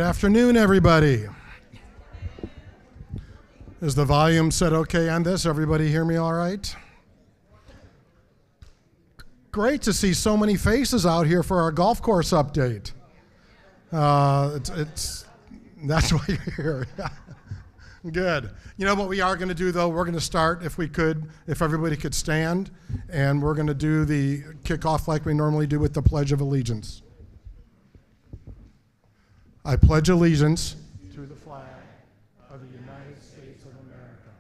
afternoon, everybody. Is the volume set okay on this? Everybody hear me all right? Great to see so many faces out here for our golf course update. That's why you're here. Good. You know what we are going to do, though? We're going to start, if everybody could stand, and we're going to do the kickoff like we normally do with the Pledge of Allegiance. I pledge allegiance to the flag of the United States of America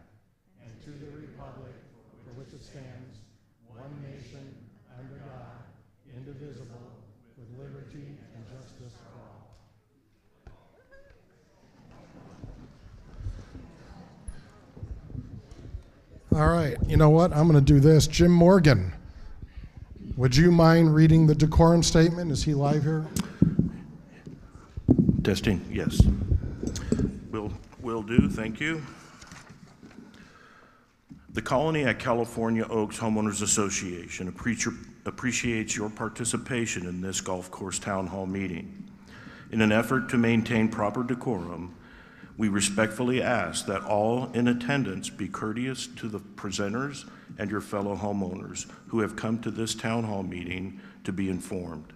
and to the republic for which it stands, one nation, under God, indivisible, with liberty and justice for all. All right, you know what? I'm going to do this. Jim Morgan, would you mind reading the Decorum statement? Is he live here? Testing, yes. Will do, thank you. The Colony at California Oaks Homeowners Association appreciates your participation in this golf course town hall meeting. In an effort to maintain proper decorum, we respectfully ask that all in attendance be courteous to the presenters and your fellow homeowners who have come to this town hall meeting to be informed.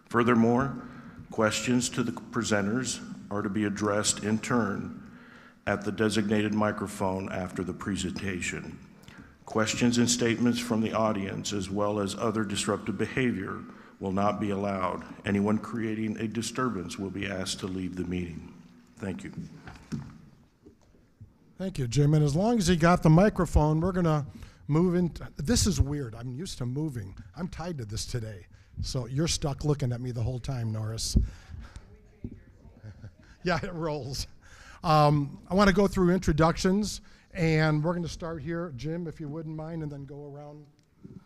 Furthermore, questions to the presenters are to be addressed in turn at the designated microphone after the presentation. Questions and statements from the audience, as well as other disruptive behavior, will not be allowed. Anyone creating a disturbance will be asked to leave the meeting. Thank you. Thank you, Jim. And as long as he got the microphone, we're going to move into, this is weird. I'm used to moving. I'm tied to this today. So you're stuck looking at me the whole time, Norris. Yeah, it rolls. I want to go through introductions, and we're going to start here. Jim, if you wouldn't mind, and then go around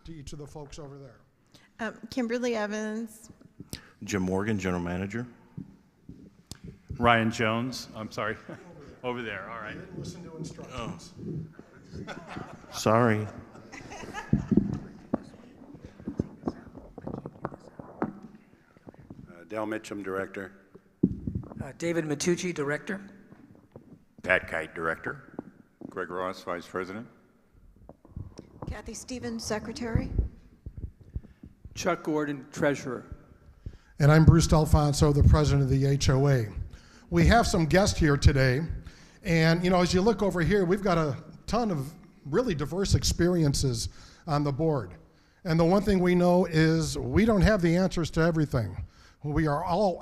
to each of the folks over there. Kimberly Evans. Jim Morgan, General Manager. Ryan Jones, I'm sorry, over there, all right. Didn't listen to instructions. Oh. Sorry. Del Mitchum, Director. David Matucci, Director. Pat Kite, Director. Greg Ross, Vice President. Kathy Stevens, Secretary. Chuck Gordon, Treasurer. And I'm Bruce Delfonso, the President of the HOA. We have some guests here today, and you know, as you look over here, we've got a ton of really diverse experiences on the board. And the one thing we know is we don't have the answers to everything.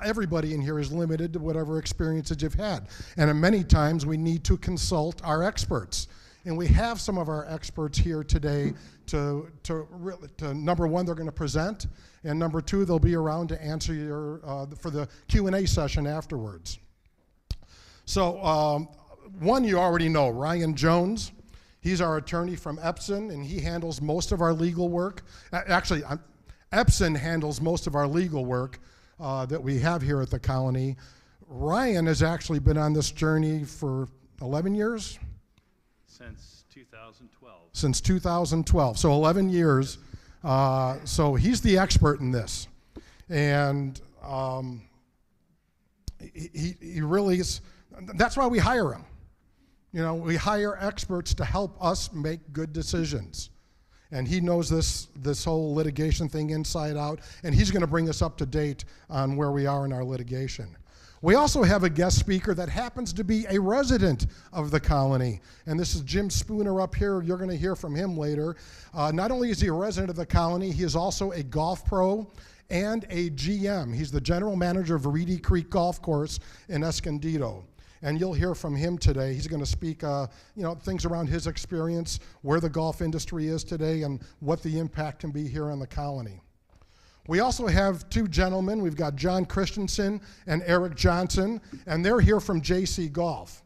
Everybody in here is limited to whatever experiences you've had. And many times we need to consult our experts. And we have some of our experts here today to number one, they're going to present, and number two, they'll be around to answer for the Q&A session afterwards. So one you already know, Ryan Jones. He's our attorney from Epson, and he handles most of our legal work. Actually, Epson handles most of our legal work that we have here at the Colony. Ryan has actually been on this journey for 11 years? Since 2012. Since 2012, so 11 years. So he's the expert in this. And he really is, that's why we hire him. You know, we hire experts to help us make good decisions. And he knows this whole litigation thing inside out, and he's going to bring us up to date on where we are in our litigation. We also have a guest speaker that happens to be a resident of the Colony, and this is Jim Spooner up here. You're going to hear from him later. Not only is he a resident of the Colony, he is also a golf pro and a GM. He's the general manager of Reedy Creek Golf Course in Escondido. And you'll hear from him today. He's going to speak, things around his experience, where the golf industry is today, and what the impact can be here on the Colony. We also have two gentlemen. We've got John Christensen and Eric Johnson, and they're here from JC Golf.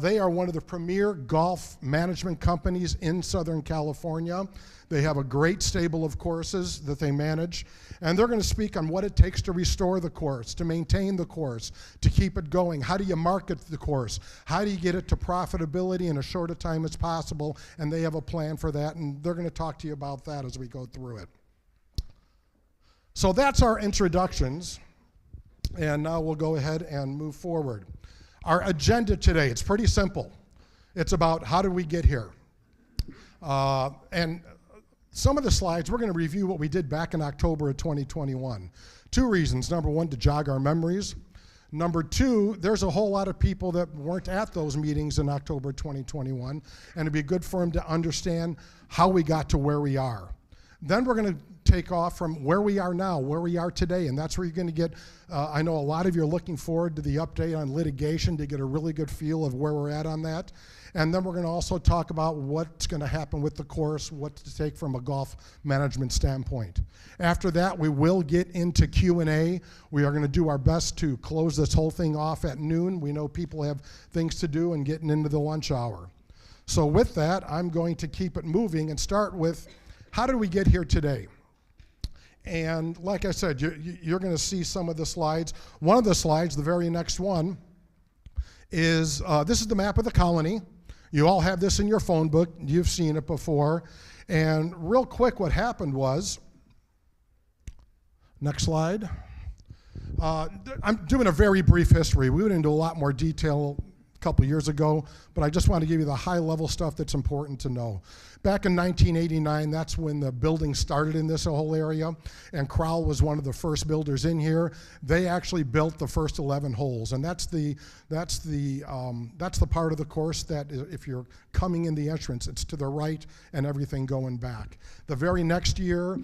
They are one of the premier golf management companies in Southern California. They have a great stable of courses that they manage, and they're going to speak on what it takes to restore the course, to maintain the course, to keep it going. How do you market the course? How do you get it to profitability in as short a time as possible? And they have a plan for that, and they're going to talk to you about that as we go through it. So that's our introductions. And now we'll go ahead and move forward. Our agenda today, it's pretty simple. It's about how did we get here. And some of the slides, we're going to review what we did back in October of 2021. Two reasons. Number one, to jog our memories. Number two, there's a whole lot of people that weren't at those meetings in October 2021, and it'd be good for them to understand how we got to where we are. Then we're going to take off from where we are now, where we are today, and that's where you're going to get, I know a lot of you are looking forward to the update on litigation to get a really good feel of where we're at on that. And then we're going to also talk about what's going to happen with the course, what to take from a golf management standpoint. After that, we will get into Q&A. We are going to do our best to close this whole thing off at noon. We know people have things to do and getting into the lunch hour. So with that, I'm going to keep it moving and start with, how did we get here today? And like I said, you're going to see some of the slides. One of the slides, the very next one, is this is the map of the colony. You all have this in your phone book. You've seen it before. And real quick, what happened was, next slide. I'm doing a very brief history. We went into a lot more detail a couple years ago, but I just want to give you the high-level stuff that's important to know. Back in 1989, that's when the building started in this whole area, and Crowell was one of the first builders in here. They actually built the first 11 holes, and that's the part of the course that if you're coming in the entrance, it's to the right and everything going back. The very next year,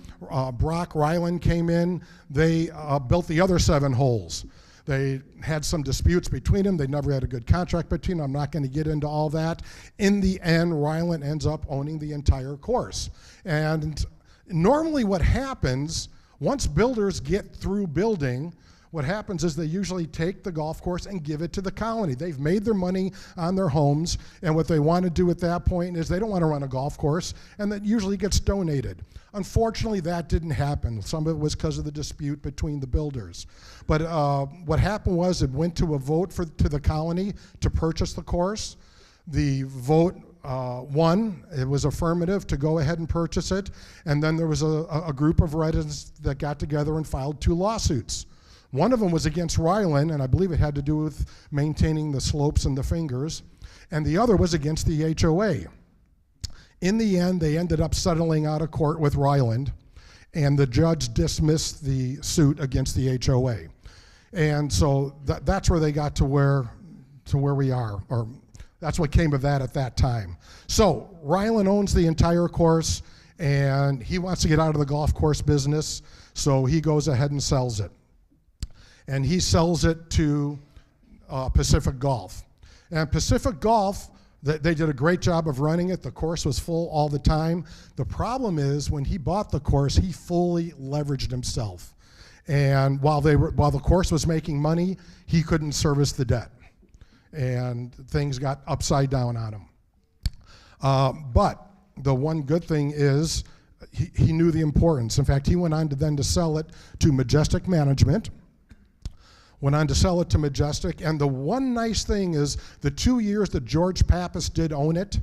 Brock Ryland came in. They built the other 7 holes. They had some disputes between them. They never had a good contract between them. I'm not going to get into all that. In the end, Ryland ends up owning the entire course. And normally what happens, once builders get through building, what happens is they usually take the golf course and give it to the colony. They've made their money on their homes, and what they want to do at that point is they don't want to run a golf course, and that usually gets donated. Unfortunately, that didn't happen. Some of it was because of the dispute between the builders. But what happened was it went to a vote to the colony to purchase the course. The vote won. It was affirmative to go ahead and purchase it, and then there was a group of residents that got together and filed 2 lawsuits. One of them was against Ryland, and I believe it had to do with maintaining the slopes and the fingers, and the other was against the HOA. In the end, they ended up settling out of court with Ryland, and the judge dismissed the suit against the HOA. And so that's where they got to where we are, or that's what came of that at that time. So Ryland owns the entire course, and he wants to get out of the golf course business, so he goes ahead and sells it. And he sells it to Pacific Golf. And Pacific Golf, they did a great job of running it. The course was full all the time. The problem is when he bought the course, he fully leveraged himself. And while the course was making money, he couldn't service the debt. And things got upside down on him. But the one good thing is he knew the importance. In fact, he went on to sell it to Majestic Management. Went on to sell it to Majestic, and the one nice thing is the 2 years that George Pappas did own it,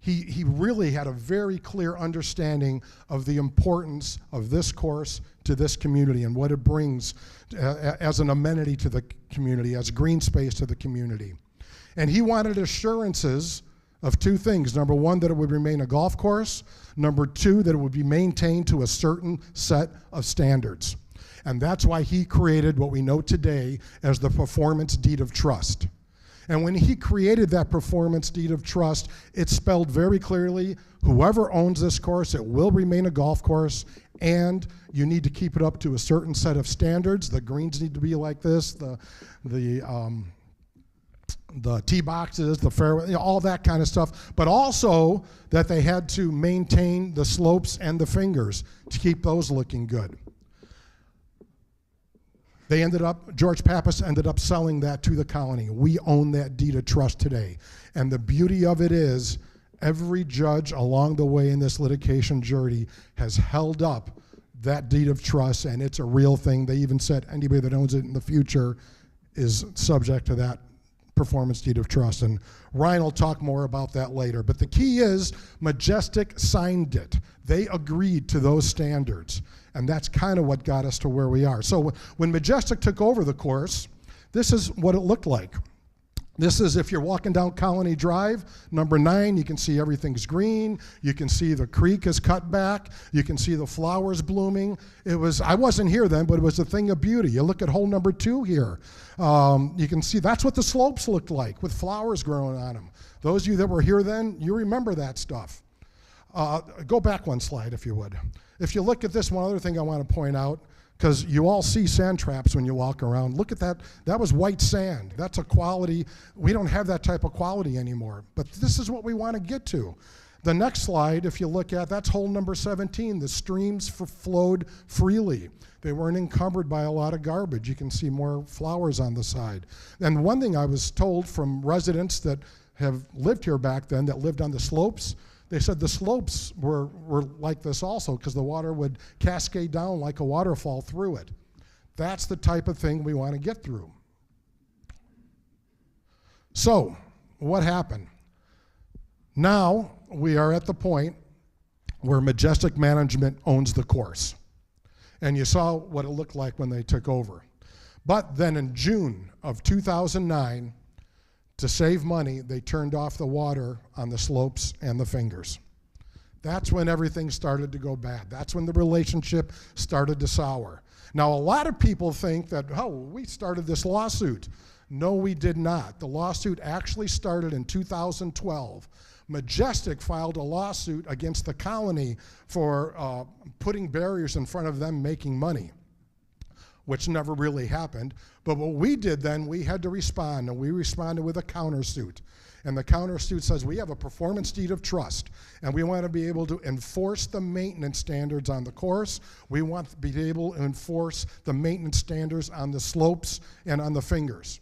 he really had a very clear understanding of the importance of this course to this community and what it brings as an amenity to the community, as green space to the community. And he wanted assurances of 2 things. Number 1, that it would remain a golf course. Number 2, that it would be maintained to a certain set of standards. And that's why he created what we know today as the Performance Deed of Trust. And when he created that Performance Deed of Trust, it spelled very clearly, whoever owns this course, it will remain a golf course, and you need to keep it up to a certain set of standards. The greens need to be like this, the tee boxes, the fairway, all that kind of stuff, but also that they had to maintain the slopes and the fingers to keep those looking good. George Pappas ended up selling that to the colony. We own that deed of trust today. And the beauty of it is every judge along the way in this litigation journey has held up that deed of trust, and it's a real thing. They even said anybody that owns it in the future is subject to that Performance Deed of Trust. And Ryan will talk more about that later. But the key is Majestic signed it. They agreed to those standards. And that's kind of what got us to where we are. So when Majestic took over the course, this is what it looked like. This is if you're walking down Colony Drive, number 9, you can see everything's green. You can see the creek is cut back. You can see the flowers blooming. I wasn't here then, but it was a thing of beauty. You look at hole number 2 here. You can see that's what the slopes looked like with flowers growing on them. Those of you that were here then, you remember that stuff. Go back one slide if you would. If you look at this, one other thing I want to point out, because you all see sand traps when you walk around. Look at that. That was white sand. That's a quality. We don't have that type of quality anymore. But this is what we want to get to. The next slide, if you look at, that's hole number 17. The streams flowed freely. They weren't encumbered by a lot of garbage. You can see more flowers on the side. And one thing I was told from residents that have lived here back then, that lived on the slopes, they said the slopes were like this also because the water would cascade down like a waterfall through it. That's the type of thing we want to get through. So, what happened? Now, we are at the point where Majestic Management owns the course. And you saw what it looked like when they took over. But then in June of 2009, to save money, they turned off the water on the slopes and the fingers. That's when everything started to go bad. That's when the relationship started to sour. Now, a lot of people think that, oh, we started this lawsuit. No, we did not. The lawsuit actually started in 2012. Majestic filed a lawsuit against the Colony for putting barriers in front of them making money, which never really happened. But what we did then, we had to respond, and we responded with a countersuit. And the countersuit says we have a performance deed of trust, and we want to be able to enforce the maintenance standards on the course. We want to be able to enforce the maintenance standards on the slopes and on the fingers.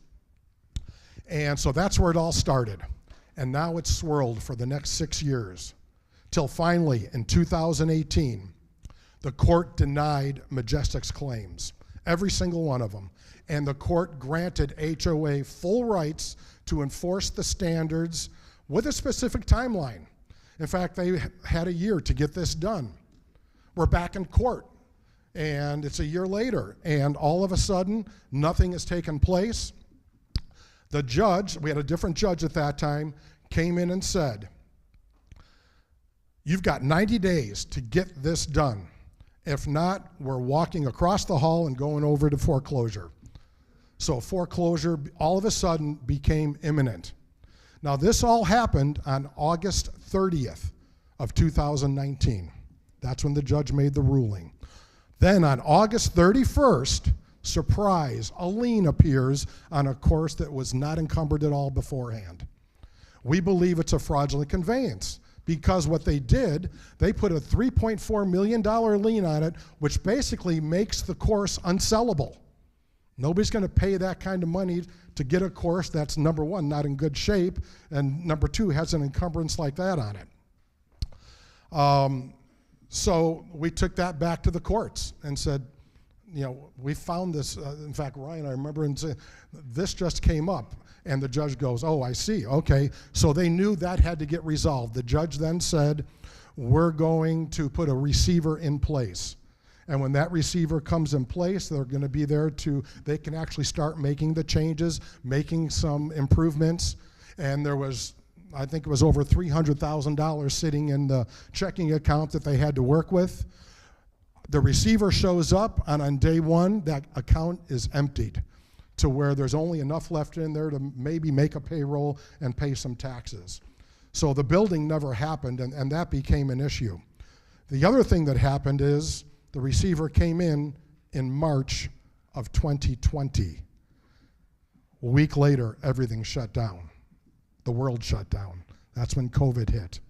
And so that's where it all started. And now it's swirled for the next 6 years, till finally in 2018, the court denied Majestic's claims. Every single one of them. And the court granted HOA full rights to enforce the standards with a specific timeline. In fact, they had a year to get this done. We're back in court, and it's a year later, and all of a sudden, nothing has taken place. The judge, we had a different judge at that time, came in and said, you've got 90 days to get this done. If not, we're walking across the hall and going over to foreclosure. So foreclosure all of a sudden became imminent. Now this all happened on August 30th of 2019. That's when the judge made the ruling. Then on August 31st, surprise, a lien appears on a course that was not encumbered at all beforehand. We believe it's a fraudulent conveyance, because what they did, they put a $3.4 million lien on it, which basically makes the course unsellable. Nobody's going to pay that kind of money to get a course that's, number one, not in good shape, and number two, has an encumbrance like that on it. So we took that back to the courts and said, you know, we found this. In fact, Ryan, I remember him saying, this just came up. And the judge goes, oh, I see, okay. So they knew that had to get resolved. The judge then said, we're going to put a receiver in place. And when that receiver comes in place, they're going to be there they can actually start making the changes, making some improvements. And there was, I think it was over $300,000 sitting in the checking account that they had to work with. The receiver shows up, and on day one, that account is emptied to where there's only enough left in there to maybe make a payroll and pay some taxes. So the building never happened, and that became an issue. The other thing that happened is the receiver came in March of 2020. A week later, everything shut down. The world shut down. That's when COVID hit.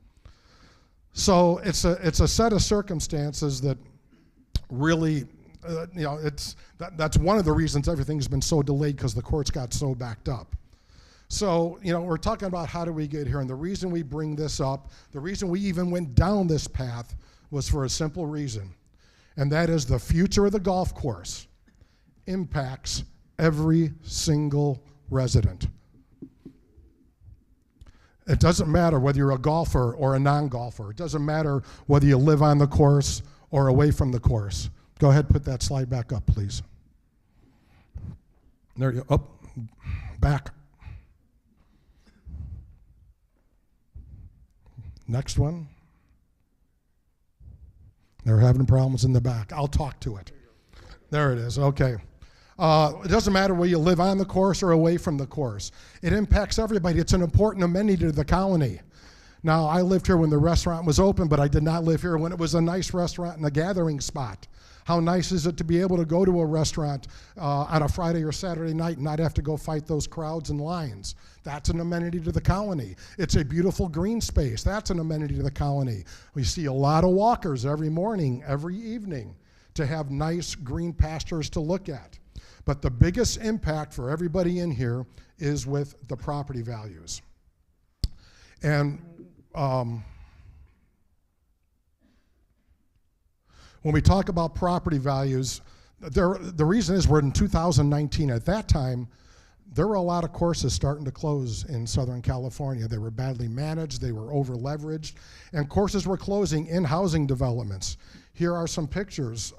So it's a set of circumstances that really, that's one of the reasons everything's been so delayed, because the courts got so backed up. So, we're talking about how do we get here, and the reason we bring this up, the reason we even went down this path was for a simple reason, and that is the future of the golf course impacts every single resident. It doesn't matter whether you're a golfer or a non-golfer. It doesn't matter whether you live on the course or away from the course. Go ahead, put that slide back up, please. There you go. Up, back. Next one. They're having problems in the back. I'll talk to it. There it is. Okay. It doesn't matter where you live on the course or away from the course. It impacts everybody. It's an important amenity to the colony. Now, I lived here when the restaurant was open, but I did not live here when it was a nice restaurant and a gathering spot. How nice is it to be able to go to a restaurant on a Friday or Saturday night and not have to go fight those crowds and lines? That's an amenity to the colony. It's a beautiful green space. That's an amenity to the colony. We see a lot of walkers every morning, every evening, to have nice green pastures to look at. But the biggest impact for everybody in here is with the property values. And when we talk about property values, the reason is we're in 2019. At that time, there were a lot of courses starting to close in Southern California. They were badly managed, they were over leveraged, and courses were closing in housing developments. Here are some pictures.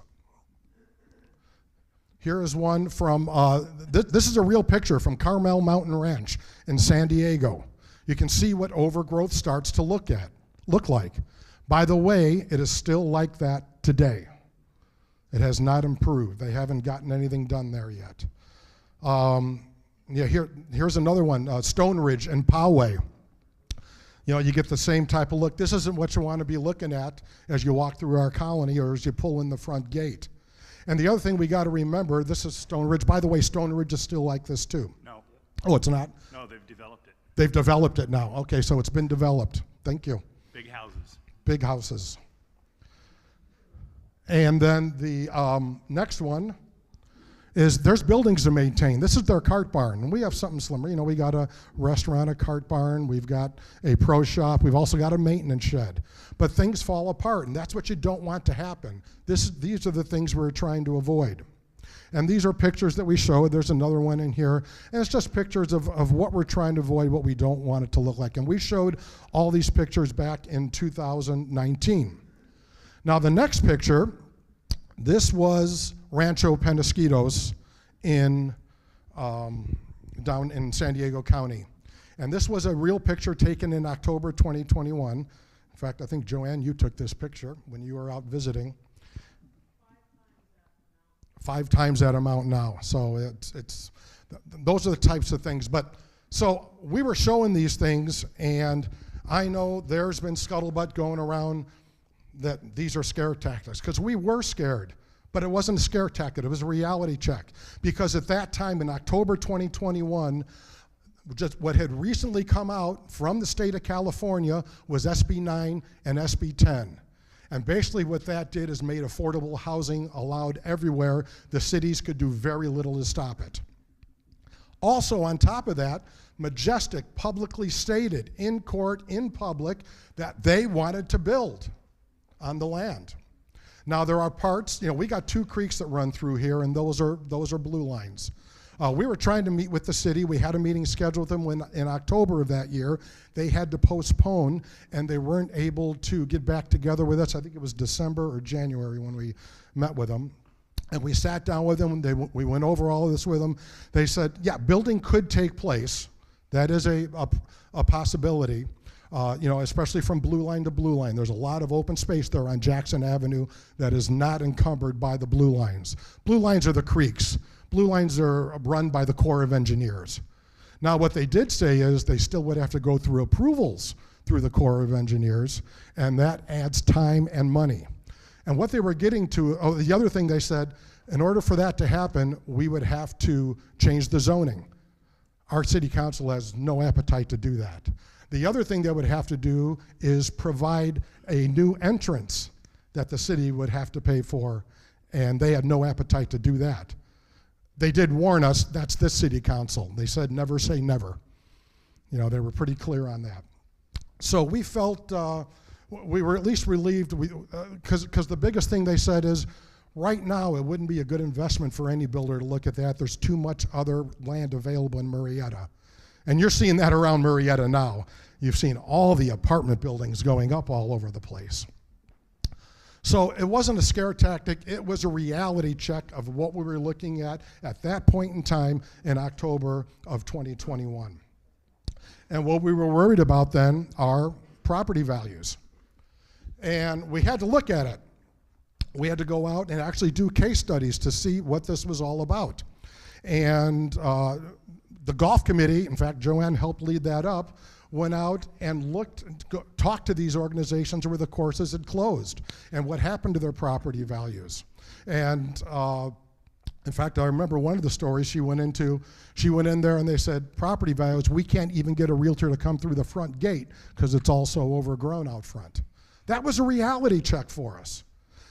Here is one from, this is a real picture from Carmel Mountain Ranch in San Diego. You can see what overgrowth starts to look like. By the way, it is still like that today. It has not improved. They haven't gotten anything done there yet. Here's another one, Stone Ridge and Poway. You know, you get the same type of look. This isn't what you want to be looking at as you walk through our colony or as you pull in the front gate. And the other thing we got to remember, this is Stone Ridge. By the way, Stone Ridge is still like this too. No. Oh, it's not? No, they've developed it. They've developed it now. Okay, so it's been developed. Thank you. Big houses. Big houses. And then the next one is there's buildings to maintain. This is their cart barn, and we have something similar. You know, we got a restaurant, a cart barn, we've got a pro shop, we've also got a maintenance shed. But things fall apart, and that's what you don't want to happen. These are the things we're trying to avoid. And these are pictures that we show. There's another one in here, and it's just pictures of what we're trying to avoid, what we don't want it to look like. And we showed all these pictures back in 2019. Now the next picture, this was Rancho Penasquitos down in San Diego County. And this was a real picture taken in October 2021. In fact, I think, Joanne, you took this picture when you were out visiting. 5 times that amount now. So those are the types of things. But so we were showing these things, and I know there's been scuttlebutt going around that these are scare tactics, because we were scared. But it wasn't a scare tactic, it was a reality check. Because at that time, in October 2021, just what had recently come out from the state of California was SB 9 and SB 10. And basically what that did is made affordable housing allowed everywhere. The cities could do very little to stop it. Also on top of that, Majestic publicly stated in court, in public, that they wanted to build on the land. Now there are parts, you know, we got 2 creeks that run through here, and those are blue lines. We were trying to meet with the city. We had a meeting scheduled with them when, in October of that year. They had to postpone, and they weren't able to get back together with us. I think it was December or January when we met with them. And we sat down with them, and we went over all of this with them. They said, yeah, building could take place. That is a possibility. You know, especially from blue line to blue line. There's a lot of open space there on Jackson Avenue that is not encumbered by the blue lines. Blue lines are the creeks. Blue lines are run by the Corps of Engineers. Now, what they did say is they still would have to go through approvals through the Corps of Engineers, and that adds time and money. And what they were getting to, the other thing they said, in order for that to happen, we would have to change the zoning. Our city council has no appetite to do that. The other thing they would have to do is provide a new entrance that the city would have to pay for, and they had no appetite to do that. They did warn us, that's this city council. They said never say never. You know, they were pretty clear on that. So we felt, we were at least relieved, because the biggest thing they said is, right now it wouldn't be a good investment for any builder to look at that. There's too much other land available in Murrieta. And you're seeing that around Murrieta now. You've seen all the apartment buildings going up all over the place. So it wasn't a scare tactic, it was a reality check of what we were looking at that point in time in October of 2021. And what we were worried about then are property values. And we had to look at it. We had to go out and actually do case studies to see what this was all about. And the golf committee, in fact, Joanne helped lead that up, went out and talked to these organizations where the courses had closed and what happened to their property values. And in fact, I remember one of the stories she went in there and they said, property values, we can't even get a realtor to come through the front gate because it's all so overgrown out front. That was a reality check for us.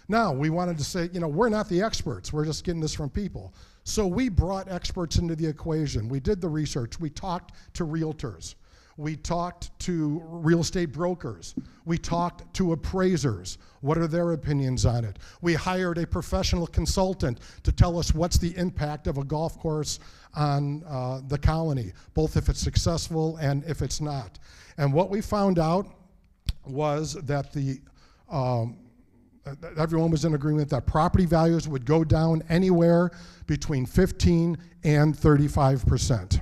Now, we wanted to say, we're not the experts. We're just getting this from people. So we brought experts into the equation. We did the research. We talked to realtors. We talked to real estate brokers. We talked to appraisers. What are their opinions on it? We hired a professional consultant to tell us what's the impact of a golf course on the colony, both if it's successful and if it's not. And what we found out was that everyone was in agreement that property values would go down anywhere between 15 and 35%.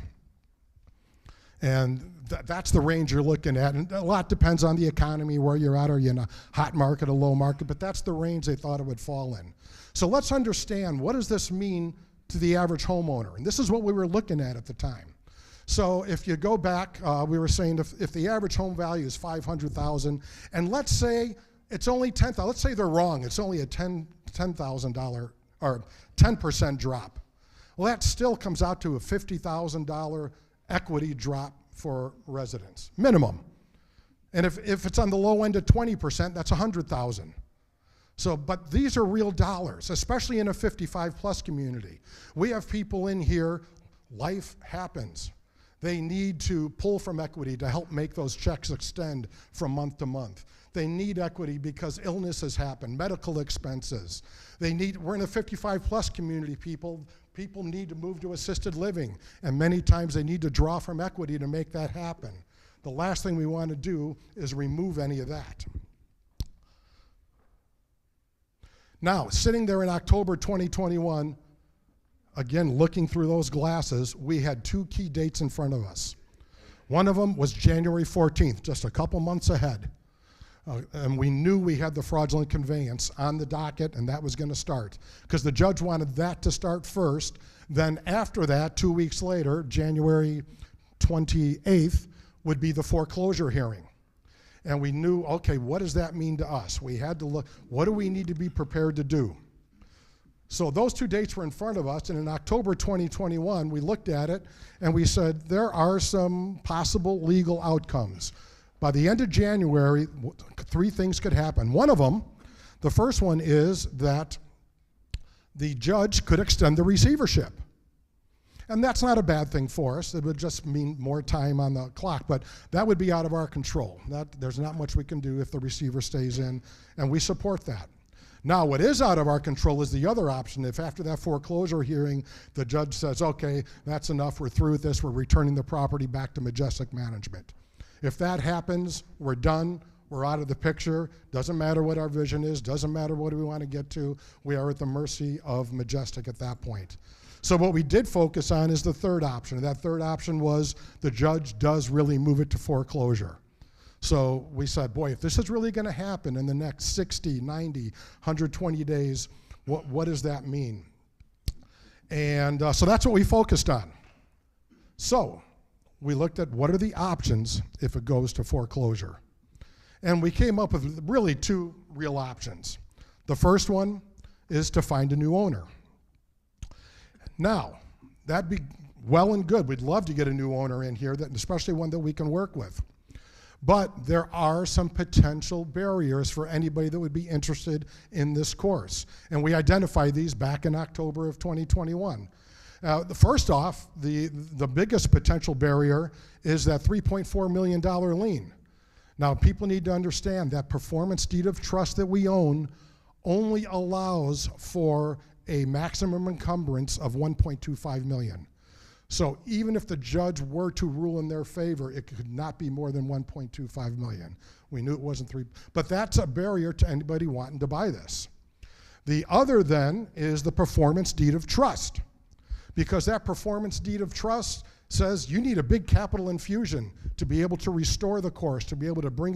And that's the range you're looking at. And a lot depends on the economy, where you're at. Are you in a hot market, a low market? But that's the range they thought it would fall in. So let's understand, what does this mean to the average homeowner? And this is what we were looking at the time. So if you go back, we were saying if the average home value is $500,000, and let's say it's only $10,000. Let's say they're wrong. It's only a $10,000 or 10% drop. Well, that still comes out to a $50,000 equity drop for residents, minimum. And if it's on the low end at 20%, that's $100,000. So, but these are real dollars, especially in a 55-plus community. We have people in here, life happens. They need to pull from equity to help make those checks extend from month to month. They need equity because illnesses happen, medical expenses. We're in a 55-plus community, people need to move to assisted living, and many times they need to draw from equity to make that happen. The last thing we want to do is remove any of that. Now, sitting there in October 2021, again, looking through those glasses, we had two key dates in front of us. One of them was January 14th, just a couple months ahead. And we knew we had the fraudulent conveyance on the docket, and that was going to start, because the judge wanted that to start first. Then after that, 2 weeks later, January 28th, would be the foreclosure hearing. And we knew, okay, what does that mean to us? We had to look, what do we need to be prepared to do? So those two dates were in front of us, and in October 2021, we looked at it, and we said, there are some possible legal outcomes. By the end of January, three things could happen. One of them, the first one, is that the judge could extend the receivership. And that's not a bad thing for us. It would just mean more time on the clock, but that would be out of our control. There's not much we can do if the receiver stays in, and we support that. Now, what is out of our control is the other option. If after that foreclosure hearing, the judge says, okay, that's enough, we're through with this, we're returning the property back to Majestic Management. If that happens, we're done, we're out of the picture. Doesn't matter what our vision is, doesn't matter what we want to get to, we are at the mercy of Majestic at that point. So what we did focus on is the third option. And that third option was the judge does really move it to foreclosure. So we said, boy, if this is really going to happen in the next 60, 90, 120 days, what does that mean? And so that's what we focused on. So we looked at what are the options if it goes to foreclosure. And we came up with really two real options. The first one is to find a new owner. Now, that'd be well and good. We'd love to get a new owner in here, especially one that we can work with. But there are some potential barriers for anybody that would be interested in this course. And we identified these back in October of 2021. First off, the biggest potential barrier is that $3.4 million lien. Now, people need to understand that performance deed of trust that we own only allows for a maximum encumbrance of $1.25 million. So even if the judge were to rule in their favor, it could not be more than 1.25 million. We knew it wasn't 3, but that's a barrier to anybody wanting to buy this. The other then is the performance deed of trust, because that performance deed of trust says you need a big capital infusion to be able to restore the course, to be able to bring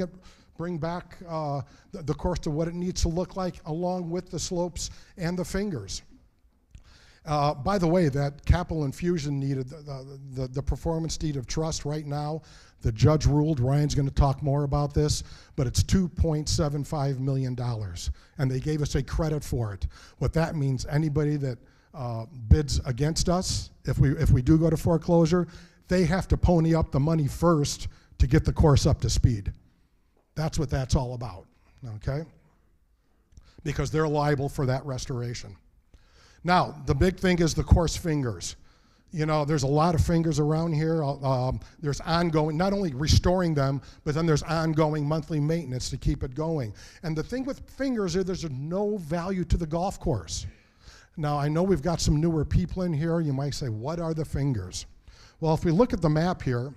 back the course to what it needs to look like, along with the slopes and the fingers. By the way, that capital infusion needed, the performance deed of trust right now, the judge ruled, Ryan's going to talk more about this, but it's $2.75 million, and they gave us a credit for it. What that means, anybody that bids against us, if we do go to foreclosure, they have to pony up the money first to get the course up to speed. That's what that's all about, okay? Because they're liable for that restoration. Now, the big thing is the course fingers. You know, there's a lot of fingers around here. There's ongoing, not only restoring them, but then there's ongoing monthly maintenance to keep it going. And the thing with fingers is there's no value to the golf course. Now, I know we've got some newer people in here. You might say, what are the fingers? Well, if we look at the map here,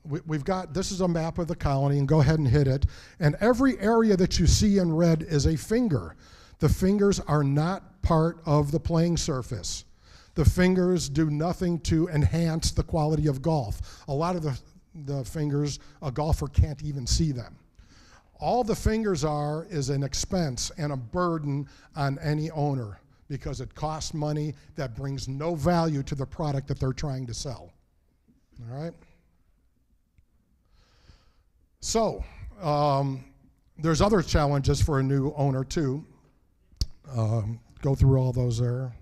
we've got, this is a map of the colony, and go ahead and hit it. And every area that you see in red is a finger. The fingers are not part of the playing surface. The fingers do nothing to enhance the quality of golf. A lot of the fingers, a golfer can't even see them. All the fingers are is an expense and a burden on any owner because it costs money that brings no value to the product that they're trying to sell. All right? So, there's other challenges for a new owner too. Go through all those there.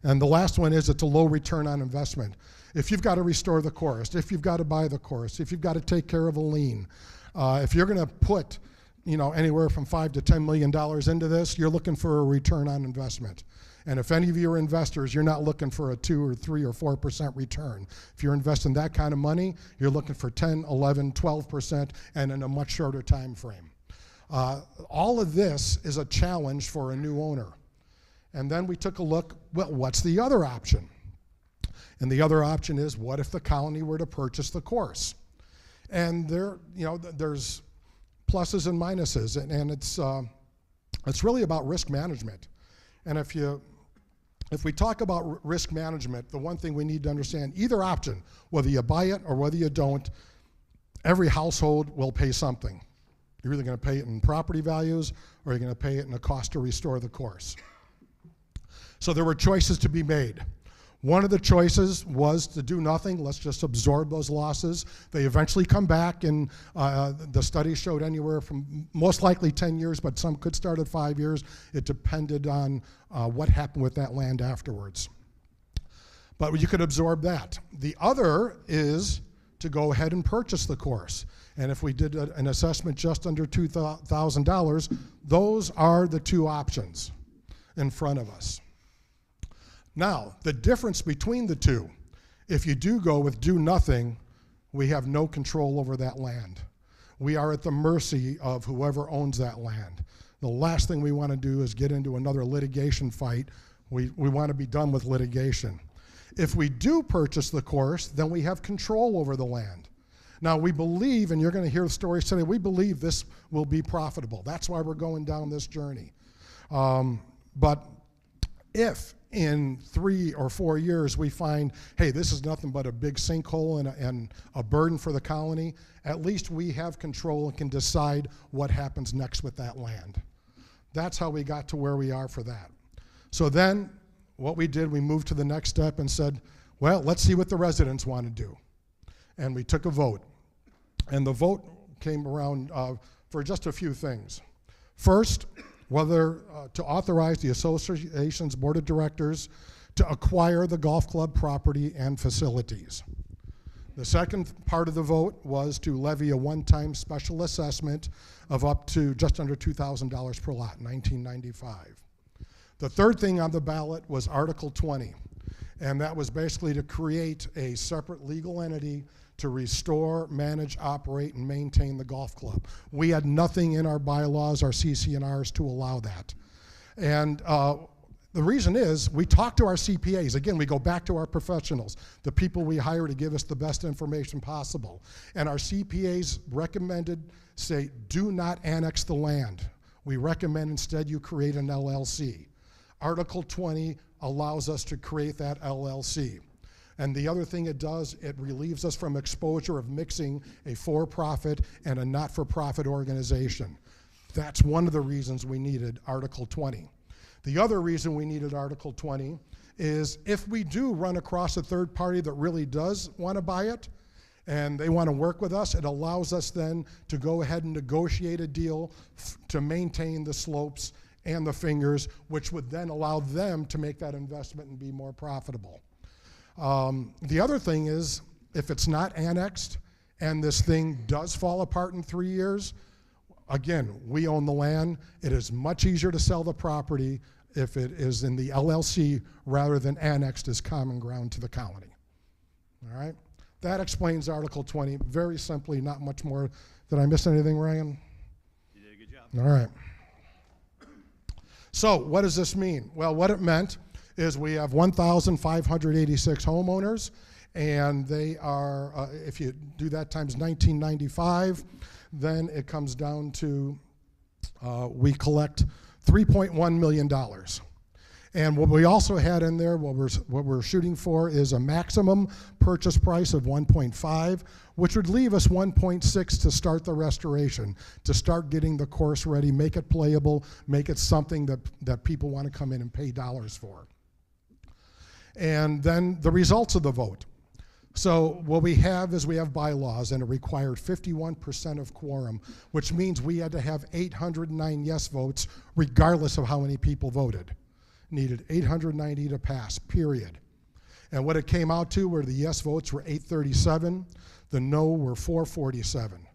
And the last one is it's a low return on investment. If you've got to restore the course, if you've got to buy the course, if you've got to take care of a lien, if you're going to put, you know, anywhere from $5 to $10 million into this, you're looking for a return on investment. And if any of you are investors, you're not looking for a 2 or 3 or 4% return. If you're investing that kind of money, you're looking for 10, 11, 12%, and in a much shorter time frame. All of this is a challenge for a new owner. And then we took a look, well, what's the other option? And the other option is, what if the colony were to purchase the course? And there, you know, there's pluses and minuses, and it's really about risk management. And if we talk about risk management, the one thing we need to understand, either option, whether you buy it or whether you don't, every household will pay something. You're either going to pay it in property values or you're going to pay it in a cost to restore the course. So there were choices to be made. One of the choices was to do nothing. Let's just absorb those losses. They eventually come back, and the study showed anywhere from most likely 10 years, but some could start at 5 years. It depended on what happened with that land afterwards. But you could absorb that. The other is to go ahead and purchase the course. And if we did an assessment just under $2,000, those are the two options in front of us. Now, the difference between the two, if you do go with do nothing, we have no control over that land. We are at the mercy of whoever owns that land. The last thing we want to do is get into another litigation fight. We want to be done with litigation. If we do purchase the course, then we have control over the land. Now, we believe, and you're going to hear the stories today, we believe this will be profitable. That's why we're going down this journey. But if in 3 or 4 years we find, hey, this is nothing but a big sinkhole and a burden for the colony, at least we have control and can decide what happens next with that land. That's how we got to where we are for that. So then what we did, we moved to the next step and said, well, let's see what the residents want to do. And we took a vote. And the vote came around for just a few things. First, whether to authorize the association's board of directors to acquire the golf club property and facilities. The second part of the vote was to levy a one-time special assessment of up to just under $2,000 per lot, $19.95. The third thing on the ballot was Article 20, and that was basically to create a separate legal entity to restore, manage, operate, and maintain the golf club. We had nothing in our bylaws, our CC&Rs, to allow that. And The reason is we talk to our CPAs. Again, we go back to our professionals, the people we hire to give us the best information possible. And our CPAs recommended, say, do not annex the land. We recommend instead you create an LLC. Article 20 allows us to create that LLC. And the other thing it does, it relieves us from exposure of mixing a for-profit and a not-for-profit organization. That's one of the reasons we needed Article 20. The other reason we needed Article 20 is if we do run across a third party that really does want to buy it and they want to work with us, it allows us then to go ahead and negotiate a deal to maintain the slopes and the fingers, which would then allow them to make that investment and be more profitable. The other thing is, if it's not annexed and this thing does fall apart in 3 years, again, we own the land. It is much easier to sell the property if it is in the LLC rather than annexed as common ground to the county. All right? That explains Article 20 very simply, not much more. Did I miss anything, Ryan? You did a good job. All right. So what does this mean? Well, what it meant is we have 1,586 homeowners, and they are, if you do that times 1995, then it comes down to we collect $3.1 million. And what we also had in there, what we're shooting for is a maximum purchase price of 1.5, which would leave us 1.6 to start the restoration, to start getting the course ready, make it playable, make it something that people want to come in and pay dollars for. And then the results of the vote. So what we have is we have bylaws, and it required 51% of quorum, which means we had to have 809 yes votes regardless of how many people voted. Needed 890 to pass, period. And what it came out to were the yes votes were 837, the no were 447.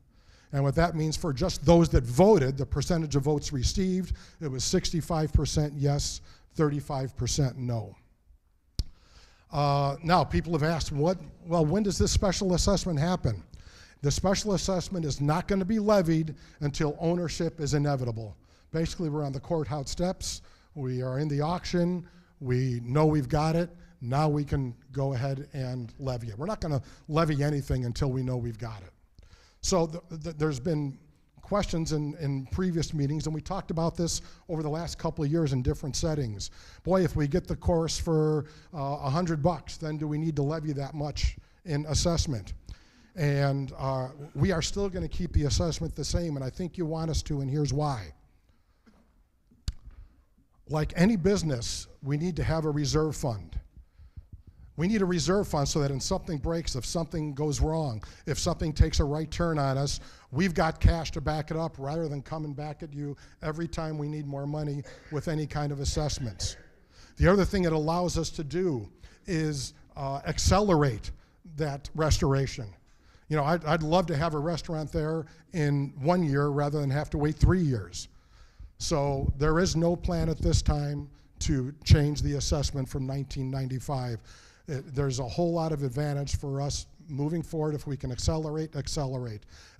And what that means for just those that voted, the percentage of votes received, it was 65% yes, 35% no. Now, people have asked, when does this special assessment happen? The special assessment is not going to be levied until ownership is inevitable. Basically, we're on the courthouse steps. We are in the auction. We know we've got it. Now we can go ahead and levy it. We're not going to levy anything until we know we've got it. So there's been questions in previous meetings, and we talked about this over the last couple of years in different settings. Boy, if we get the course for $100, then do we need to levy that much in assessment? And we are still going to keep the assessment the same, and I think you want us to, and here's why. Like any business, we need to have a reserve fund. We need a reserve fund so that if something breaks, if something goes wrong, if something takes a right turn on us, we've got cash to back it up rather than coming back at you every time we need more money with any kind of assessments. The other thing it allows us to do is accelerate that restoration. You know, I'd love to have a restaurant there in 1 year rather than have to wait 3 years. So there is no plan at this time to change the assessment from 1995. There's a whole lot of advantage for us moving forward if we can accelerate,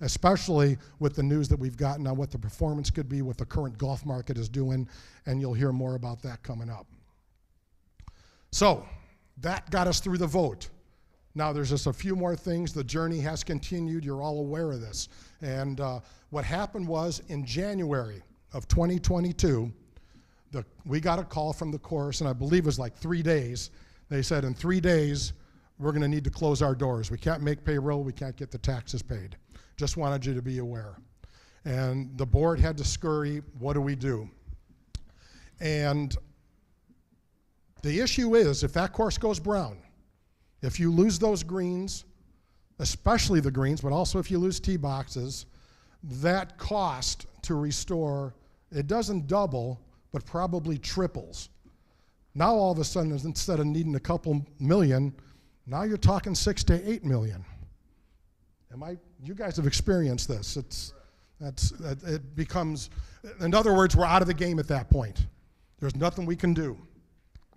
especially with the news that we've gotten on what the performance could be, what the current golf market is doing, and you'll hear more about that coming up. So that got us through the vote. Now there's just a few more things. The journey has continued. You're all aware of this. And what happened was in January of 2022, we got a call from the course, and I believe it was like 3 days. They said, in 3 days, we're going to need to close our doors. We can't make payroll. We can't get the taxes paid. Just wanted you to be aware. And the board had to scurry. What do we do? And the issue is, if that course goes brown, if you lose those greens, especially the greens, but also if you lose tee boxes, that cost to restore, it doesn't double, but probably triples. Now all of a sudden, instead of needing a couple million, now you're talking 6 to 8 million. You guys have experienced this. It becomes, in other words, we're out of the game at that point. There's nothing we can do.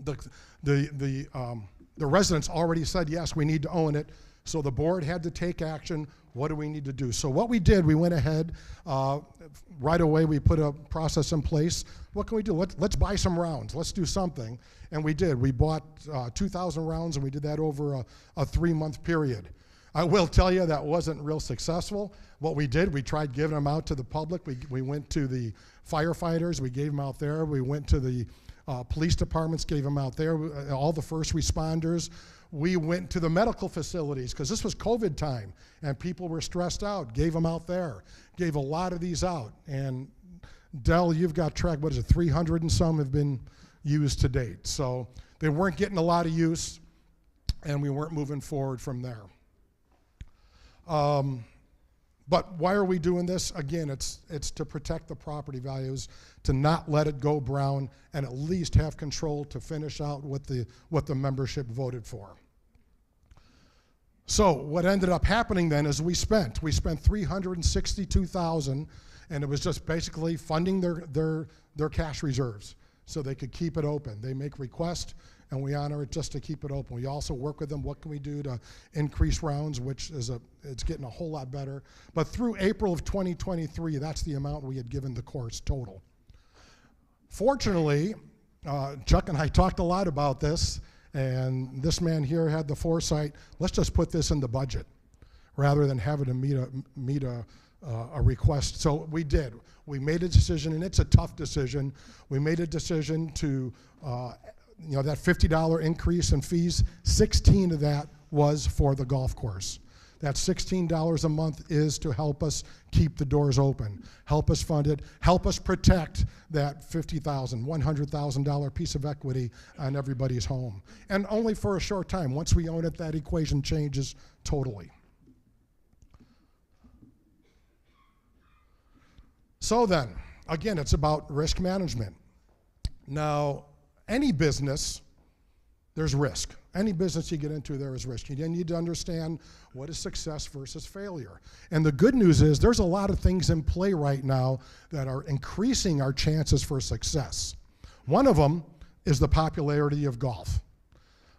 The residents already said, yes, we need to own it. So the board had to take action. What do we need to do? So what we did, we went ahead, right away we put a process in place. What can we do? Let's buy some rounds. Let's do something. And we did. We bought 2,000 rounds, and we did that over a 3-month period. I will tell you that wasn't real successful. What we did, we tried giving them out to the public. We went to the firefighters, we gave them out there. We went to the police departments, gave them out there. All the first responders. We went to the medical facilities because this was COVID time and people were stressed out. Gave them out there. Gave a lot of these out. And Dell, you've got track, what is it, 300 and some have been used to date. So they weren't getting a lot of use and we weren't moving forward from there. But why are we doing this? Again, it's to protect the property values, to not let it go brown, and at least have control to finish out what the membership voted for. So what ended up happening then is we spent $362,000, and it was just basically funding their cash reserves so they could keep it open. They make requests, and we honor it just to keep it open. We also work with them. What can we do to increase rounds, which is it's getting a whole lot better. But through April of 2023, that's the amount we had given the course total. Fortunately, Chuck and I talked a lot about this, and this man here had the foresight, let's just put this in the budget rather than having to meet a request. So we did. We made a decision, and it's a tough decision. We made a decision to that $50 increase in fees, 16 of that was for the golf course. That $16 a month is to help us keep the doors open, help us fund it, help us protect that $50,000, $100,000 piece of equity on everybody's home. And only for a short time. Once we own it, that equation changes totally. So then, again, it's about risk management. Now, any business, there's risk. Any business you get into, there is risk. You need to understand what is success versus failure. And the good news is there's a lot of things in play right now that are increasing our chances for success. One of them is the popularity of golf.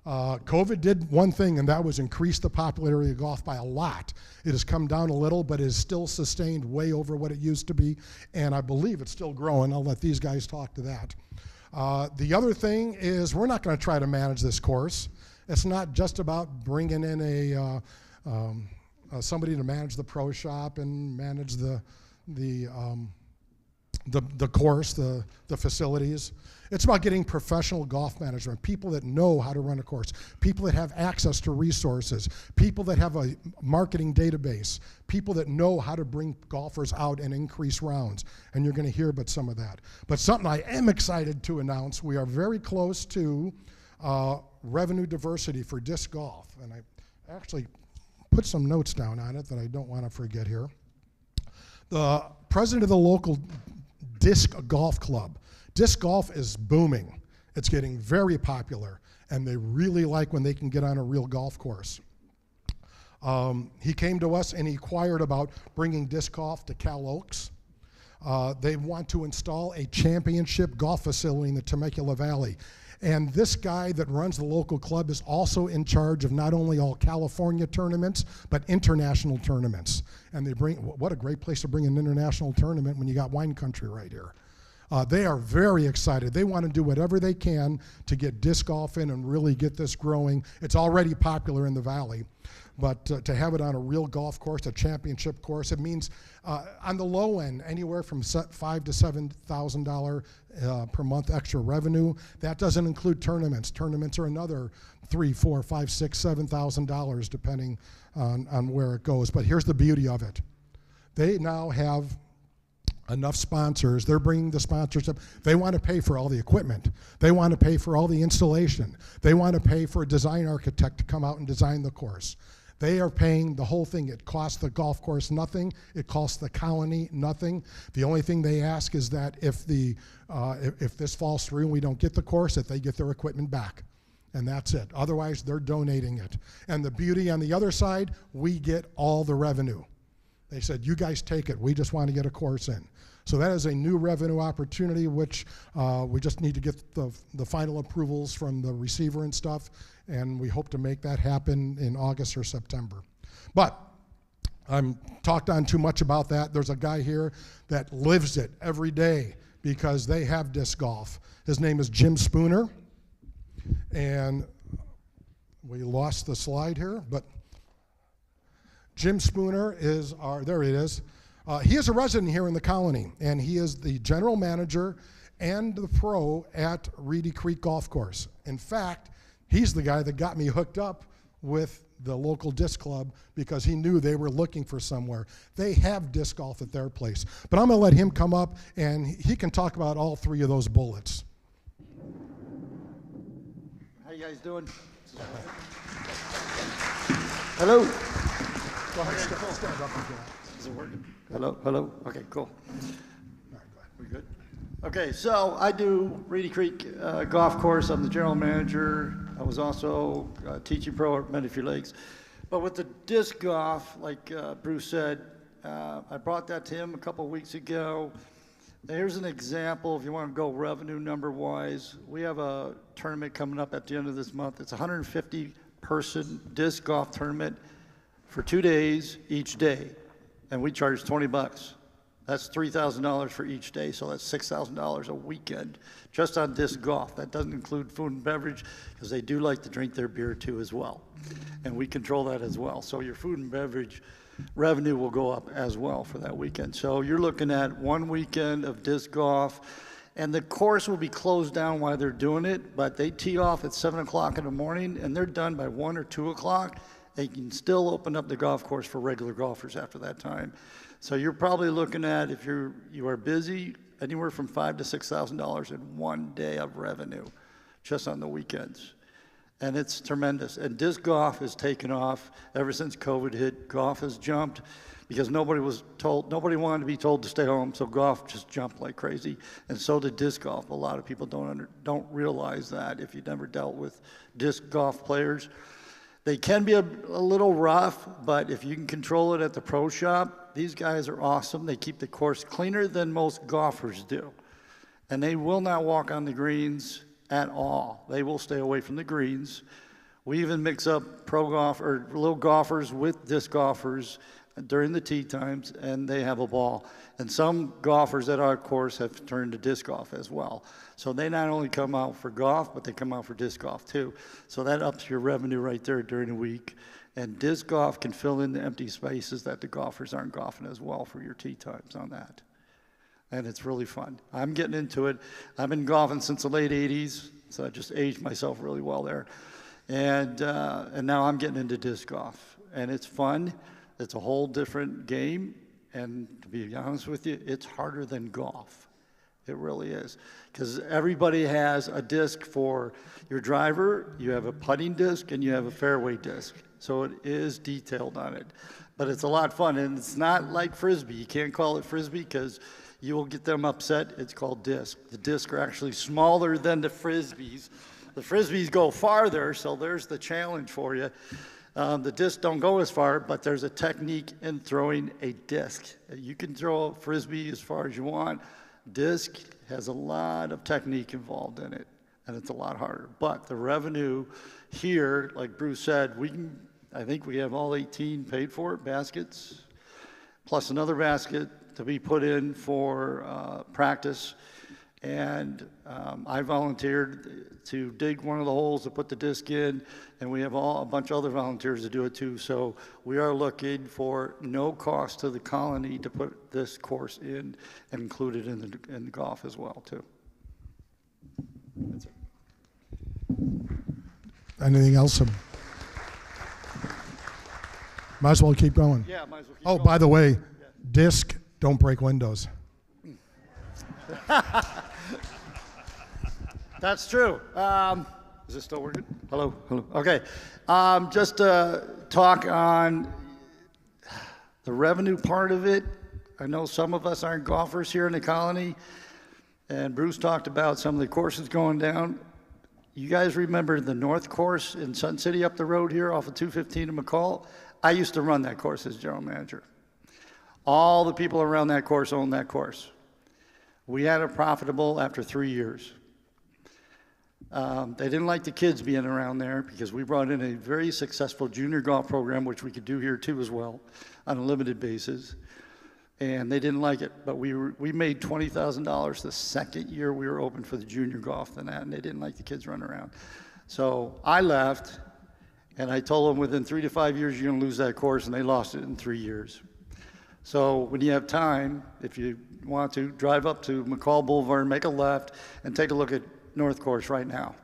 COVID did one thing, and that was increase the popularity of golf by a lot. It has come down a little, but it is still sustained way over what it used to be, and I believe it's still growing. I'll let these guys talk to that. The other thing is we're not going to try to manage this course. It's not just about bringing in somebody to manage the pro shop and manage the course, the facilities. It's about getting professional golf management, people that know how to run a course, people that have access to resources, people that have a marketing database, people that know how to bring golfers out and increase rounds. And you're going to hear about some of that. But something I am excited to announce, we are very close to revenue diversity for disc golf. And I actually put some notes down on it that I don't want to forget here. The president of the local disc golf club. Disc golf is booming. It's getting very popular, and they really like when they can get on a real golf course. He came to us and he inquired about bringing disc golf to Cal Oaks. They want to install a championship golf facility in the Temecula Valley. And this guy that runs the local club is also in charge of not only all California tournaments, but international tournaments. And they bring, what a great place to bring an international tournament when you got wine country right here. They are very excited. They want to do whatever they can to get disc golf in and really get this growing. It's already popular in the valley, but to have it on a real golf course, a championship course, it means on the low end, anywhere from $5,000 to $7,000 per month extra revenue. That doesn't include tournaments. Tournaments are another $3,000, $4,000, $5,000, $6,000, $7,000 depending on where it goes. But here's the beauty of it. They now have enough sponsors. They're bringing the sponsorship. They want to pay for all the equipment. They want to pay for all the installation. They want to pay for a design architect to come out and design the course. They are paying the whole thing. It costs the golf course nothing. It costs the colony nothing. The only thing they ask is that if this falls through and we don't get the course, that they get their equipment back. And that's it. Otherwise, they're donating it. And the beauty on the other side, we get all the revenue. They said, you guys take it. We just want to get a course in. So that is a new revenue opportunity, which we just need to get the final approvals from the receiver and stuff, and we hope to make that happen in August or September. But I'm talked on too much about that. There's a guy here that lives it every day because they have disc golf. His name is Jim Spooner, and we lost the slide here, but Jim Spooner is there he is. He is a resident here in the colony, and he is the general manager and the pro at Reedy Creek Golf Course. In fact, he's the guy that got me hooked up with the local disc club because he knew they were looking for somewhere. They have disc golf at their place. But I'm going to let him come up, and he can talk about all three of those bullets. How you guys doing? Hello. Go ahead, stand up and Is it working? Hello, hello. Okay, cool. We good? Okay, so I do Reedy Creek Golf Course. I'm the general manager. I was also teaching pro at Menifee Lakes. But with the disc golf, like Bruce said, I brought that to him a couple weeks ago. Here's an example if you want to go revenue number-wise. We have a tournament coming up at the end of this month. It's a 150-person disc golf tournament for 2 days each day, and we charge $20. That's $3,000 for each day, so that's $6,000 a weekend just on disc golf. That doesn't include food and beverage because they do like to drink their beer too as well, and we control that as well. So your food and beverage revenue will go up as well for that weekend. So you're looking at 1 weekend of disc golf, and the course will be closed down while they're doing it, but they tee off at 7 o'clock in the morning, and they're done by 1 or 2 o'clock. They can still open up the golf course for regular golfers after that time. So you're probably looking at, if you are busy, anywhere from $5,000 to $6,000 in 1 day of revenue, just on the weekends. And it's tremendous. And disc golf has taken off ever since COVID hit. Golf has jumped because nobody wanted to be told to stay home, so golf just jumped like crazy. And so did disc golf. A lot of people don't realize that if you've never dealt with disc golf players. They can be a little rough, but if you can control it at the pro shop, these guys are awesome. They keep the course cleaner than most golfers do. And they will not walk on the greens at all. They will stay away from the greens. We even mix up pro golf or little golfers with disc golfers during the tee times, and they have a ball. And some golfers at our course have turned to disc golf as well. So they not only come out for golf, but they come out for disc golf too. So that ups your revenue right there during the week. And disc golf can fill in the empty spaces that the golfers aren't golfing as well for your tee times on that. And it's really fun. I'm getting into it. I've been golfing since the late 80s, so I just aged myself really well there. And now I'm getting into disc golf. And it's fun. It's a whole different game. And to be honest with you, it's harder than golf. It really is. Because everybody has a disc for your driver, you have a putting disc, and you have a fairway disc. So it is detailed on it. But it's a lot of fun. And it's not like Frisbee. You can't call it Frisbee because you will get them upset. It's called disc. The discs are actually smaller than the Frisbees. The Frisbees go farther, so there's the challenge for you. The discs don't go as far, but there's a technique in throwing a disc. You can throw a Frisbee as far as you want. Disc has a lot of technique involved in it, and it's a lot harder. But the revenue here, like Bruce said, I think we have all 18 paid for baskets, plus another basket to be put in for practice. And I volunteered to dig one of the holes to put the disc in, and we have a bunch of other volunteers to do it too. So we are looking for no cost to the colony to put this course in and include it in the golf as well too. That's it. Anything else? Might as well keep going. Yeah, might as well keep Oh, going. by the way, disc, don't break windows. That's true. Is this still working? Hello, hello. Okay. Just to talk on the revenue part of it. I know some of us aren't golfers here in the colony, and Bruce talked about some of the courses going down. You guys remember the North Course in Sun City up the road here off of 215 in McCall? I used to run that course as general manager. All the people around that course own that course. We had it profitable after 3 years. They didn't like the kids being around there because we brought in a very successful junior golf program, which we could do here too as well, on a limited basis. And they didn't like it, but we made $20,000 the second year we were open for the junior golf than that, and they didn't like the kids running around. So I left, and I told them within 3 to 5 years you're gonna lose that course, and they lost it in 3 years. So when you have time, if you want to, drive up to McCall Boulevard, make a left, and take a look at North Course right now.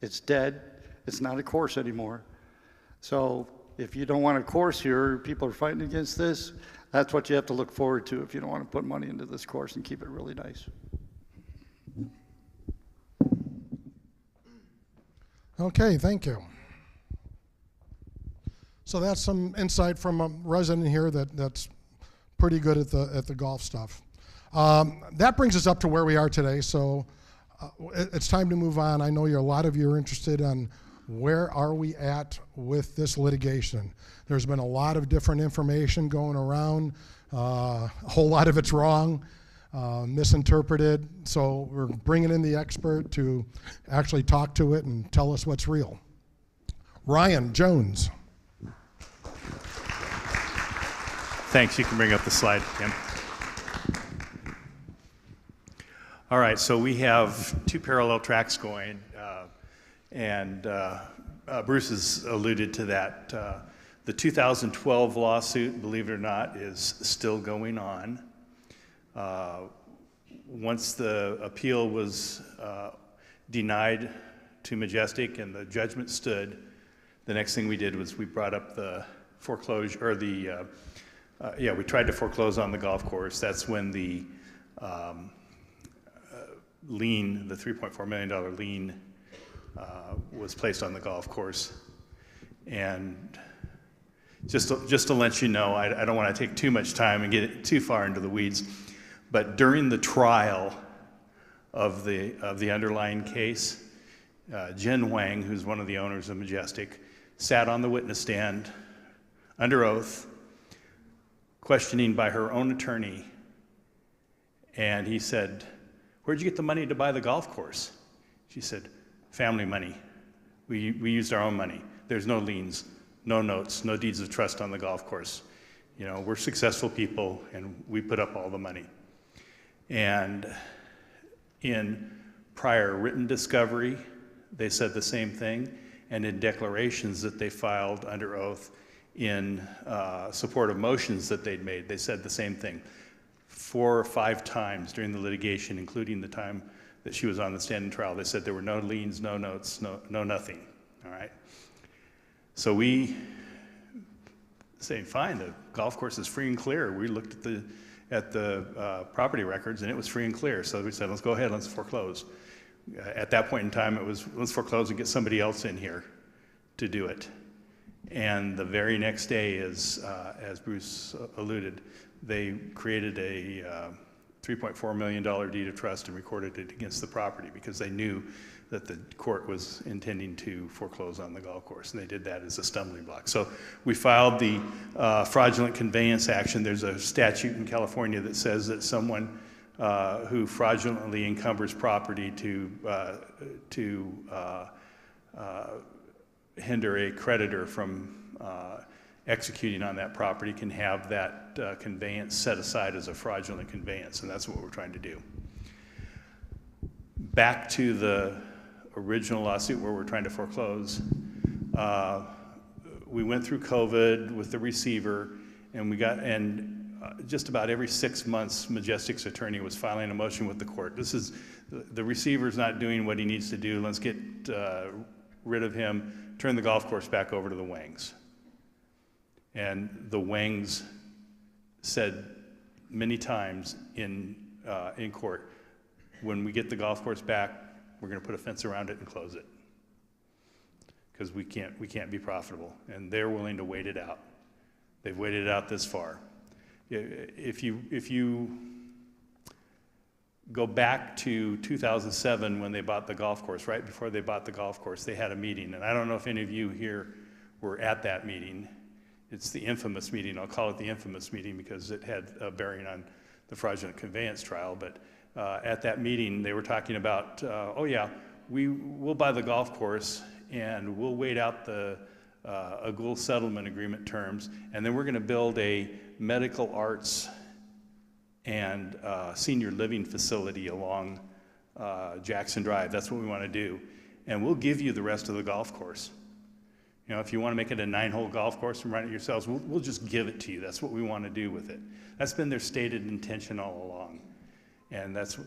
It's dead. It's not a course anymore. So if you don't want a course here, people are fighting against this, that's what you have to look forward to if you don't want to put money into this course and keep it really nice. Okay, thank you. So that's some insight from a resident here that's pretty good at the golf stuff. That brings us up to where we are today. So it's time to move on. I know a lot of you are interested on where are we at with this litigation. There's been a lot of different information going around. A whole lot of it's wrong, misinterpreted. So we're bringing in the expert to actually talk to it and tell us what's real. Ryan Jones. Thanks. You can bring up the slide, Tim. All right, so we have two parallel tracks going, and Bruce has alluded to that. The 2012 lawsuit, believe it or not, is still going on. Once the appeal was denied to Majestic and the judgment stood, the next thing we did was we brought up the foreclosure, or we tried to foreclose on the golf course. That's when the lien, the $3.4 million lien, was placed on the golf course. And just to let you know, I don't want to take too much time and get too far into the weeds, but during the trial of the underlying case, Jen Wang, who's one of the owners of Majestic, sat on the witness stand under oath, questioning by her own attorney, and he said, "Where'd you get the money to buy the golf course?" She said, "Family money. We used our own money. There's no liens, no notes, no deeds of trust on the golf course. You know, we're successful people, and we put up all the money." And in prior written discovery, they said the same thing, and in declarations that they filed under oath in support of motions that they'd made, they said the same thing 4 or 5 times during the litigation, including the time that she was on the stand in trial. They said there were no liens, no notes, no nothing, all right? So we say, fine, the golf course is free and clear. We looked at the property records, and it was free and clear. So we said, let's go ahead, let's foreclose. At that point in time, it was, let's foreclose and get somebody else in here to do it. And the very next day, as Bruce alluded, they created a $3.4 million deed of trust and recorded it against the property because they knew that the court was intending to foreclose on the golf course, and they did that as a stumbling block. So we filed the fraudulent conveyance action. There's a statute in California that says that someone who fraudulently encumbers property to hinder a creditor from executing on that property can have that conveyance set aside as a fraudulent conveyance, and that's what we're trying to do. Back to the original lawsuit where we're trying to foreclose, we went through COVID with the receiver, and just about every 6 months, Majestic's attorney was filing a motion with the court. This is, the receiver's not doing what he needs to do. Let's get rid of him, turn the golf course back over to the Wangs. And the Wangs said many times in court, when we get the golf course back, we're going to put a fence around it and close it because we can't be profitable. And they're willing to wait it out. They've waited it out this far. If you go back to 2007 when they bought the golf course, right before they bought the golf course, they had a meeting. And I don't know if any of you here were at that meeting. It's the infamous meeting. I'll call it the infamous meeting because it had a bearing on the fraudulent conveyance trial. But at that meeting, they were talking about, oh yeah, we'll buy the golf course and we'll wait out the Agul settlement agreement terms, and then we're going to build a medical arts and senior living facility along Jackson Drive. That's what we want to do. And we'll give you the rest of the golf course. You know, if you want to make it a 9-hole golf course and run it yourselves, we'll just give it to you. That's what we want to do with it. That's been their stated intention all along. And that's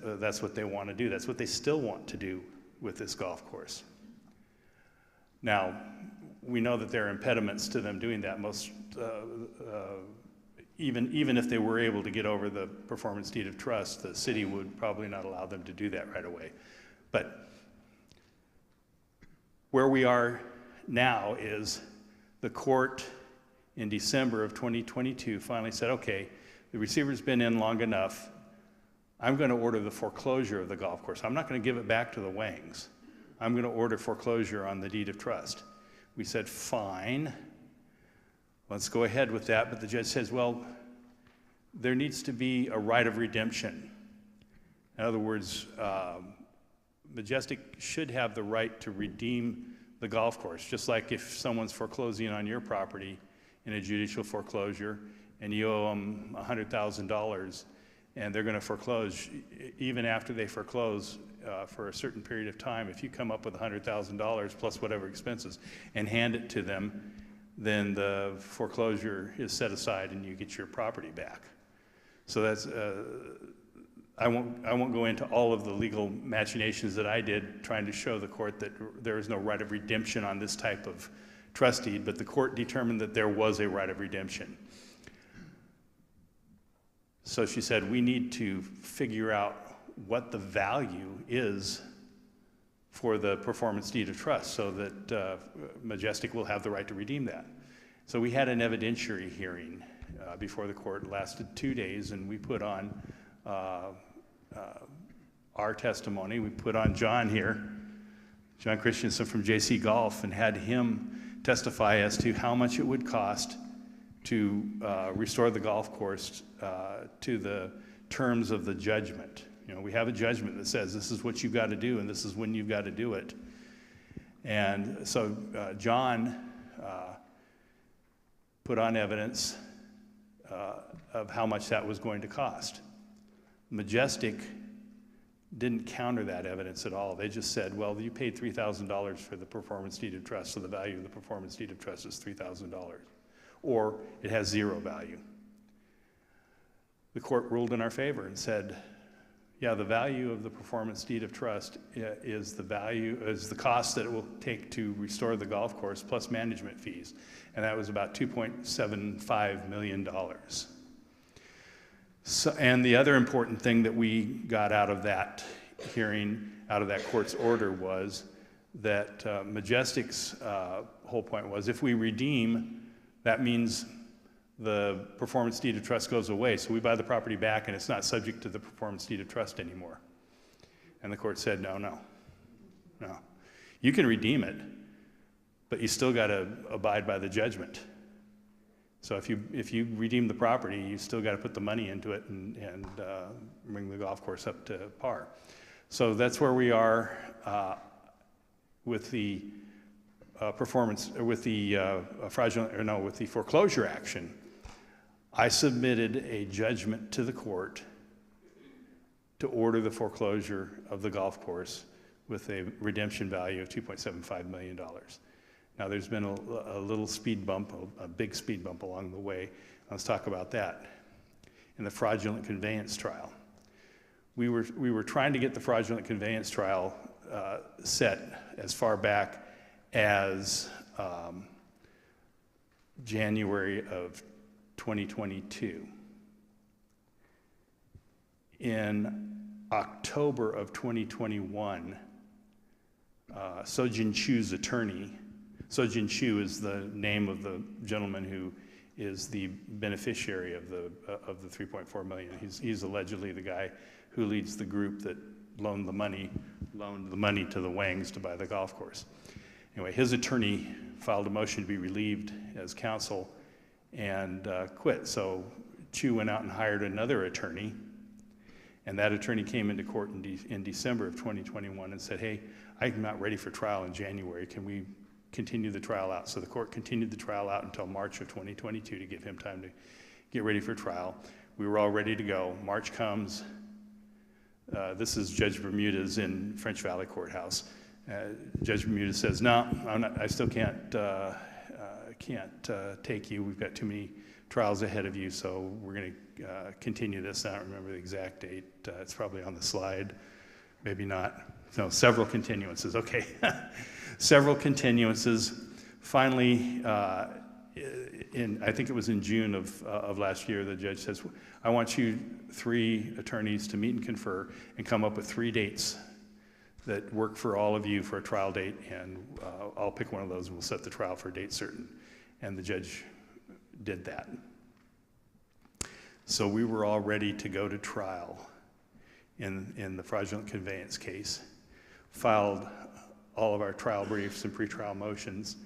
what they want to do. That's what they still want to do with this golf course. Now, we know that there are impediments to them doing that. Even if they were able to get over the performance deed of trust, the city would probably not allow them to do that right away. But where we are now is the court in December of 2022 finally said, okay, the receiver's been in long enough. I'm going to order the foreclosure of the golf course. I'm not going to give it back to the Wangs. I'm going to order foreclosure on the deed of trust. We said, fine, let's go ahead with that. But the judge says, well, there needs to be a right of redemption. In other words, Majestic should have the right to redeem the golf course, just like if someone's foreclosing on your property in a judicial foreclosure and you owe them $100,000 and they're going to foreclose, even after they foreclose for a certain period of time, if you come up with $100,000 plus whatever expenses and hand it to them, then the foreclosure is set aside and you get your property back. So that's, I won't go into all of the legal machinations that I did trying to show the court that there is no right of redemption on this type of trust deed, but the court determined that there was a right of redemption. So she said, we need to figure out what the value is for the performance deed of trust so that Majestic will have the right to redeem that. So we had an evidentiary hearing before the court. It lasted 2 days, and we put on our testimony. We put on John here, John Christensen from JC Golf, and had him testify as to how much it would cost to restore the golf course to the terms of the judgment. You know, we have a judgment that says this is what you've got to do and this is when you've got to do it. And so John put on evidence of how much that was going to cost. Majestic didn't counter that evidence at all. They just said, well, you paid $3,000 for the performance deed of trust, so the value of the performance deed of trust is $3,000. Or it has zero value. The court ruled in our favor and said, yeah, the value of the performance deed of trust is the cost that it will take to restore the golf course plus management fees. And that was about $2.75 million. So, and the other important thing that we got out of that hearing, out of that court's order, was that Majestic's whole point was if we redeem, that means the performance deed of trust goes away. So we buy the property back and it's not subject to the performance deed of trust anymore. And the court said, no. You can redeem it, but you still got to abide by the judgment. So if you redeem the property, you still got to put the money into it and bring the golf course up to par. So that's where we are with the with the foreclosure action. I submitted a judgment to the court to order the foreclosure of the golf course with a redemption value of $2.75 million. Now, there's been a little speed bump, a big speed bump along the way. Let's talk about that. In the fraudulent conveyance trial, we were trying to get the fraudulent conveyance trial set as far back as January of 2022. In October of 2021, Sojin Chu's attorney, Sojin Chu is the name of the gentleman who is the beneficiary of the $3.4 million. He's allegedly the guy who leads the group that loaned the money to the Wangs to buy the golf course. Anyway, his attorney filed a motion to be relieved as counsel and quit. So Chu went out and hired another attorney, And that attorney came into court in December of 2021 and said, hey, I'm not ready for trial in January. Can we continue the trial out? So the court continued the trial out until March of 2022 to give him time to get ready for trial. We were all ready to go. March comes. This is Judge Bermudez in French Valley Courthouse. Judge Bermudez says, no, I still can't take you. We've got too many trials ahead of you, so we're going to continue this. I don't remember the exact date. It's probably on the slide. Maybe not. No, several continuances. Okay. Several continuances. Finally, I think it was in June of last year, the judge says, I want you 3 attorneys to meet and confer and come up with 3 dates that work for all of you for a trial date, and I'll pick one of those and we'll set the trial for a date certain. And the judge did that. So we were all ready to go to trial in the fraudulent conveyance case, filed all of our trial briefs and pretrial motions,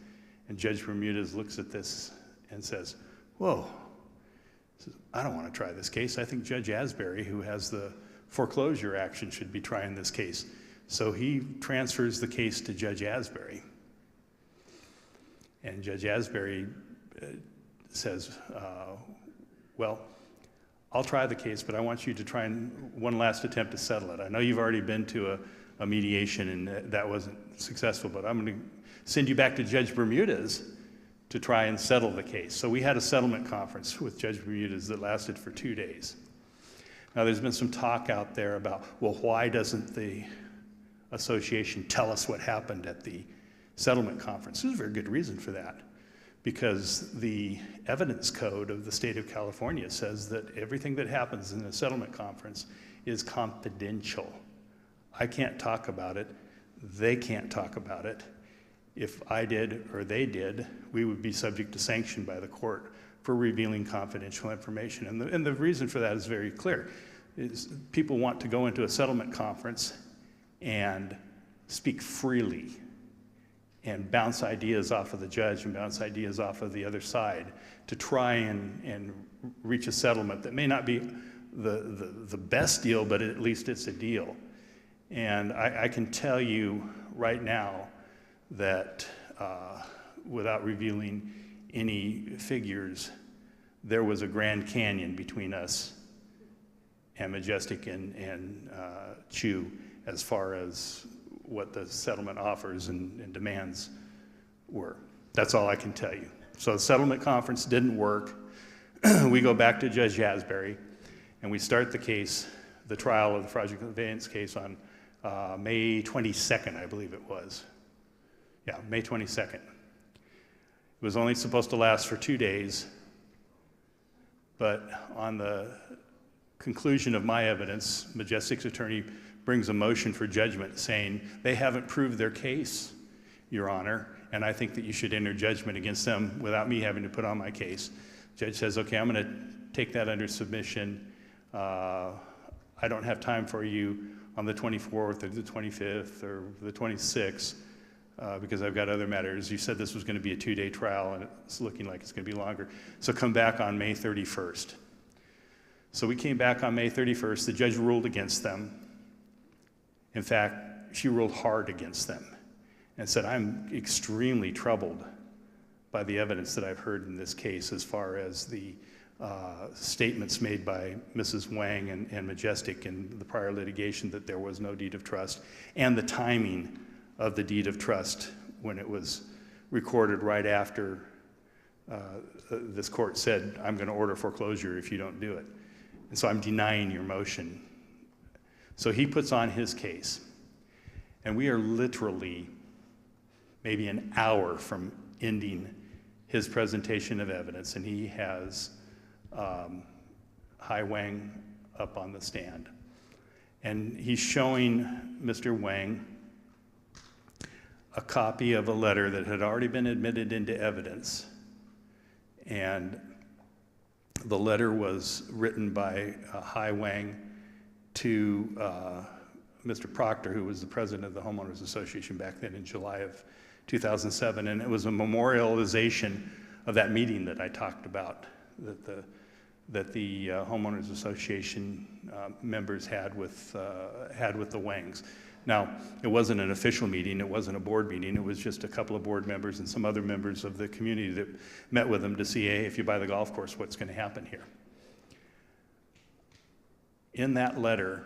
and Judge Bermudez looks at this and says, whoa, says, I don't want to try this case. I think Judge Asbury, who has the foreclosure action, should be trying this case. So he transfers the case to Judge Asbury. And Judge Asbury says, well, I'll try the case, but I want you to try one last attempt to settle it. I know you've already been to a mediation and that wasn't successful, but I'm going to send you back to Judge Bermudez to try and settle the case. So we had a settlement conference with Judge Bermudez that lasted for 2 days. Now there's been some talk out there about, well, why doesn't the association tell us what happened at the settlement conference? There's a very good reason for that, because the evidence code of the state of California says that everything that happens in a settlement conference is confidential. I can't talk about it. They can't talk about it. If I did or they did, we would be subject to sanction by the court for revealing confidential information. And the reason for that is very clear. People want to go into a settlement conference and speak freely and bounce ideas off of the judge and bounce ideas off of the other side to try and reach a settlement that may not be the best deal, but at least it's a deal. And I can tell you right now that without revealing any figures, there was a Grand Canyon between us and Majestic and Chew as far as what the settlement offers and demands were. That's all I can tell you. So the settlement conference didn't work. We go back to Judge Asbury and we start the case, the trial of the fraudulent conveyance case on May 22nd, I believe it was. Yeah, May 22nd. It was only supposed to last for 2 days, but on the conclusion of my evidence, Majestic's attorney brings a motion for judgment saying they haven't proved their case, Your Honor, and I think that you should enter judgment against them without me having to put on my case. Judge says, okay, I'm going to take that under submission. I don't have time for you on the 24th or the 25th or the 26th because I've got other matters. You said this was going to be a 2-day trial and it's looking like it's going to be longer. So come back on May 31st. So we came back on May 31st. The judge ruled against them. In fact, she ruled hard against them and said, I'm extremely troubled by the evidence that I've heard in this case as far as the statements made by Mrs. Wang and Majestic in the prior litigation that there was no deed of trust, and the timing of the deed of trust when it was recorded right after this court said, I'm going to order foreclosure if you don't do it. And so I'm denying your motion. So he puts on his case, and we are literally maybe an hour from ending his presentation of evidence, and he has Hai Wang up on the stand. And he's showing Mr. Wang a copy of a letter that had already been admitted into evidence. And the letter was written by Hai Wang to Mr. Proctor, who was the president of the Homeowners Association back then in July of 2007. And it was a memorialization of that meeting that I talked about, that the that the homeowners association members had with the Wangs. Now, it wasn't an official meeting, it wasn't a board meeting, it was just a couple of board members and some other members of the community that met with them to see, hey, if you buy the golf course, what's going to happen here? In that letter,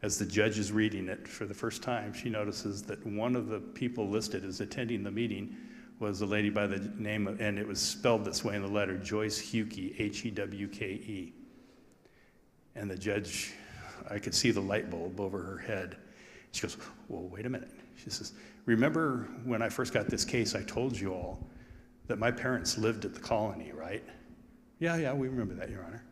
as the judge is reading it for the first time, she notices that one of the people listed as attending the meeting was a lady by the name of, and it was spelled this way in the letter, Joyce Hewke, H-E-W-K-E. And the judge, I could see the light bulb over her head. She goes, well, wait a minute. She says, remember when I first got this case, I told you all that my parents lived at the colony, right? Yeah, we remember that, Your Honor.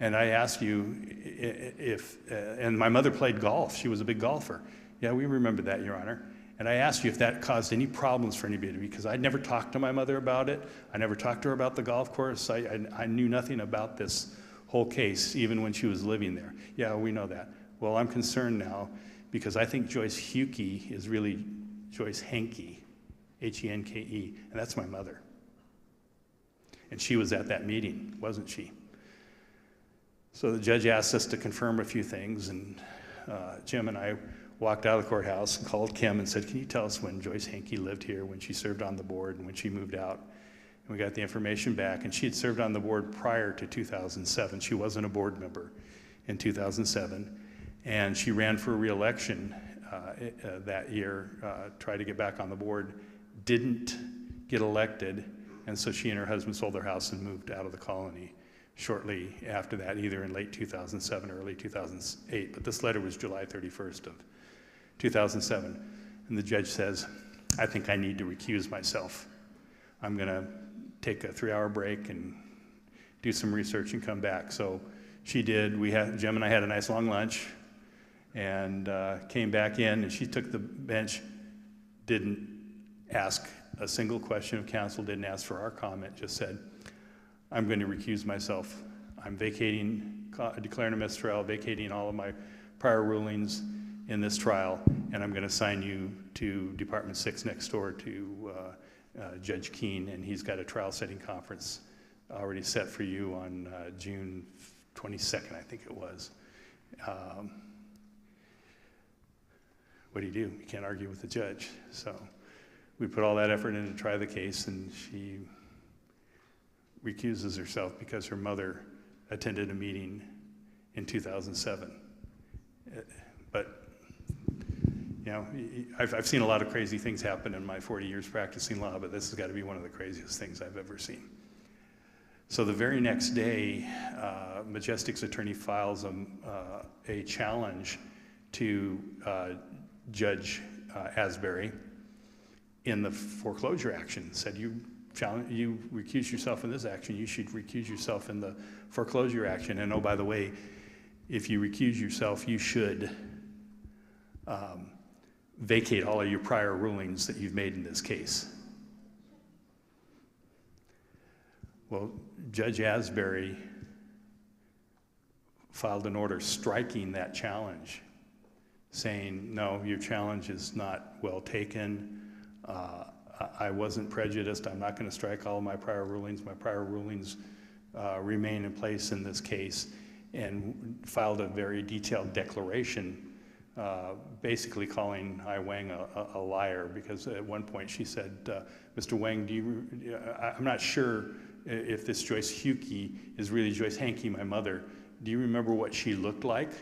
And I asked you if, and my mother played golf. She was a big golfer. Yeah, we remember that, Your Honor. And I asked you if that caused any problems for anybody, because I'd never talked to my mother about it. I never talked to her about the golf course. I knew nothing about this whole case, even when she was living there. Yeah, we know that. Well, I'm concerned now because I think Joyce Hewke is really Joyce Henke, H-E-N-K-E, and that's my mother. And she was at that meeting, wasn't she? So the judge asked us to confirm a few things, and Jim and I walked out of the courthouse and called Kim and said, can you tell us when Joyce Henke lived here, when she served on the board, and when she moved out? And we got the information back, and she had served on the board prior to 2007. She wasn't a board member in 2007, and she ran for re-election that year, tried to get back on the board, didn't get elected, and so she and her husband sold their house and moved out of the colony shortly after that, either in late 2007 or early 2008. But this letter was July 31st of 2007. And the judge says, I think I need to recuse myself. I'm going to take a 3-hour break and do some research and come back. So she did. Jim and I had a nice long lunch and came back in, and she took the bench, didn't ask a single question of counsel, didn't ask for our comment, just said, I'm going to recuse myself. I'm declaring a mistrial, vacating all of my prior rulings in this trial, and I'm going to assign you to Department 6 next door to Judge Keene, and he's got a trial setting conference already set for you on June 22nd, I think it was. What do? You can't argue with the judge. So we put all that effort in to try the case, and she recuses herself because her mother attended a meeting in 2007. But you know, I've seen a lot of crazy things happen in my 40 years practicing law, but this has got to be one of the craziest things I've ever seen. So the very next day, Majestic's attorney files a challenge to Judge Asbury in the foreclosure action. Said, you recuse yourself in this action, you should recuse yourself in the foreclosure action. And oh, by the way, if you recuse yourself, you should vacate all of your prior rulings that you've made in this case. Well, Judge Asbury filed an order striking that challenge, saying, no, your challenge is not well taken. I wasn't prejudiced. I'm not going to strike all of my prior rulings. My prior rulings remain in place in this case, and filed a very detailed declaration basically calling I. Wang a liar, because at one point she said, Mr. Wang, I'm not sure if this Joyce Hewke is really Joyce Henke, my mother. Do you remember what she looked like?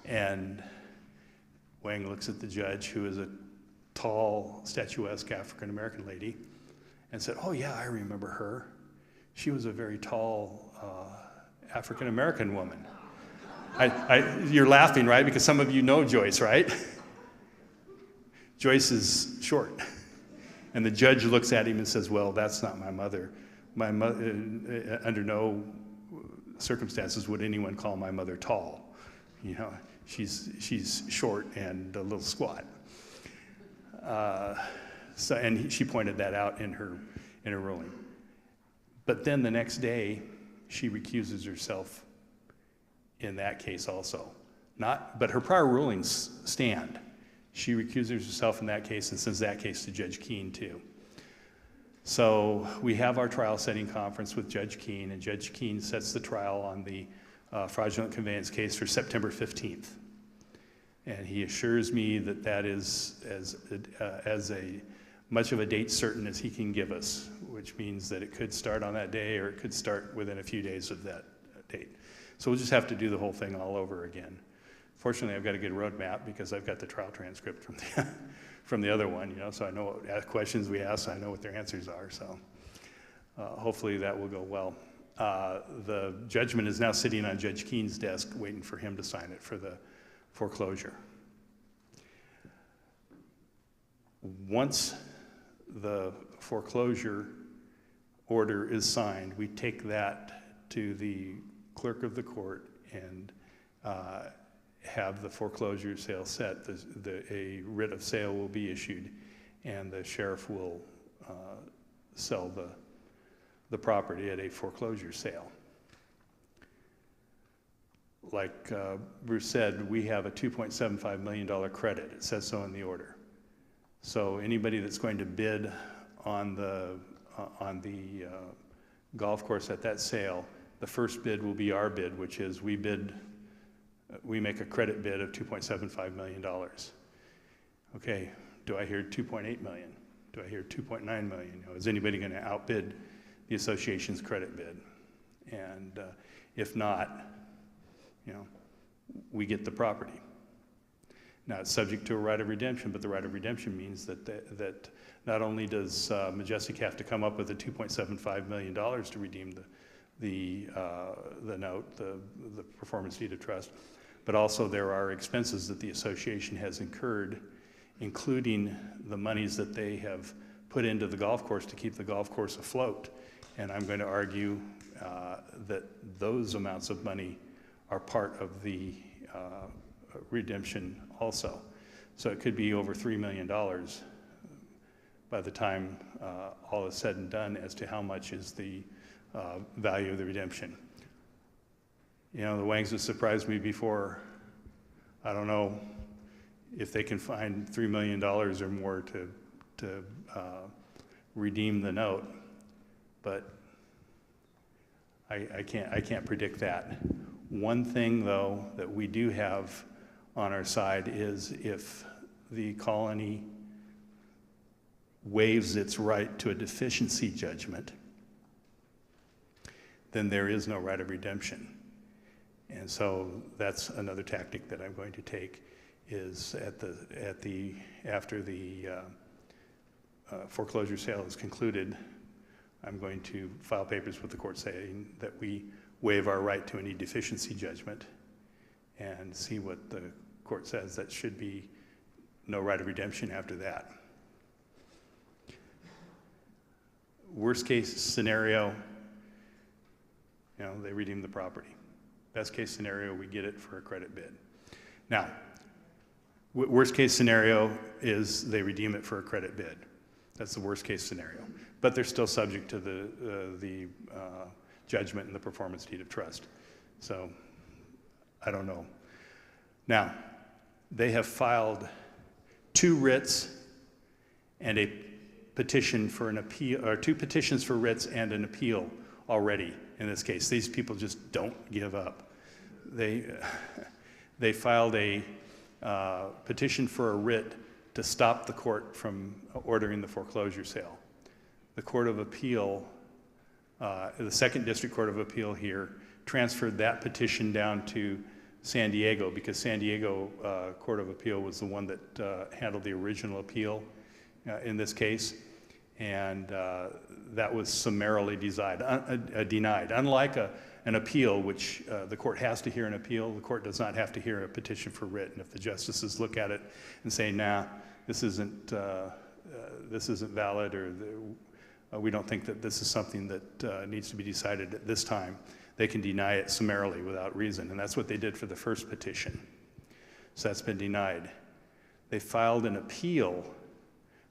And Wang looks at the judge, who is a tall, statuesque African-American lady, and said, oh yeah, I remember her. She was a very tall African-American woman. You're laughing, right? Because some of you know Joyce, right? Joyce is short. And the judge looks at him and says, well, that's not my mother. My mother, under no circumstances would anyone call my mother tall. You know, she's short and a little squat. She pointed that out in her ruling. But then the next day, she recuses herself in that case also. But her prior rulings stand. She recuses herself in that case and sends that case to Judge Keene too. So we have our trial setting conference with Judge Keene, and Judge Keene sets the trial on the fraudulent conveyance case for September 15th. And he assures me that that is as much of a date certain as he can give us, which means that it could start on that day or it could start within a few days of that date. So we'll just have to do the whole thing all over again. Fortunately, I've got a good roadmap because I've got the trial transcript from the other one, so I know what questions we ask, I know what their answers are, so hopefully that will go well. The judgment is now sitting on Judge Keene's desk waiting for him to sign it for the foreclosure. Once the foreclosure order is signed, we take that to the clerk of the court and have the foreclosure sale set. A writ of sale will be issued, and the sheriff will sell the property at a foreclosure sale. Like Bruce said, we have a $2.75 million credit. It says so in the order. So anybody that's going to bid on the golf course at that sale, the first bid will be our bid, which is we make a credit bid of $2.75 million. Okay, do I hear 2.8 million? Do I hear 2.9 million? Is anybody going to outbid the association's credit bid? And if not, we get the property. Now, it's subject to a right of redemption, but the right of redemption means that not only does Majestic have to come up with the $2.75 million to redeem the note, the performance deed of trust, but also there are expenses that the association has incurred, including the monies that they have put into the golf course to keep the golf course afloat. And I'm going to argue that those amounts of money are part of the redemption also. So it could be over $3 million by the time all is said and done as to how much is the value of the redemption. The Wangs have surprised me before. I don't know if they can find $3 million or more to redeem the note, but I can't predict that. One thing, though, that we do have on our side is if the colony waives its right to a deficiency judgment, then there is no right of redemption. And so that's another tactic that I'm going to take is after the foreclosure sale is concluded, I'm going to file papers with the court saying that we waive our right to any deficiency judgment and see what the court says. That should be no right of redemption after that. Worst case scenario, they redeem the property. Best case scenario, we get it for a credit bid. Now, worst case scenario is they redeem it for a credit bid. That's the worst case scenario. But they're still subject to the judgment and the performance deed of trust. So I don't know. Now, they have filed 2 writs and a petition for an appeal, or 2 petitions for writs and an appeal already in this case. These people just don't give up. They filed a petition for a writ to stop the court from ordering the foreclosure sale. The Court of Appeal, the 2nd District Court of Appeal here, transferred that petition down to San Diego because San Diego Court of Appeal was the one that handled the original appeal in this case. And that was summarily denied. Unlike an appeal, which the court has to hear an appeal, the court does not have to hear a petition for writ. And if the justices look at it and say, nah, this isn't valid, or we don't think that this is something that needs to be decided at this time, they can deny it summarily without reason. And that's what they did for the first petition. So that's been denied. They filed an appeal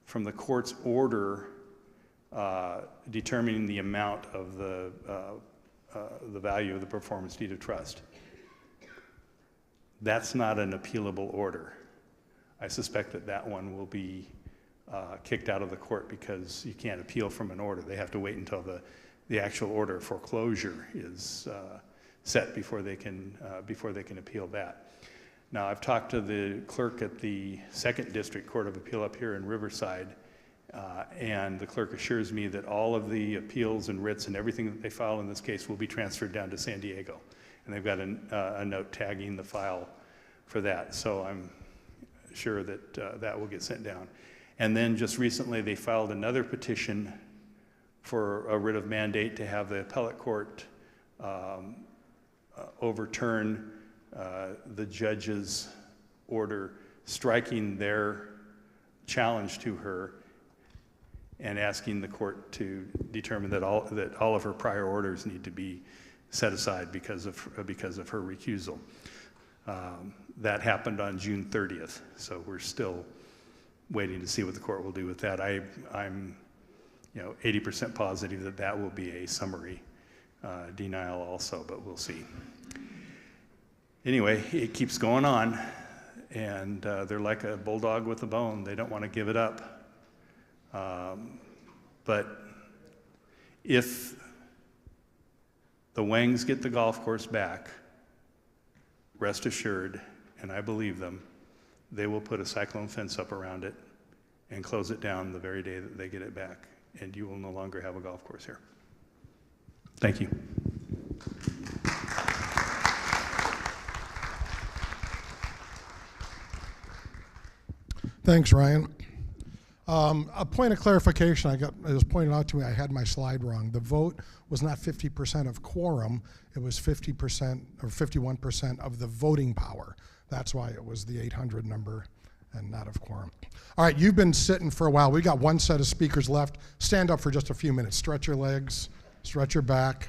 from the court's order determining the amount of the value of the performance deed of trust. That's not an appealable order. I suspect that one will be kicked out of the court because you can't appeal from an order. They have to wait until the actual order of foreclosure is set before they can appeal that. Now, I've talked to the clerk at the 2nd District Court of Appeal up here in Riverside, and the clerk assures me that all of the appeals and writs and everything that they file in this case will be transferred down to San Diego. And they've got a note tagging the file for that. So I'm sure that that will get sent down. And then just recently they filed another petition for a writ of mandate to have the appellate court overturn the judge's order striking their challenge to her and asking the court to determine that all of her prior orders need to be set aside because of her recusal. That happened on June 30th, so we're still waiting to see what the court will do with that. I'm 80% positive that that will be a summary denial also, but we'll see. Anyway, it keeps going on, and they're like a bulldog with a bone. They don't want to give it up. But if the Wangs get the golf course back, rest assured, and I believe them, they will put a cyclone fence up around it and close it down the very day that they get it back, and you will no longer have a golf course here. Thank you. Thanks, Ryan. A point of clarification, it was pointed out to me, I had my slide wrong. The vote was not 50% of quorum, it was 50% or 51% of the voting power. That's why it was the 800 number and not of quorum. All right, you've been sitting for a while. We got one set of speakers left. Stand up for just a few minutes. Stretch your legs, stretch your back.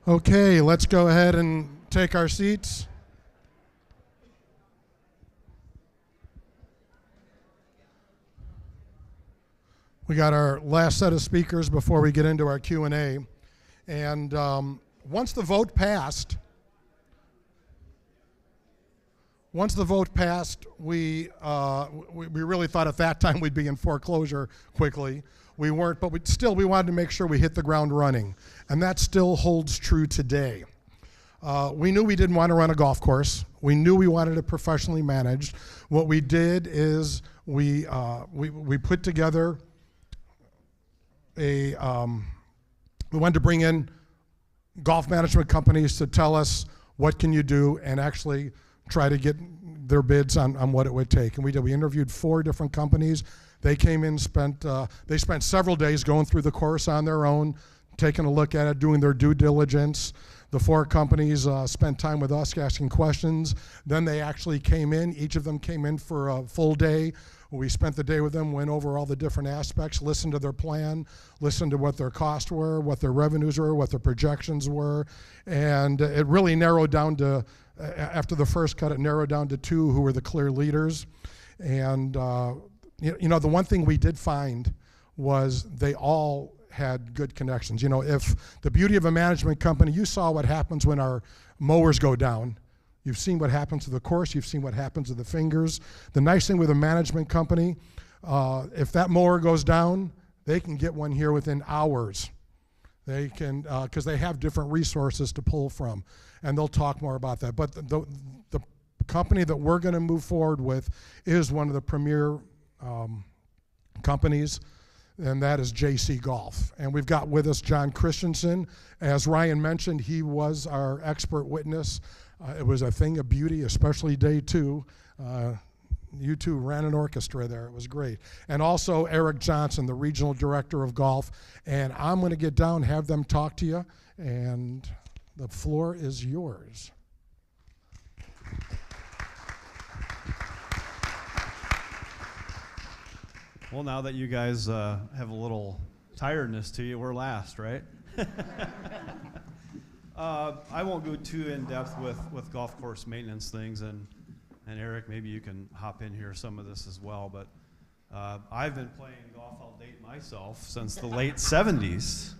Okay, let's go ahead and take our seats. We got our last set of speakers before we get into our Q&A. And once the vote passed, we really thought at that time we'd be in foreclosure quickly. We weren't, but we wanted to make sure we hit the ground running. And that still holds true today. We knew we didn't want to run a golf course. We knew we wanted it professionally managed. What we did is we put together we wanted to bring in golf management companies to tell us what can you do and actually try to get their bids on what it would take. And we did. We interviewed 4 different companies. They came in, they spent several days going through the course on their own, taking a look at it, doing their due diligence. The 4 companies spent time with us asking questions. Then they actually came in. Each of them came in for a full day. We spent the day with them, went over all the different aspects, listened to their plan, listened to what their costs were, what their revenues were, what their projections were. And it really narrowed down to, after the first cut, it narrowed down to 2 who were the clear leaders. And you know, the one thing we did find was they all had good connections. You know, if the beauty of a management company, you saw what happens when our mowers go down. You've seen what happens to the course. You've seen what happens to the fingers. The nice thing with a management company, if that mower goes down, they can get one here within hours. They can, because they have different resources to pull from, and they'll talk more about that. But the company that we're going to move forward with is one of the premier companies, and that is JC Golf. And we've got with us John Christensen. As Ryan mentioned, he was our expert witness. It was a thing of beauty, especially day 2. You two ran an orchestra there. It was great. And also Eric Johnson, the regional director of golf. And I'm going to get down, have them talk to you, and the floor is yours. Well, now that you guys have a little tiredness to you, we're last, right? I won't go too in-depth with golf course maintenance things, and Eric, maybe you can hop in here some of this as well, but I've been playing golf, I'll date myself, since the late 70s.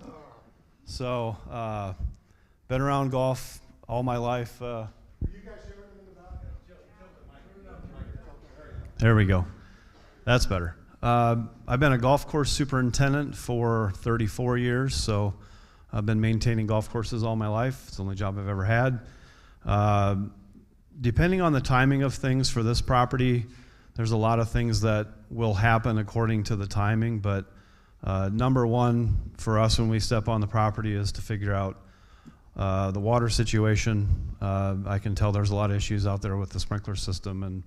So, been around golf all my life. There we go. That's better. I've been a golf course superintendent for 34 years, so I've been maintaining golf courses all my life. It's the only job I've ever had. Depending on the timing of things for this property, there's a lot of things that will happen according to the timing, but number one for us when we step on the property is to figure out the water situation. I can tell there's a lot of issues out there with the sprinkler system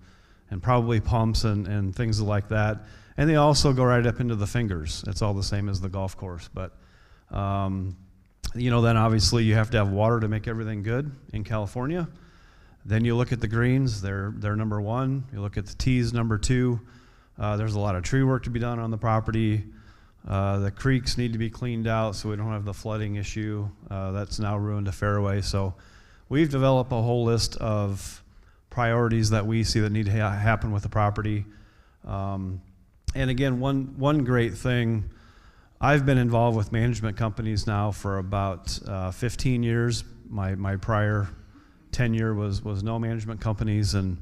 and probably pumps and things like that. And they also go right up into the fingers. It's all the same as the golf course. But, you know, then obviously you have to have water to make everything good in California. Then you look at the greens, they're number one. You look at the tees, number 2. There's a lot of tree work to be done on the property. The creeks need to be cleaned out so we don't have the flooding issue. That's now ruined a fairway. So we've developed a whole list of priorities that we see that need to happen with the property. And again, one great thing, I've been involved with management companies now for about 15 years. My prior tenure was no management companies, and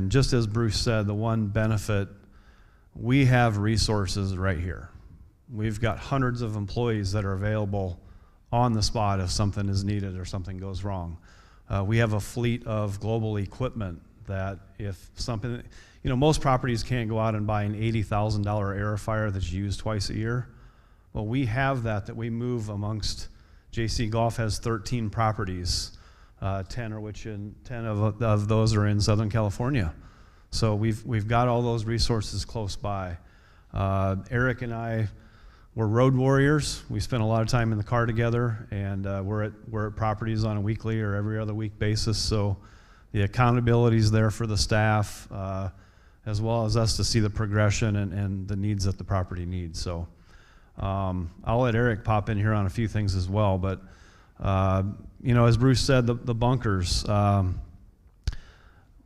just as Bruce said, the one benefit, we have resources right here. We've got hundreds of employees that are available on the spot if something is needed or something goes wrong. We have a fleet of global equipment that if something, you know, most properties can't go out and buy an $80,000 aerifier that's used twice a year. Well, we have that we move amongst. JC Golf has 13 properties, 10 of those are in Southern California. So we've got all those resources close by. Eric and I, we're road warriors. We spend a lot of time in the car together, and we're at properties on a weekly or every other week basis. So the accountability is there for the staff, as well as us to see the progression and the needs that the property needs. So I'll let Eric pop in here on a few things as well. But you know, as Bruce said, the bunkers.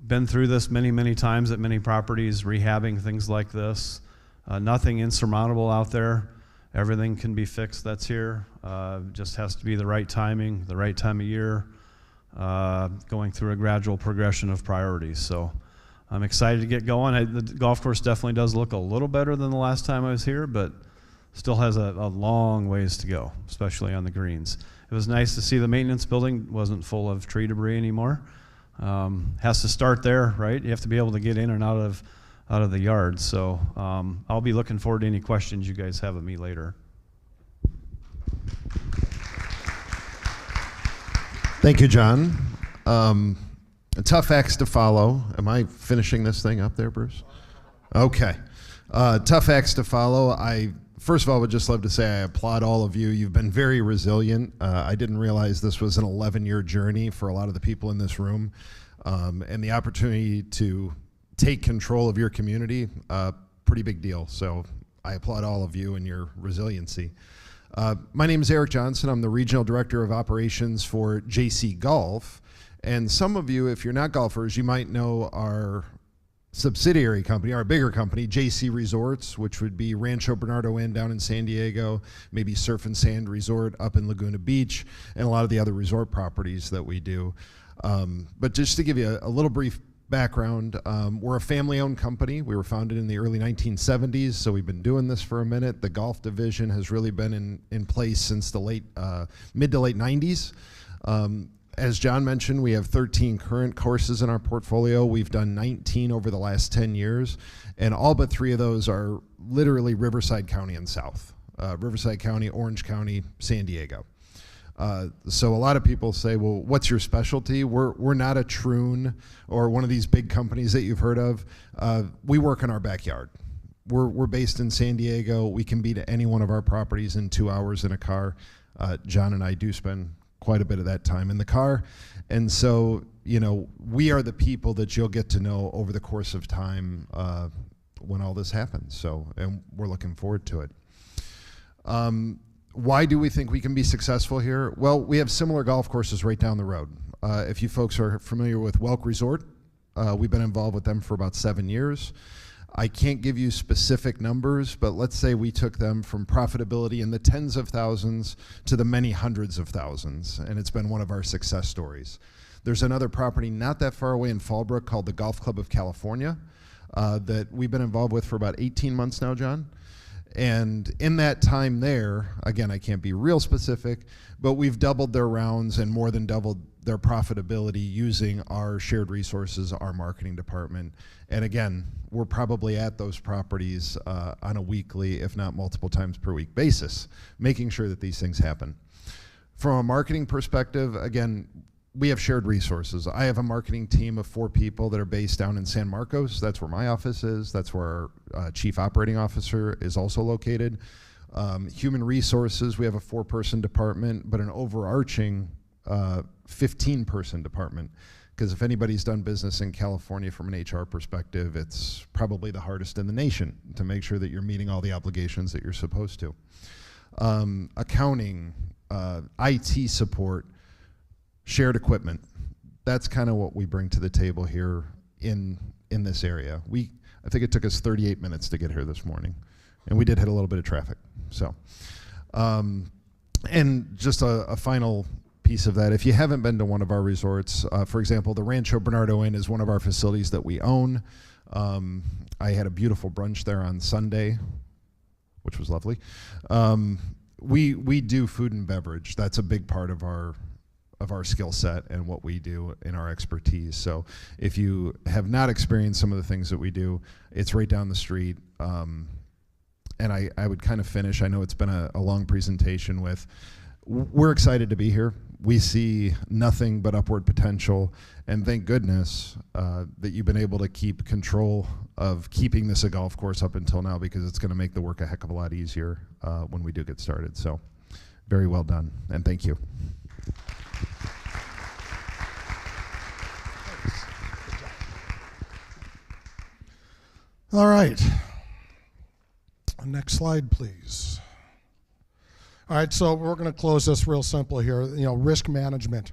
Been through this many times at many properties, rehabbing things like this. Nothing insurmountable out there. Everything can be fixed that's here. Just has to be the right timing, the right time of year, going through a gradual progression of priorities. So I'm excited to get going. The golf course definitely does look a little better than the last time I was here, but still has a long ways to go, especially on the greens. It was nice to see the maintenance building wasn't full of tree debris anymore. Has to start there, right? You have to be able to get in and out of the yard. So I'll be looking forward to any questions you guys have of me later. Thank you, John. Tough acts to follow. Am I finishing this thing up there, Bruce? Okay. Tough acts to follow. First of all, would just love to say I applaud all of you. You've been very resilient. I didn't realize this was an 11-year journey for a lot of the people in this room. And the opportunity to take control of your community, pretty big deal. So I applaud all of you and your resiliency. My name is Eric Johnson. I'm the Regional Director of Operations for JC Golf. And some of you, if you're not golfers, you might know our subsidiary company, our bigger company, JC Resorts, which would be Rancho Bernardo Inn down in San Diego, maybe Surf and Sand Resort up in Laguna Beach, and a lot of the other resort properties that we do. But just to give you a little brief background, we're a family-owned company. We were founded in the early 1970s, so we've been doing this for a minute. The golf division has really been in place since the mid to late 90s. As John mentioned, we have 13 current courses in our portfolio. We've done 19 over the last 10 years, and all but 3 of those are literally Riverside County and south. Riverside County, Orange County, San Diego. So a lot of people say, well, what's your specialty? We're not a Troon or one of these big companies that you've heard of. We work in our backyard. We're based in San Diego. We can be to any one of our properties in 2 hours in a car. John and I do spend quite a bit of that time in the car. And so, you know, we are the people that you'll get to know over the course of time when all this happens. So, and we're looking forward to it. Why do we think we can be successful here? Well, we have similar golf courses right down the road. If you folks are familiar with Welk Resort, we've been involved with them for about 7 years. I can't give you specific numbers, but let's say we took them from profitability in the tens of thousands to the many hundreds of thousands, and it's been one of our success stories. There's another property not that far away in Fallbrook called the Golf Club of California that we've been involved with for about 18 months now, John. And in that time there, again, I can't be real specific, but we've doubled their rounds and more than doubled their profitability using our shared resources, our marketing department. And again, we're probably at those properties on a weekly, if not multiple times per week basis, making sure that these things happen. From a marketing perspective, again, we have shared resources. I have a marketing team of 4 people that are based down in San Marcos. That's where my office is. That's where our chief operating officer is also located. Human resources, we have a 4-person department, but an overarching 15-person department. Because if anybody's done business in California from an HR perspective, it's probably the hardest in the nation to make sure that you're meeting all the obligations that you're supposed to. Accounting, IT support, shared equipment. That's kind of what we bring to the table here in this area. I think it took us 38 minutes to get here this morning, and we did hit a little bit of traffic. So, and just a final piece of that, if you haven't been to one of our resorts, for example, the Rancho Bernardo Inn is one of our facilities that we own. I had a beautiful brunch there on Sunday, which was lovely. We do food and beverage. That's a big part of our skill set and what we do in our expertise. So if you have not experienced some of the things that we do, it's right down the street. And I would kind of finish, I know it's been a long presentation with, we're excited to be here. We see nothing but upward potential, and thank goodness that you've been able to keep control of keeping this a golf course up until now, because it's going to make the work a heck of a lot easier when we do get started. So very well done, and thank you. All right. Next slide, please. All right, so we're going to close this real simple here. You know, risk management.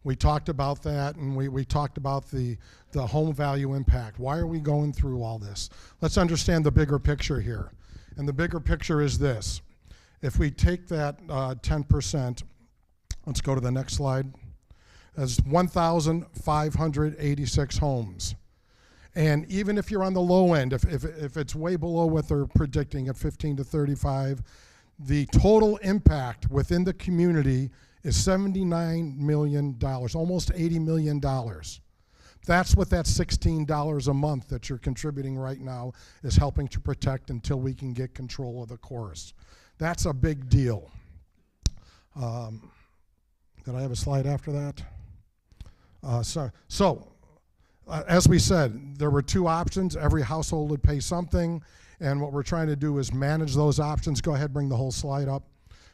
We talked about that, and we talked about the home value impact. Why are we going through all this? Let's understand the bigger picture here. And the bigger picture is this. If we take that 10%, let's go to the next slide, that's 1,586 homes. And even if you're on the low end, if it's way below what they're predicting at 15 to 35, the total impact within the community is $79 million, almost $80 million. That's what that $16 a month that you're contributing right now is helping to protect until we can get control of the course. That's a big deal. Did I have a slide after that? As we said, there were 2 options. Every household would pay something. And what we're trying to do is manage those options. Go ahead, bring the whole slide up.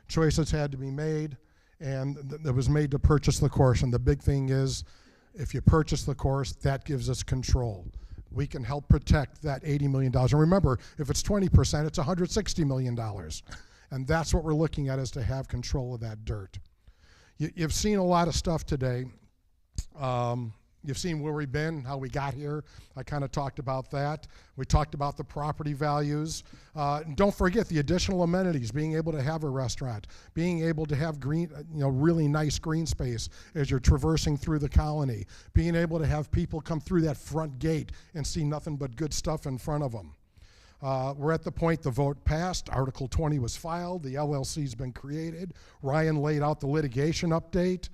Choices had to be made, and it was made to purchase the course. And the big thing is, if you purchase the course, that gives us control. We can help protect that $80 million. And remember, if it's 20%, it's $160 million. And that's what we're looking at, is to have control of that dirt. You've seen a lot of stuff today. You've seen where we've been, how we got here. I kind of talked about that. We talked about the property values. And don't forget the additional amenities, being able to have a restaurant, being able to have green, really nice green space as you're traversing through the colony, being able to have people come through that front gate and see nothing but good stuff in front of them. We're at the point the vote passed, Article 20 was filed, the LLC's been created, Ryan laid out the litigation update.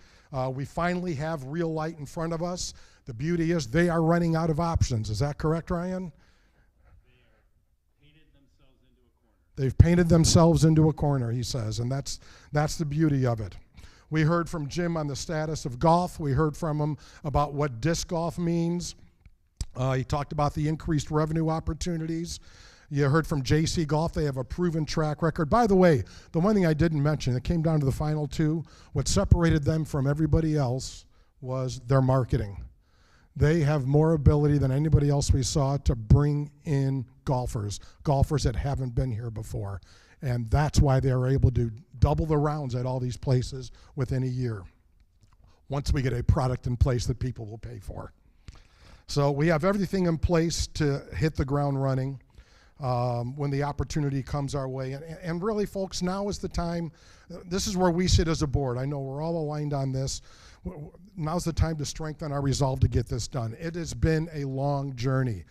We finally have real light in front of us. The beauty is they are running out of options. Is that correct, Ryan? They've painted themselves into a corner, he says, and that's the beauty of it. We heard from Jim on the status of golf. We heard from him about what disc golf means. He talked about the increased revenue opportunities. You heard from JC Golf. They have a proven track record. By the way, the one thing I didn't mention, it came down to the final two. What separated them from everybody else was their marketing. They have more ability than anybody else we saw to bring in golfers that haven't been here before. And that's why they are able to double the rounds at all these places within a year, once we get a product in place that people will pay for. So we have everything in place to hit the ground running when the opportunity comes our way. And really, folks, now is the time. This is where we sit as a board. I know we're all aligned on this. Now's the time to strengthen our resolve to get this done. It has been a long journey.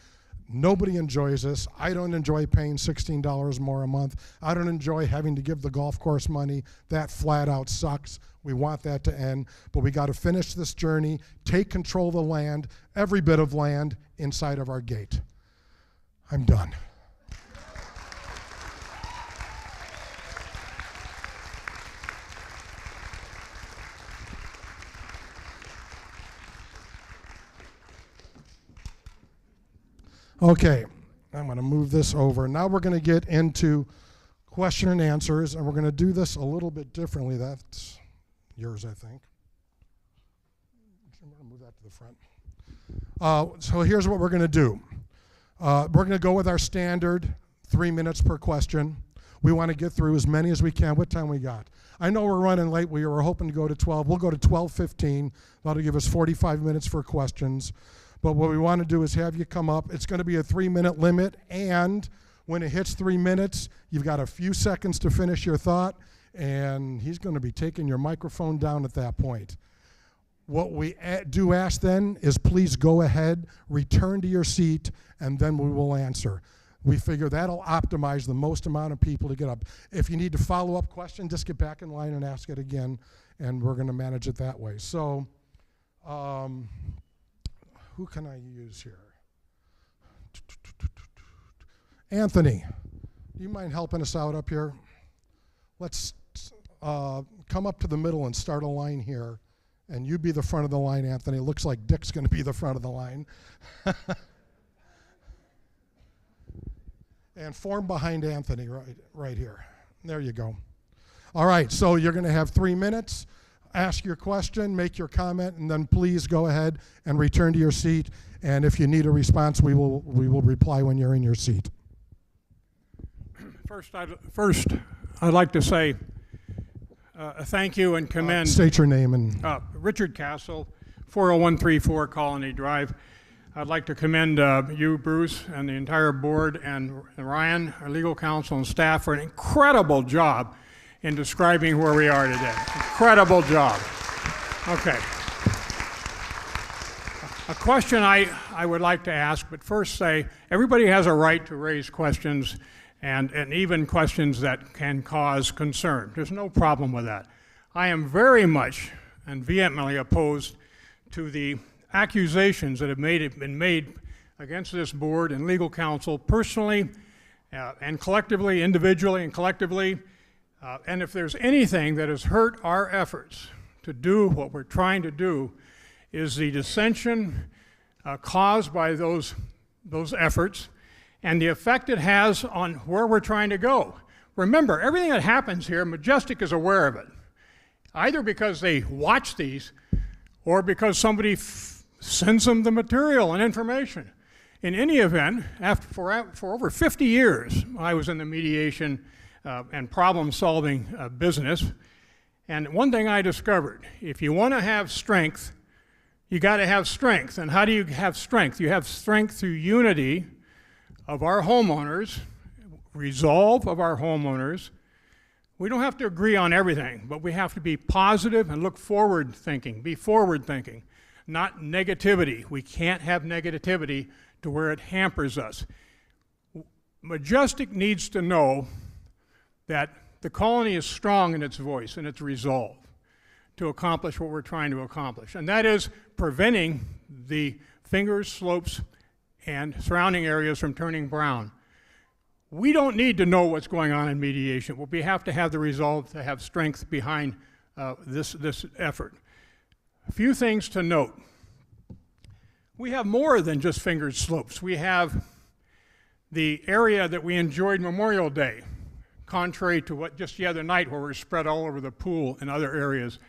Nobody enjoys this. I don't enjoy paying $16 more a month. I don't enjoy having to give the golf course money. That flat out sucks. We want that to end, but we got to finish this journey, take control of the land, every bit of land inside of our gate. I'm done. Okay, I'm going to move this over. Now we're going to get into question and answers, and we're going to do this a little bit differently. That's yours, I think. I'm going to move that to the front. So here's what we're going to do. We're going to go with our standard 3 minutes per question. We want to get through as many as we can. What time we got? I know we're running late. We were hoping to go to 12. We'll go to 12:15. That'll give us 45 minutes for questions. But what we want to do is have you come up. It's going to be a 3-minute limit, and when it hits 3 minutes, you've got a few seconds to finish your thought, and he's going to be taking your microphone down at that point. What we do ask then is please go ahead, return to your seat, and then we will answer. We figure that'll optimize the most amount of people to get up. If you need to follow up question, just get back in line and ask it again, and we're going to manage it that way. So, who can I use here? Anthony, do you mind helping us out up here? Let's come up to the middle and start a line here. And you be the front of the line, Anthony. It looks like Dick's going to be the front of the line. And form behind Anthony right here. There you go. All right, so you're going to have 3 minutes. Ask your question, make your comment, and then please go ahead and return to your seat. And if you need a response, we will reply when you're in your seat. First, I'd like to say thank you and commend. State your name and. Richard Castle, 40134 Colony Drive. I'd like to commend you, Bruce, and the entire board, and Ryan, our legal counsel and staff, for an incredible job in describing where we are today. Incredible job. Okay. A question I would like to ask, but first say, everybody has a right to raise questions and even questions that can cause concern. There's no problem with that. I am very much and vehemently opposed to the accusations that have been made against this board and legal counsel personally and collectively, individually and collectively. And if there's anything that has hurt our efforts to do what we're trying to do, is the dissension caused by those efforts and the effect it has on where we're trying to go. Remember, everything that happens here, Majestic is aware of it, either because they watch these or because somebody sends them the material and information. In any event, for over 50 years, I was in the mediation and problem-solving business. And one thing I discovered, if you want to have strength, you got to have strength. And how do you have strength? You have strength through unity of our homeowners, resolve of our homeowners. We don't have to agree on everything, but we have to be positive and look forward thinking, be forward thinking, not negativity. We can't have negativity to where it hampers us. Majestic needs to know that the colony is strong in its voice and its resolve to accomplish what we're trying to accomplish. And that is preventing the fingers, slopes, and surrounding areas from turning brown. We don't need to know what's going on in mediation, but we have to have the resolve to have strength behind this effort. A few things to note. We have more than just fingered slopes. We have the area that we enjoyed Memorial Day, contrary to what just the other night where we're spread all over the pool and other areas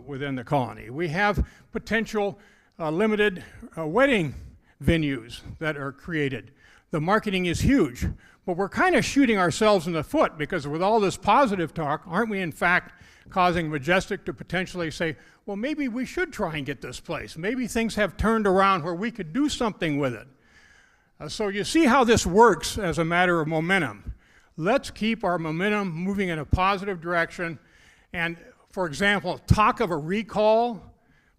within the colony. We have potential limited wedding venues that are created. The marketing is huge, but we're kind of shooting ourselves in the foot because with all this positive talk, aren't we in fact causing Majestic to potentially say, well, maybe we should try and get this place. Maybe things have turned around where we could do something with it. So you see how this works as a matter of momentum. Let's keep our momentum moving in a positive direction. And for example, talk of a recall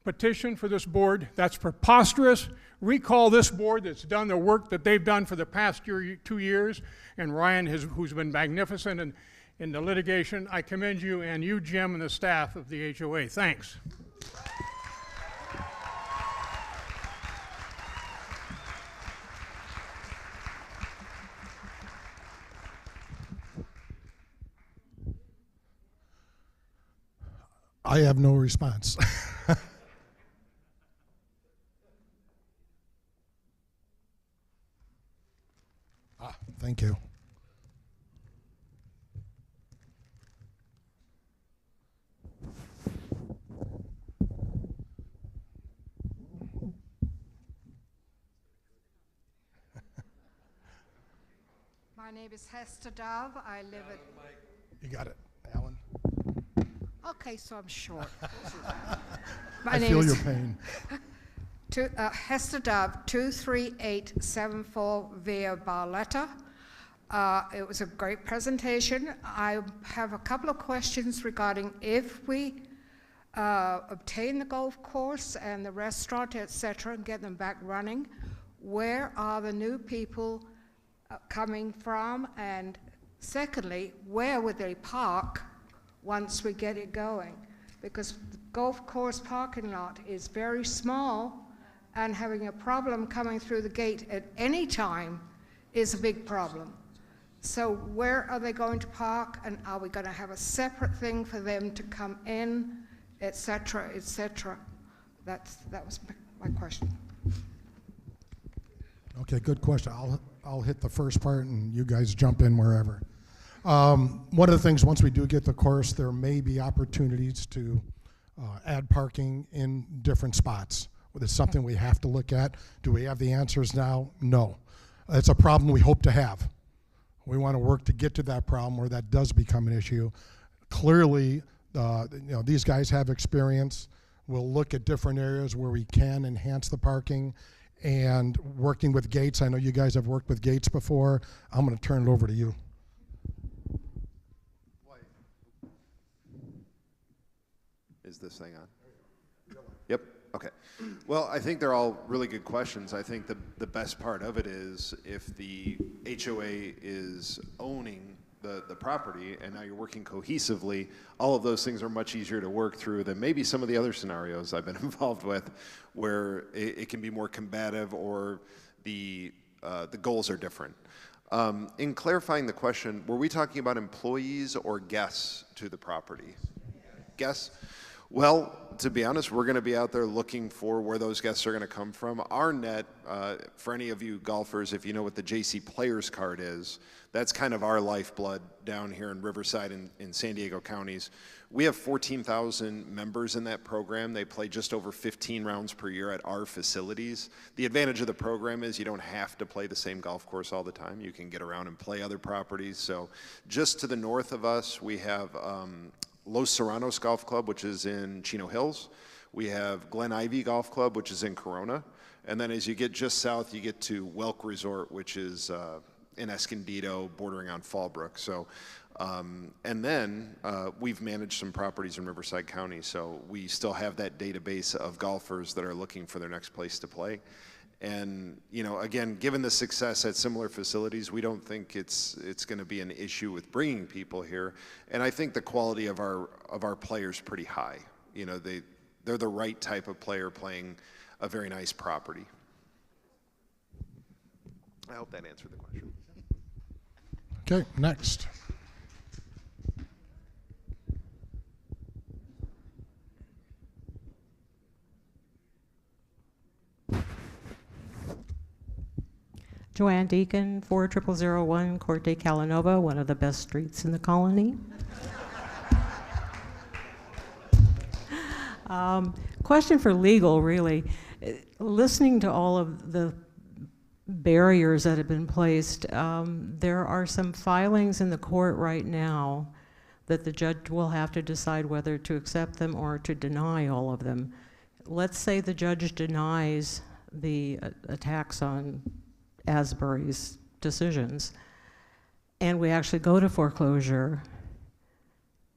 petition for this board, that's preposterous. Recall this board that's done the work that they've done for the past 2 years, and Ryan, who's been magnificent in the litigation. I commend you, and you, Jim, and the staff of the HOA. Thanks. I have no response. Thank you. My name is Hester Dove. I live at... You got it, Alan. Okay, so I'm short. I feel your pain. Hester Dove, 23874 Via Barletta. It was a great presentation. I have a couple of questions regarding if we obtain the golf course and the restaurant, etc., and get them back running, where are the new people coming from? And secondly, where would they park once we get it going? Because the golf course parking lot is very small, and having a problem coming through the gate at any time is a big problem. So where are they going to park, and are we going to have a separate thing for them to come in, et cetera, et cetera? That was my question. Okay, good question. I'll hit the first part, and you guys jump in wherever. One of the things, once we do get the course, there may be opportunities to add parking in different spots. It's something we have to look at. Do we have the answers now? No. It's a problem we hope to have. We want to work to get to that problem where that does become an issue. Clearly, these guys have experience. We'll look at different areas where we can enhance the parking, and working with Gates. I know you guys have worked with Gates before. I'm going to turn it over to you. Is this thing on? Yep. Okay. Well, I think they're all really good questions. I think the best part of it is if the HOA is owning the property and now you're working cohesively, all of those things are much easier to work through than maybe some of the other scenarios I've been involved with where it can be more combative or the goals are different. In clarifying the question, were we talking about employees or guests to the property? Guests? Well, to be honest, we're going to be out there looking for where those guests are going to come from. Our net, for any of you golfers, if you know what the JC Players Card is, that's kind of our lifeblood down here in Riverside in San Diego counties. We have 14,000 members in that program. They play just over 15 rounds per year at our facilities. The advantage of the program is you don't have to play the same golf course all the time. You can get around and play other properties. So just to the north of us, we have Los Serranos Golf Club, which is in Chino Hills. We have Glen Ivy Golf Club, which is in Corona. And then as you get just south, you get to Welk Resort, which is in Escondido, bordering on Fallbrook. So, and then we've managed some properties in Riverside County, so we still have that database of golfers that are looking for their next place to play. And you know, again, given the success at similar facilities, we don't think it's going to be an issue with bringing people here. And I think the quality of our players pretty high. You know, they're the right type of player playing a very nice property. I hope that answered the question. Okay, next. Joanne Deacon, 40001 Corte Calanova, one of the best streets in the colony. Question for legal, really. Listening to all of the barriers that have been placed, there are some filings in the court right now that the judge will have to decide whether to accept them or to deny all of them. Let's say the judge denies the attacks on Asbury's decisions, and we actually go to foreclosure,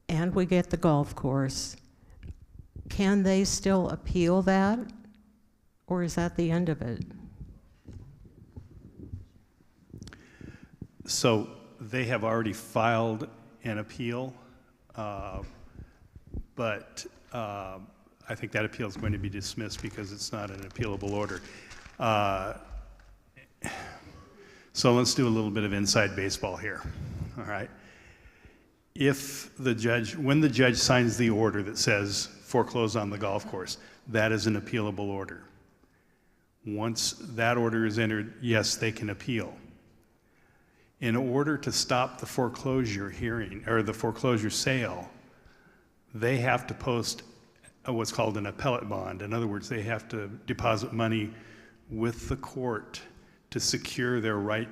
and we get the golf course. Can they still appeal that, or is that the end of it? So they have already filed an appeal, but I think that appeal is going to be dismissed because it's not an appealable order. So let's do a little bit of inside baseball here, all right? If the judge, when the judge signs the order that says foreclose on the golf course, that is an appealable order. Once that order is entered, yes, they can appeal. In order to stop the foreclosure hearing, or the foreclosure sale, they have to post what's called an appellate bond. In other words, they have to deposit money with the court to secure their right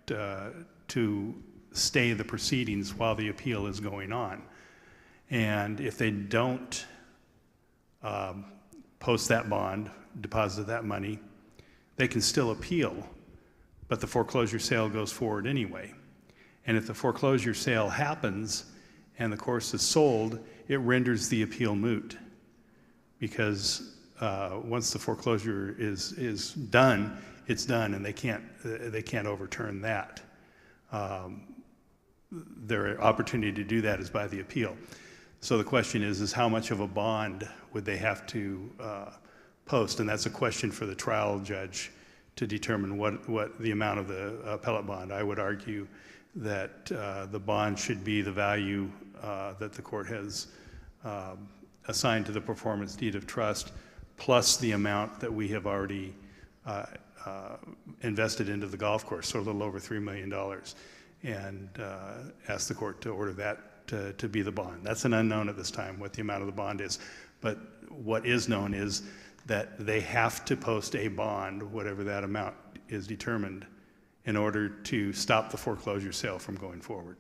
to stay the proceedings while the appeal is going on. And if they don't post that bond, deposit that money, they can still appeal, but the foreclosure sale goes forward anyway. And if the foreclosure sale happens and the course is sold, it renders the appeal moot, because once the foreclosure is done, it's done, and they can't overturn that. Their opportunity to do that is by the appeal. So the question is how much of a bond would they have to post? And that's a question for the trial judge to determine what the amount of the appellate bond. I would argue that the bond should be the value that the court has assigned to the performance deed of trust, plus the amount that we have already invested into the golf course, so a little over $3 million, and ask the court to order that to be the bond. That's an unknown at this time, what the amount of the bond is. But what is known is that they have to post a bond, whatever that amount is determined, in order to stop the foreclosure sale from going forward.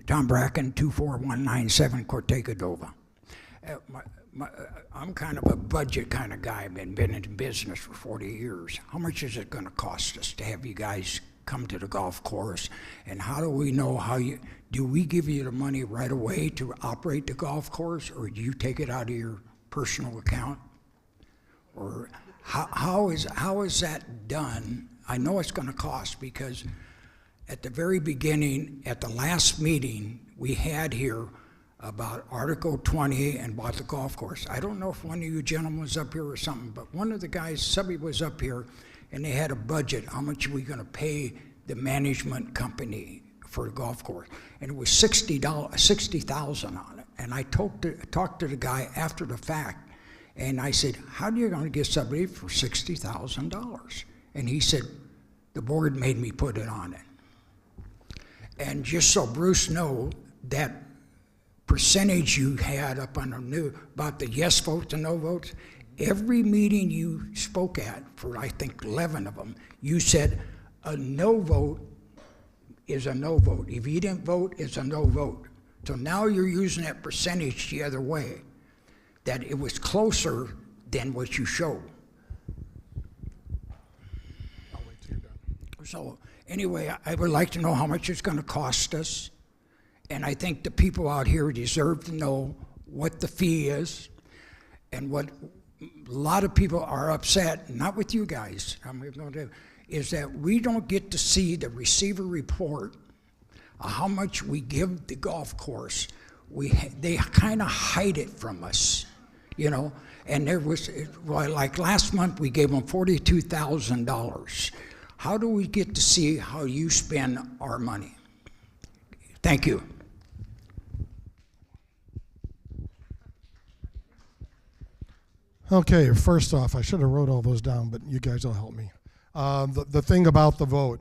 Tom Bracken, 24197 Cortega-Dova. I'm kind of a budget kind of guy. I've been in business for 40 years. How much is it going to cost us to have you guys come to the golf course? And how do we know do we give you the money right away to operate the golf course, or do you take it out of your personal account? Or how is that done? I know it's going to cost, because at the very beginning, at the last meeting we had here about Article 20 and about the golf course. I don't know if one of you gentlemen was up here or something, but one of the guys, somebody was up here, and they had a budget. How much are we going to pay the management company for the golf course? And it was $60,000 on it. And I talked to the guy after the fact, and I said, how are you going to get somebody for $60,000? And he said, the board made me put it on it. And just so Bruce knows, that percentage you had up on the new about the yes votes and no votes, every meeting you spoke at, for I think 11 of them, you said a no vote is a no vote. If you didn't vote, it's a no vote. So now you're using that percentage the other way, that it was closer than what you showed. I'll wait till you're done. So anyway, I would like to know how much it's going to cost us. And I think the people out here deserve to know what the fee is. And what a lot of people are upset, not with you guys, is that we don't get to see the receiver report of how much we give the golf course. They kind of hide it from us, you know. And there was, well, like last month, we gave them $42,000. How do we get to see how you spend our money? Thank you. Okay, first off, I should have wrote all those down, but you guys will help me. The thing about the vote,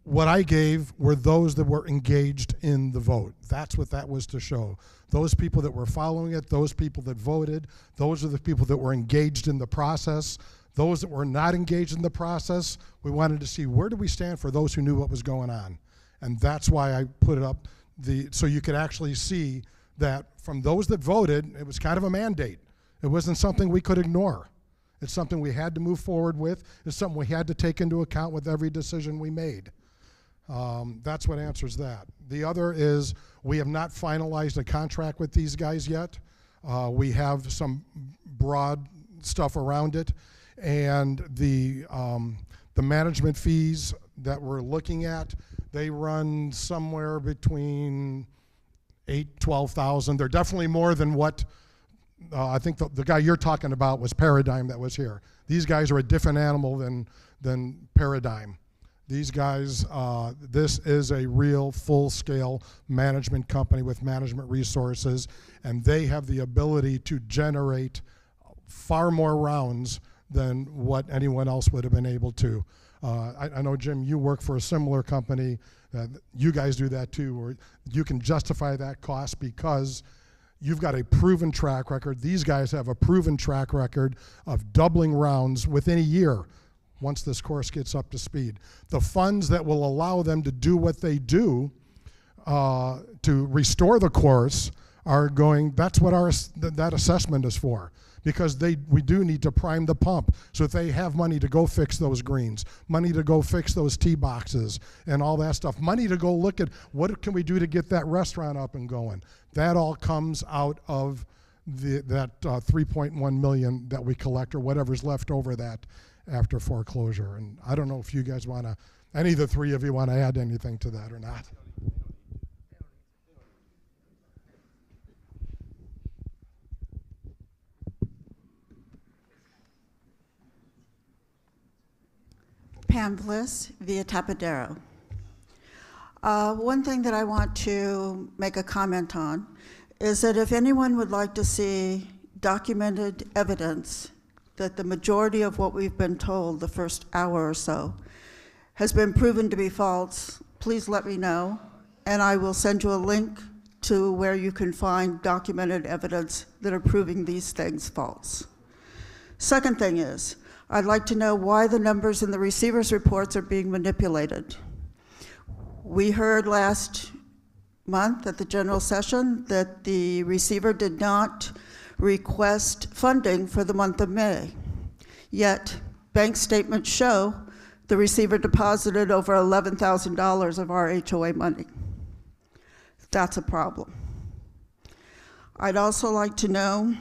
what I gave were those that were engaged in the vote. That's what that was to show. Those people that were following it, those people that voted, those are the people that were engaged in the process. Those that were not engaged in the process, we wanted to see where do we stand for those who knew what was going on. And that's why I put it up, so you could actually see that from those that voted, it was kind of a mandate. It wasn't something we could ignore. It's something we had to move forward with. It's something we had to take into account with every decision we made. That's what answers that. The other is we have not finalized a contract with these guys yet. We have some broad stuff around it, and the management fees that we're looking at, they run somewhere between $8,000-12,000. They're definitely more than what I think the guy you're talking about was Paradigm that was here. These guys are a different animal than Paradigm. These guys, this is a real full-scale management company with management resources, and they have the ability to generate far more rounds than what anyone else would have been able to. I know, Jim, you work for a similar company. You guys do that too, where you can justify that cost because you've got a proven track record. These guys have a proven track record of doubling rounds within a year once this course gets up to speed. The funds that will allow them to do what they do to restore the course are going, that's what that assessment is for. Because we do need to prime the pump so that they have money to go fix those greens, money to go fix those tee boxes and all that stuff, money to go look at what can we do to get that restaurant up and going. That all comes out of that $3.1 million that we collect or whatever's left over that after foreclosure. And I don't know if you guys want to, any of the three of you want to add anything to that or not. Pam Bliss, via Tapadero. One thing that I want to make a comment on is that if anyone would like to see documented evidence that the majority of what we've been told the first hour or so has been proven to be false, please let me know, and I will send you a link to where you can find documented evidence that are proving these things false. Second thing is, I'd like to know why the numbers in the receiver's reports are being manipulated. We heard last month at the general session that the receiver did not request funding for the month of May. Yet, bank statements show the receiver deposited over $11,000 of our HOA money. That's a problem. I'd also like to know,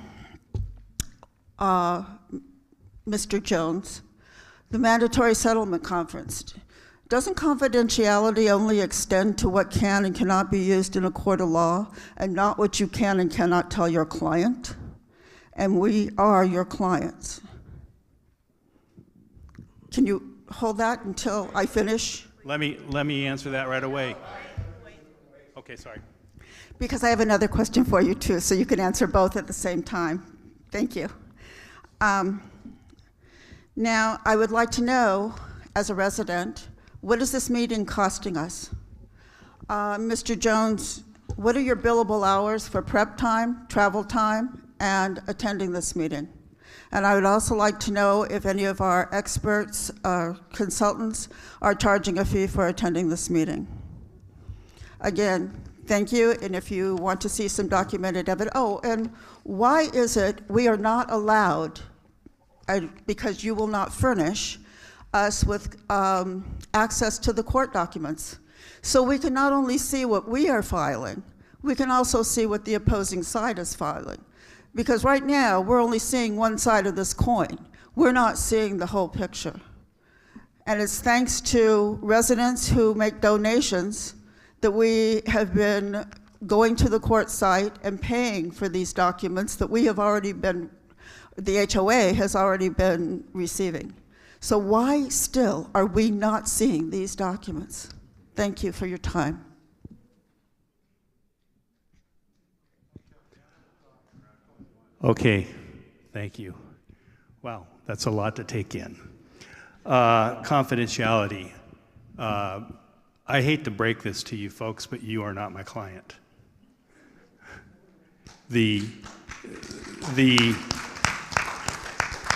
Mr. Jones, the mandatory settlement conference. Doesn't confidentiality only extend to what can and cannot be used in a court of law and not what you can and cannot tell your client? And we are your clients. Can you hold that until I finish? Let me answer that right away. Okay, sorry. Because I have another question for you too, so you can answer both at the same time. Thank you. Now, I would like to know, as a resident, what is this meeting costing us? Mr. Jones, what are your billable hours for prep time, travel time, and attending this meeting. And I would also like to know if any of our experts, consultants, are charging a fee for attending this meeting. Again, thank you, and if you want to see some documented evidence, oh, and why is it we are not allowed, because you will not furnish us with access to the court documents? So we can not only see what we are filing, we can also see what the opposing side is filing. Because right now, we're only seeing one side of this coin. We're not seeing the whole picture. And it's thanks to residents who make donations that we have been going to the court site and paying for these documents that we have already been, the HOA has already been receiving. So why still are we not seeing these documents? Thank you for your time. Okay, thank you. Wow, that's a lot to take in. Confidentiality. I hate to break this to you folks, but you are not my client. The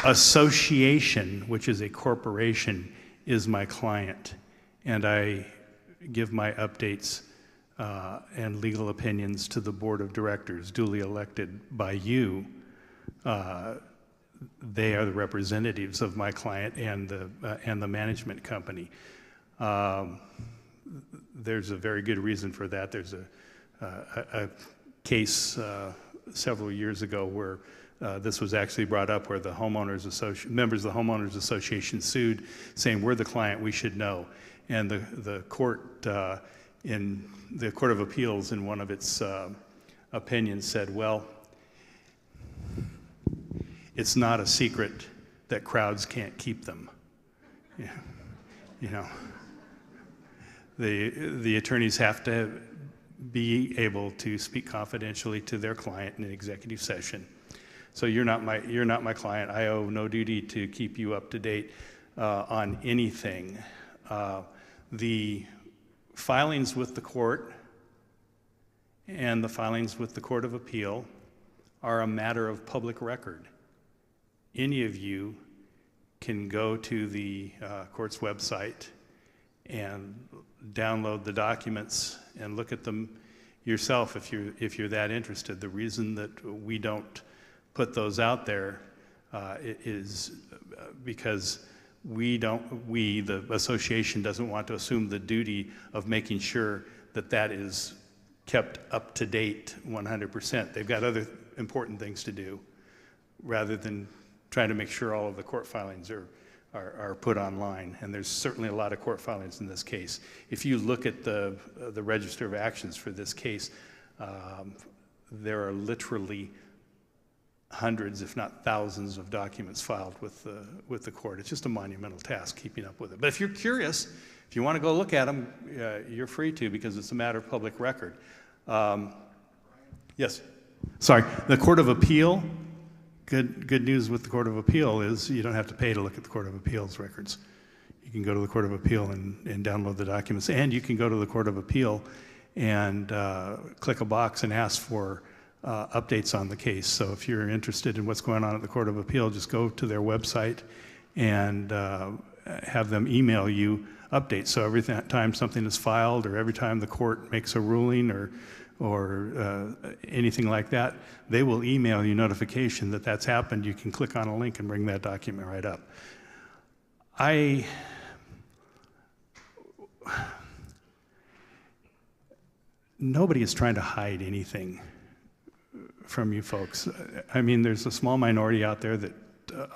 association, which is a corporation, is my client, and I give my updates and legal opinions to the board of directors, duly elected by you. They are the representatives of my client and the management company. There's a very good reason for that. There's a case several years ago where this was actually brought up, where the members of the homeowners association sued, saying we're the client, we should know. And the court in the Court of Appeals, in one of its opinions, said, well, it's not a secret that crowds can't keep them. Yeah. You know, the attorneys have to be able to speak confidentially to their client in an executive session. So you're not my client. I owe no duty to keep you up to date on anything. The filings with the court and the filings with the Court of Appeal are a matter of public record. Any of you can go to the court's website and download the documents and look at them yourself if you're that interested. The reason that we don't put those out there is because the association doesn't want to assume the duty of making sure that that is kept up to date 100%. They've got other important things to do rather than trying to make sure all of the court filings are put online. And there's certainly a lot of court filings in this case. If you look at the Register of Actions for this case, there are literally hundreds, if not thousands, of documents filed with the court. It's just a monumental task keeping up with it. But if you're curious, if you want to go look at them, you're free to, because it's a matter of public record. Yes, sorry, the Court of Appeal. Good news with the Court of Appeal is you don't have to pay to look at the Court of Appeal's records. You can go to the Court of Appeal and download the documents, and you can go to the Court of Appeal and click a box and ask for updates on the case. So if you're interested in what's going on at the Court of Appeal, just go to their website and have them email you updates. So every time something is filed, or every time the court makes a ruling, or anything like that, they will email you notification that that's happened. You can click on a link and bring that document right up. Nobody is trying to hide anything from you folks. I mean, there's a small minority out there that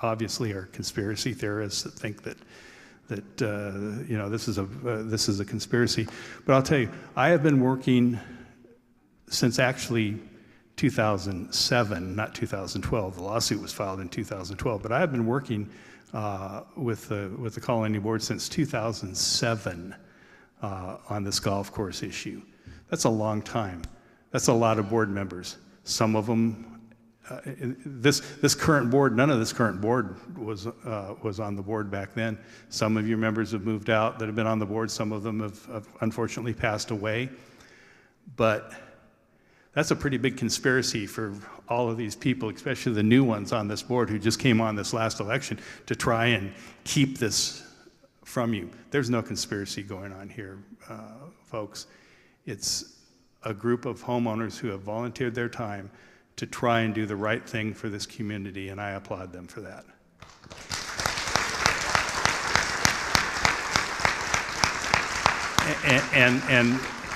obviously are conspiracy theorists that think that you know, this is a conspiracy. But I'll tell you, I have been working since actually 2007, not 2012. The lawsuit was filed in 2012, but I have been working with the Colony Board since 2007 on this golf course issue. That's a long time. That's a lot of board members. Some of them, this current board, none of this current board was on the board back then. Some of your members have moved out that have been on the board. Some of them have unfortunately passed away. But That's a pretty big conspiracy for all of these people, especially the new ones on this board who just came on this last election, to try and keep this from you. There's no conspiracy going on here, folks. It's a group of homeowners who have volunteered their time to try and do the right thing for this community, and I applaud them for that.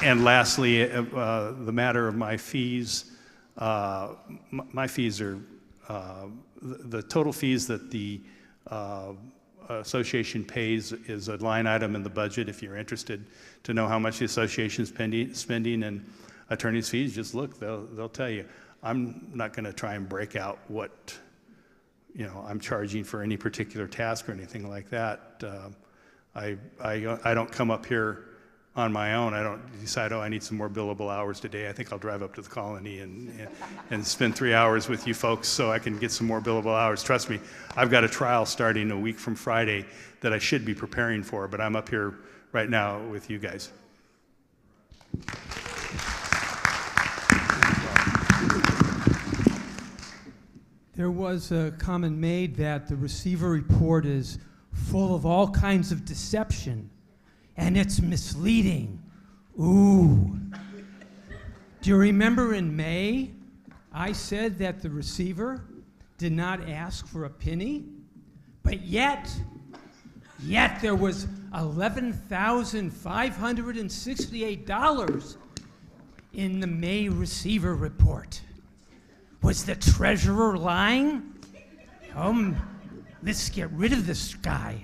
And lastly, the matter of my fees. My fees are, the total fees that the association pays is a line item in the budget. If you're interested to know how much the association's spending in attorney's fees, just look, they'll tell you. I'm not going to try and break out what I'm charging for any particular task or anything like that. I don't come up here on my own. I don't decide, oh, I need some more billable hours today. I think I'll drive up to the colony and spend 3 hours with you folks so I can get some more billable hours. Trust me, I've got a trial starting a week from Friday that I should be preparing for, but I'm up here right now with you guys. There was a comment made that the receiver report is full of all kinds of deception and it's misleading. Ooh. Do you remember in May, I said that the receiver did not ask for a penny, but yet there was $11,568 in the May receiver report. Was the treasurer lying? Let's get rid of this guy.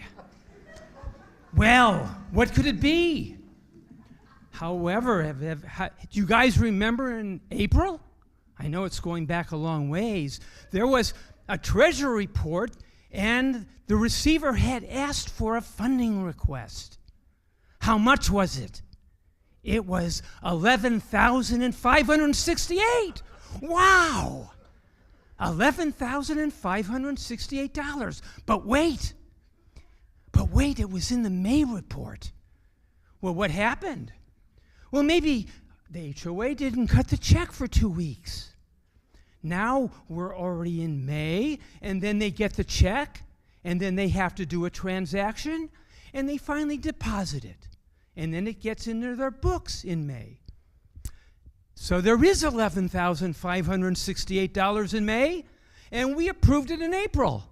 Well, what could it be? However, do you guys remember in April? I know it's going back a long ways. There was a treasury report and the receiver had asked for a funding request. How much was it? It was $11,568. Wow! $11,568. But wait, it was in the May report. Well, what happened? Well, maybe the HOA didn't cut the check for 2 weeks. Now we're already in May, and then they get the check, and then they have to do a transaction, and they finally deposit it. And then it gets into their books in May. So there is $11,568 in May, and we approved it in April.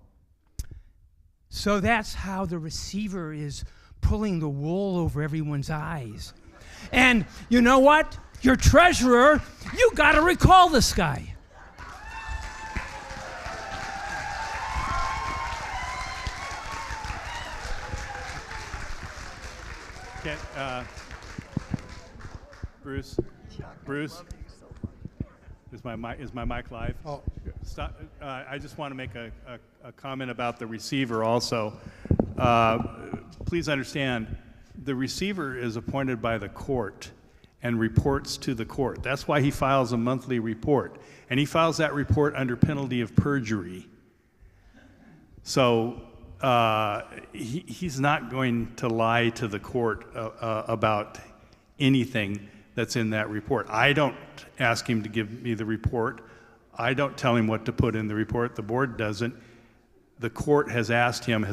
So that's how the receiver is pulling the wool over everyone's eyes. And you know what? Your treasurer, you got to recall this guy. Bruce, is my mic live? Oh. Stop. I just want to make a comment about the receiver also. Please understand, the receiver is appointed by the court and reports to the court. That's why he files a monthly report. And he files that report under penalty of perjury. So he's not going to lie to the court about anything that's in that report. I don't ask him to give me the report. I don't tell him what to put in the report. The board doesn't. The court has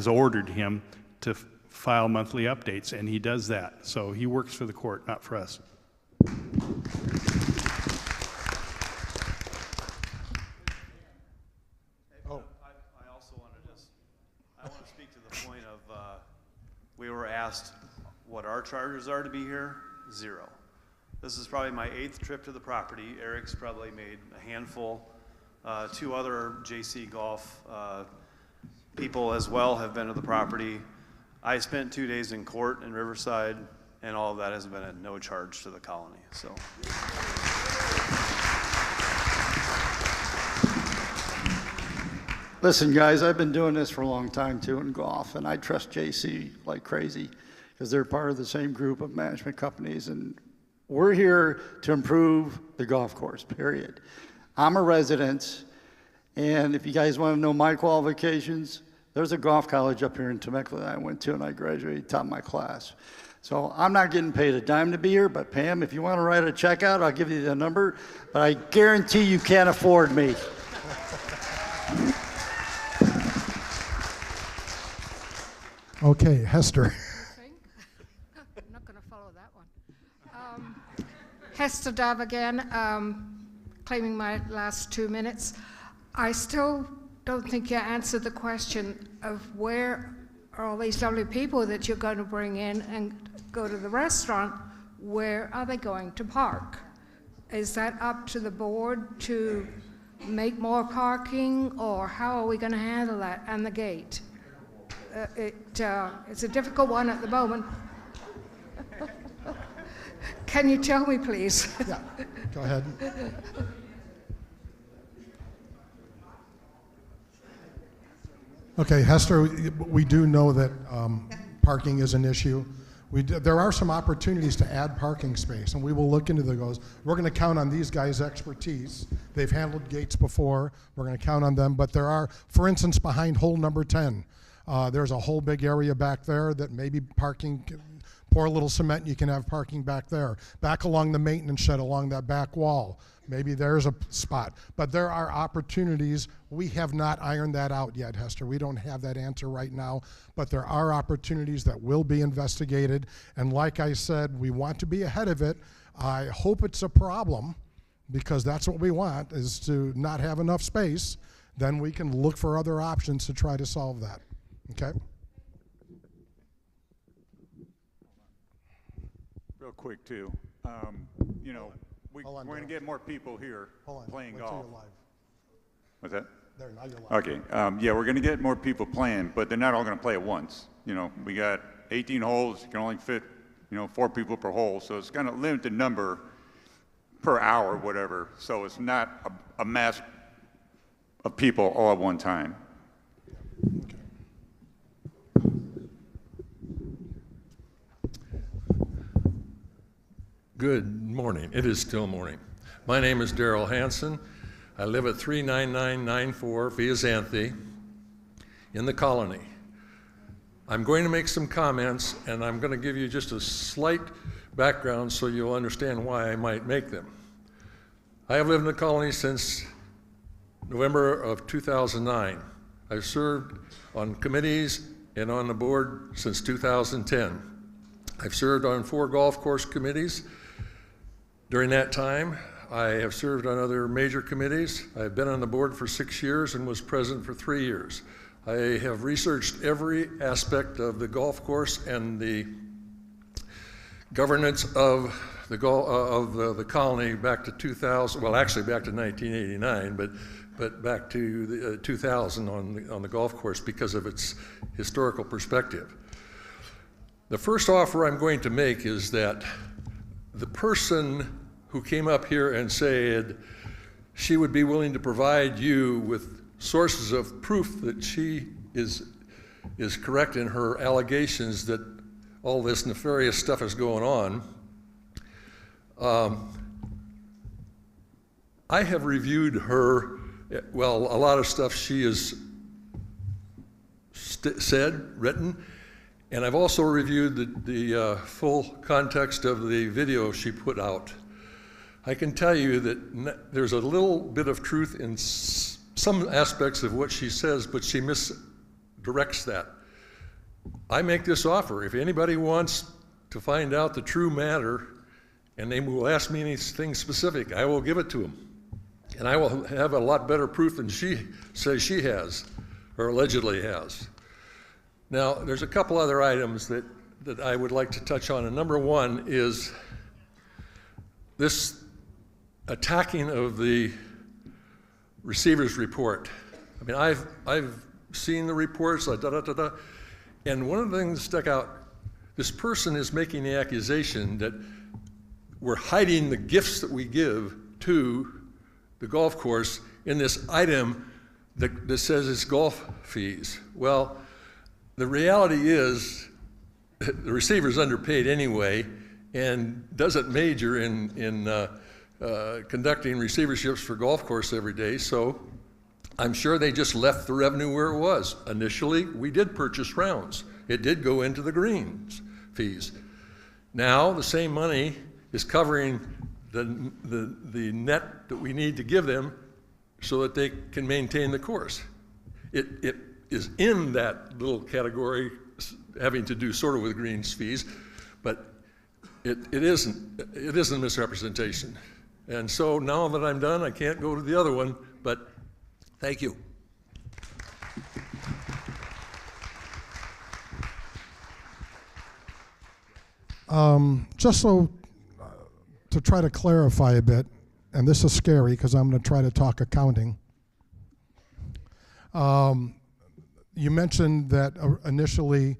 ordered him to file monthly updates, and he does that. So he works for the court, not for us. I also want to speak to the point of we were asked what our charges are to be here. 0. This is probably my 8th trip to the property. Eric's probably made a handful. 2 other JC Golf people as well have been to the property. I spent 2 days in court in Riverside, and all of that has been at no charge to the colony. So. Listen, guys, I've been doing this for a long time too in golf, and I trust JC like crazy because they're part of the same group of management companies, and we're here to improve the golf course, period. I'm a resident, and if you guys want to know my qualifications, there's a golf college up here in Temecula that I went to, and I graduated top of my class. So I'm not getting paid a dime to be here, but Pam, if you want to write a check out, I'll give you the number, but I guarantee you can't afford me. Okay, Hester. I'm not going to follow that one. Hester Dove again, claiming my last 2 minutes. I still don't think you answered the question of where are all these lovely people that you're going to bring in and go to the restaurant, where are they going to park? Is that up to the board to make more parking, or how are we going to handle that, and the gate? It's a difficult one at the moment. Can you tell me, please? Yeah, go ahead. Okay, Hester, we do know that parking is an issue. There are some opportunities to add parking space, and we will look into those. We're going to count on these guys' expertise. They've handled gates before. We're going to count on them. But there are, for instance, behind hole number 10, there's a whole big area back there that maybe parking, pour a little cement and you can have parking back there. Back along the maintenance shed, along that back wall, maybe there's a spot. But there are opportunities. We have not ironed that out yet, Hester. We don't have that answer right now, but there are opportunities that will be investigated. And like I said, we want to be ahead of it. I hope it's a problem, because that's what we want, is to not have enough space. Then we can look for other options to try to solve that. Okay? Real quick, too. You know, we're going to get more people here playing golf. What's that? There, now you're live. Okay. Yeah, we're going to get more people playing, but they're not all going to play at once. You know, we got 18 holes. You can only fit, 4 people per hole. So it's going to limit the number per hour, whatever. So it's not a mass of people all at one time. Okay. Good morning. It is still morning. My name is Darrell Hansen. I live at 39994 Via Xanthi in the Colony. I'm going to make some comments, and I'm going to give you just a slight background so you'll understand why I might make them. I have lived in the Colony since November of 2009. I've served on committees and on the board since 2010. I've served on 4 golf course committees. During that time, I have served on other major committees. I've been on the board for 6 years and was president for 3 years. I have researched every aspect of the golf course and the governance of the colony back to 2000. Well, actually back to 1989, but back to the, 2000 on the golf course because of its historical perspective. The first offer I'm going to make is that the person who came up here and said she would be willing to provide you with sources of proof that she is correct in her allegations that all this nefarious stuff is going on. I have reviewed her, well, a lot of stuff she has said, written, and I've also reviewed the full context of the video she put out. I can tell you that there's a little bit of truth in some aspects of what she says, but she misdirects that. I make this offer. If anybody wants to find out the true matter, and they will ask me anything specific, I will give it to them. And I will have a lot better proof than she says she has, or allegedly has. Now, there's a couple other items that I would like to touch on. And number one is this attacking of the receiver's report. I mean, I've seen the reports, and one of the things that stuck out, this person is making the accusation that we're hiding the gifts that we give to the golf course in this item that says it's golf fees. Well, the reality is the receiver's underpaid anyway and doesn't major in conducting receiverships for golf course every day, so I'm sure they just left the revenue where it was. Initially, we did purchase rounds. It did go into the greens fees. Now the same money is covering the net that we need to give them so that they can maintain the course. It is in that little category having to do sort of with greens fees, but it isn't a misrepresentation. And so now that I'm done, I can't go to the other one, but thank you. Just so to try to clarify a bit, and this is scary because I'm going to try to talk accounting. You mentioned that initially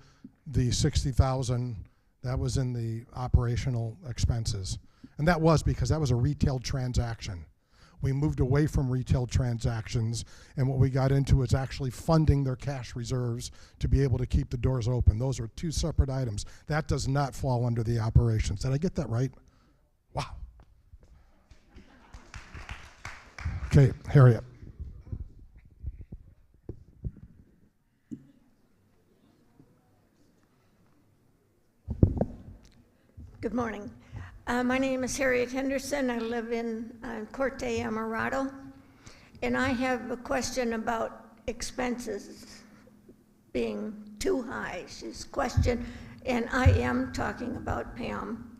the $60,000, that was in the operational expenses. And that was because that was a retail transaction. We moved away from retail transactions, and what we got into is actually funding their cash reserves to be able to keep the doors open. Those are two separate items. That does not fall under the operations. Did I get that right? Wow. Okay, Harriet. Good morning. My name is Harriet Henderson. I live in Corte Amorato, and I have a question about expenses being too high. She's questioned, and I am talking about Pam.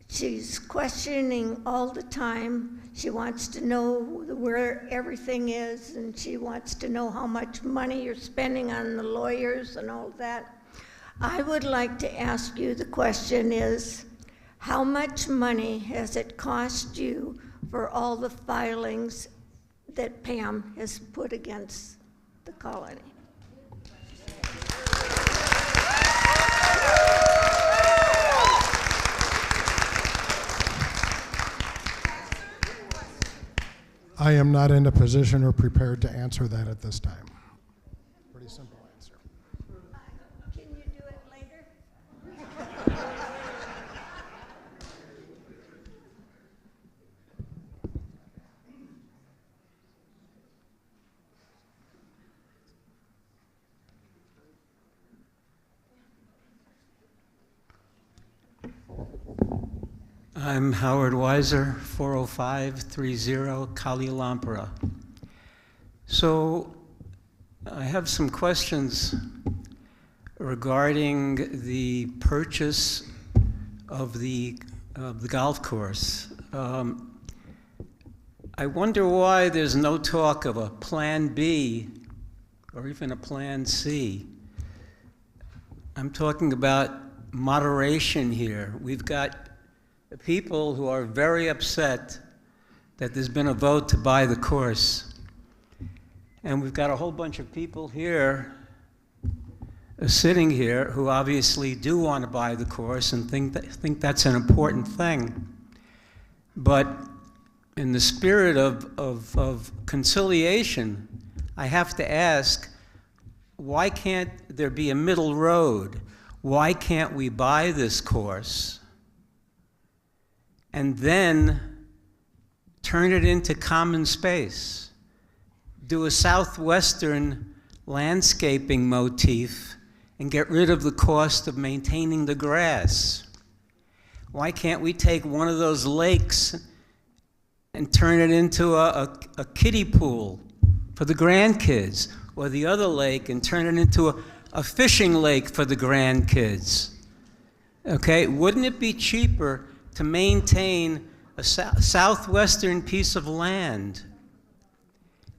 She's questioning all the time. She wants to know where everything is, and she wants to know how much money you're spending on the lawyers and all that. I would like to ask you, the question is, how much money has it cost you for all the filings that Pam has put against the colony? I am not in a position or prepared to answer that at this time. Pretty simple answer. Can you do it later? I'm Howard Weiser, 40530 Kalialampura. So I have some questions regarding the purchase of the golf course. I wonder why there's no talk of a Plan B or even a Plan C. I'm talking about moderation here. We've got people who are very upset that there's been a vote to buy the course. And we've got a whole bunch of people here, sitting here, who obviously do want to buy the course and think that's an important thing. But in the spirit of conciliation, I have to ask, why can't there be a middle road? Why can't we buy this course and then turn it into common space? Do a southwestern landscaping motif and get rid of the cost of maintaining the grass? Why can't we take one of those lakes and turn it into a kiddie pool for the grandkids, or the other lake and turn it into a fishing lake for the grandkids? Okay, wouldn't it be cheaper to maintain a southwestern piece of land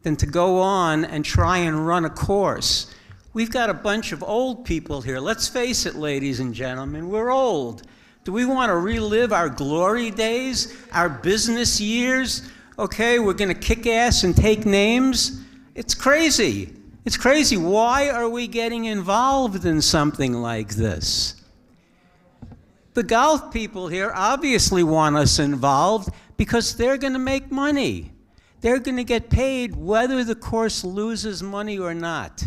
than to go on and try and run a course? We've got a bunch of old people here. Let's face it, ladies and gentlemen, we're old. Do we want to relive our glory days, our business years? Okay, we're going to kick ass and take names? It's crazy. It's crazy. Why are we getting involved in something like this? The golf people here obviously want us involved because they're going to make money. They're going to get paid whether the course loses money or not.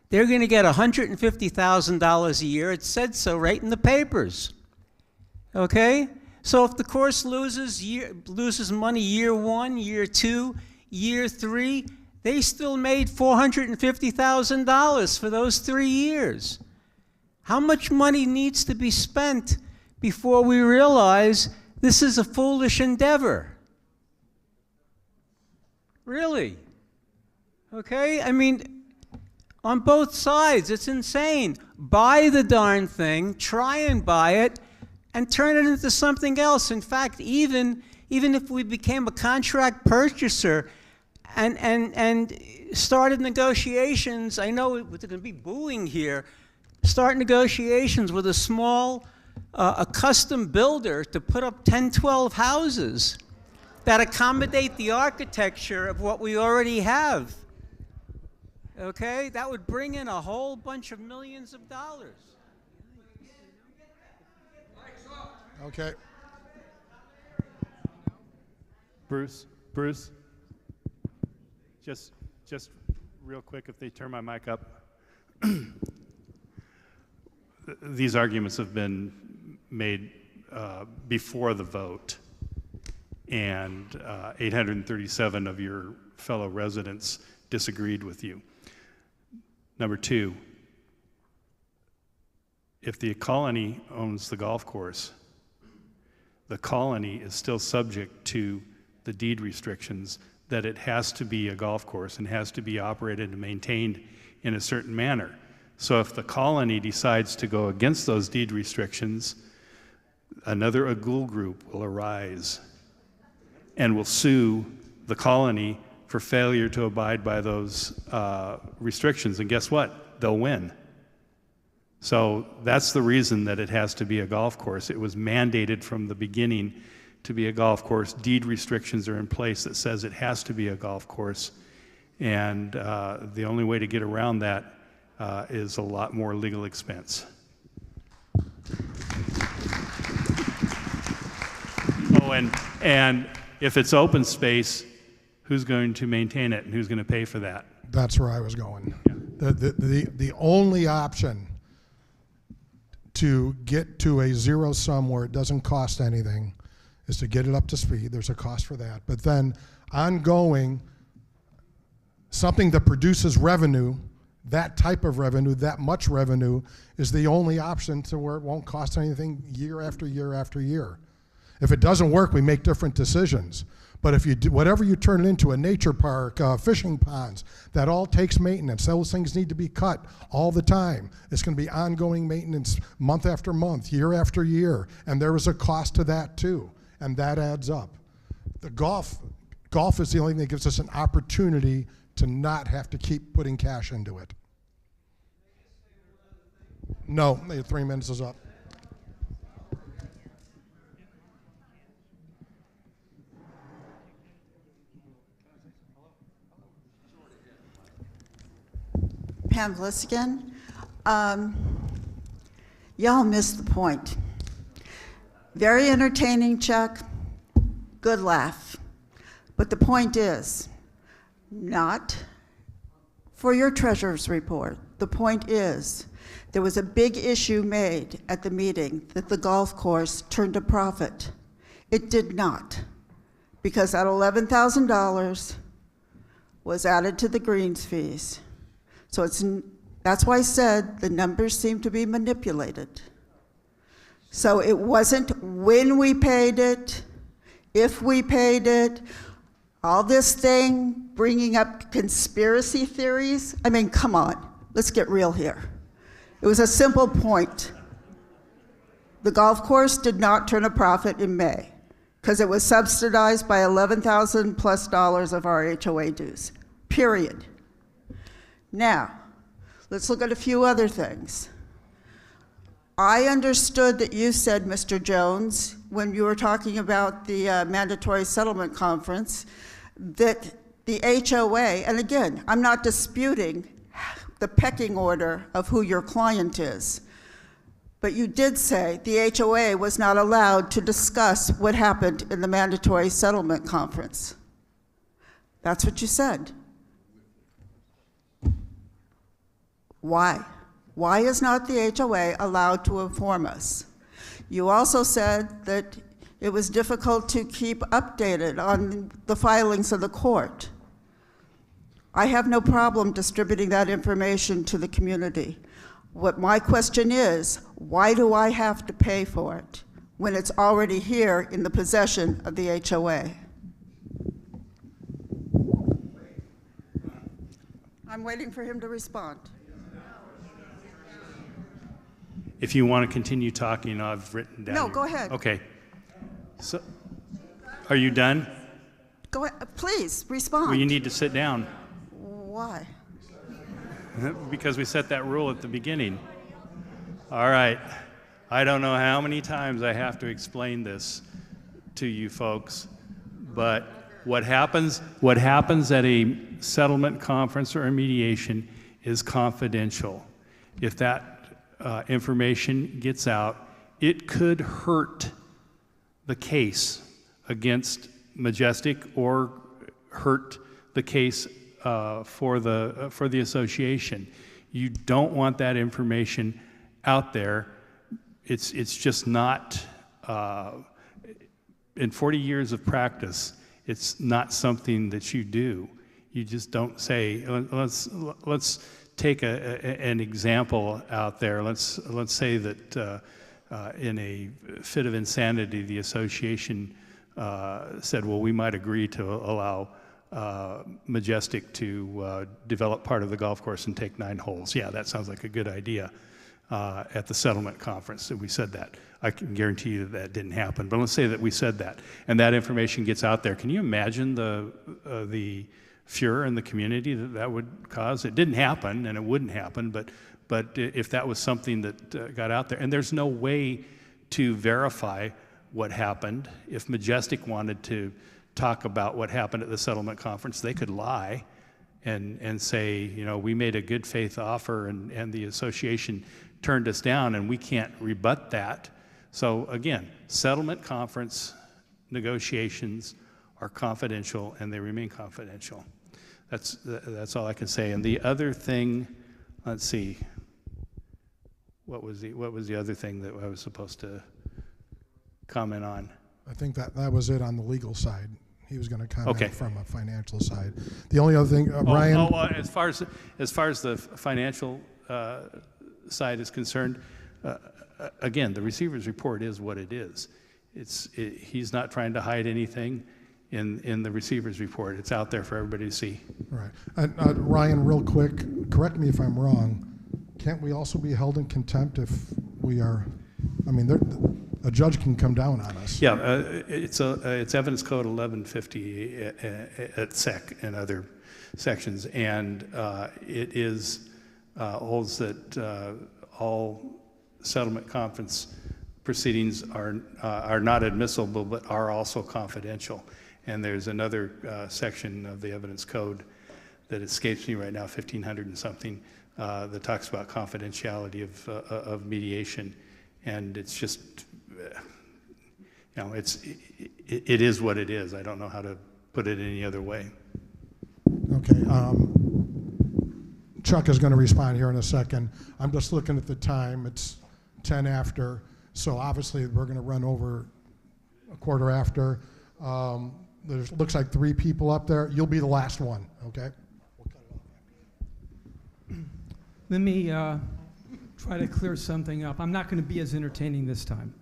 They're going to get $150,000 a year. It said so right in the papers. Okay? So if the course loses money year 1, year 2, year 3, they still made $450,000 for those 3 years. How much money needs to be spent before we realize this is a foolish endeavor? Really? Okay? I mean, on both sides, it's insane. Buy the darn thing, try and buy it, and turn it into something else. In fact, even if we became a contract purchaser and started negotiations, I know there's going to be booing here, start negotiations with a small, a custom builder to put up 10, 12 houses that accommodate the architecture of what we already have. Okay? That would bring in a whole bunch of millions of dollars. Okay. Bruce, just real quick, if they turn my mic up. These arguments have been made before the vote, and 837 of your fellow residents disagreed with you. Number two, if the colony owns the golf course, the colony is still subject to the deed restrictions that it has to be a golf course and has to be operated and maintained in a certain manner. So if the colony decides to go against those deed restrictions, another Agul group will arise and will sue the colony for failure to abide by those restrictions. And guess what? They'll win. So that's the reason that it has to be a golf course. It was mandated from the beginning to be a golf course. Deed restrictions are in place that says it has to be a golf course. And the only way to get around that is a lot more legal expense. Oh, and if it's open space, who's going to maintain it and who's going to pay for that? That's where I was going. Yeah. The only option to get to a zero sum where it doesn't cost anything is to get it up to speed. There's a cost for that. But then ongoing, something that produces revenue, that type of revenue, that much revenue, is the only option to where it won't cost anything year after year after year. If it doesn't work, we make different decisions. But if you do, whatever you turn it into, a nature park, fishing ponds, that all takes maintenance. Those things need to be cut all the time. It's going to be ongoing maintenance month after month, year after year. And there is a cost to that too. And that adds up. The golf is the only thing that gives us an opportunity to not have to keep putting cash into it. No, 3 minutes is up. Pam Blissigan. Y'all missed the point. Very entertaining, Chuck. Good laugh. But the point is, not for your treasurer's report. The point is, there was a big issue made at the meeting that the golf course turned a profit. It did not, because that $11,000 was added to the greens fees. So that's why I said the numbers seem to be manipulated. So it wasn't when we paid it, if we paid it, all this thing, bringing up conspiracy theories. I mean, come on, let's get real here. It was a simple point. The golf course did not turn a profit in May because it was subsidized by $11,000 plus of our HOA dues, period. Now, let's look at a few other things. I understood that you said, Mr. Jones, when you were talking about the mandatory settlement conference, that the HOA, and again, I'm not disputing the pecking order of who your client is, but you did say the HOA was not allowed to discuss what happened in the mandatory settlement conference. That's what you said. Why? Why is not the HOA allowed to inform us? You also said that it was difficult to keep updated on the filings of the court. I have no problem distributing that information to the community. What my question is, why do I have to pay for it when it's already here in the possession of the HOA? I'm waiting for him to respond. If you want to continue talking, I've written down. No, go ahead. Okay. So, are you done? Go ahead. Please, respond. Well, you need to sit down. Why? Because we set that rule at the beginning. All right. I don't know how many times I have to explain this to you folks, but what happens at a settlement conference or a mediation is confidential. If that information gets out, it could hurt the case against Majestic or hurt the case for the association. You don't want that information out there. It's just not, in 40 years of practice, it's not something that you do. You just don't say, let's take an example out there. Let's say that in a fit of insanity, the association said, well, we might agree to allow Majestic to develop part of the golf course and take 9 holes. Yeah, that sounds like a good idea. At the settlement conference that we said that. I can guarantee you that didn't happen, but let's say that we said that, and that information gets out there. Can you imagine the furor in the community that would cause? It didn't happen, and it wouldn't happen, but if that was something that got out there, and there's no way to verify what happened. If Majestic wanted to talk about what happened at the settlement conference, they could lie and say, you know, we made a good faith offer and the association turned us down, and we can't rebut that. So again, settlement conference negotiations are confidential, and they remain confidential. That's all I can say. And the other thing, let's see, what was the other thing that I was supposed to comment on? I think that was it on the legal side. He was going to comment from a financial side. The only other thing, Ryan. As far as the financial side is concerned, again, the receiver's report is what it is. He's not trying to hide anything in the receiver's report. It's out there for everybody to see. Right. Ryan, real quick, correct me if I'm wrong. Can't we also be held in contempt if we are? I mean, a judge can come down on us. Yeah, it's Evidence Code 1150 at SEC and other sections, and it is holds that all settlement conference proceedings are not admissible, but are also confidential. And there's another section of the Evidence Code that escapes me right now, 1500 and something, that talks about confidentiality of mediation, and it's just, you know, it is what it is. I don't know how to put it any other way. Okay. Chuck is going to respond here in a second. I'm just looking at the time. It's 10 after, so obviously we're going to run over a quarter after. There looks like 3 people up there. You'll be the last one, okay? Let me try to clear something up. I'm not going to be as entertaining this time.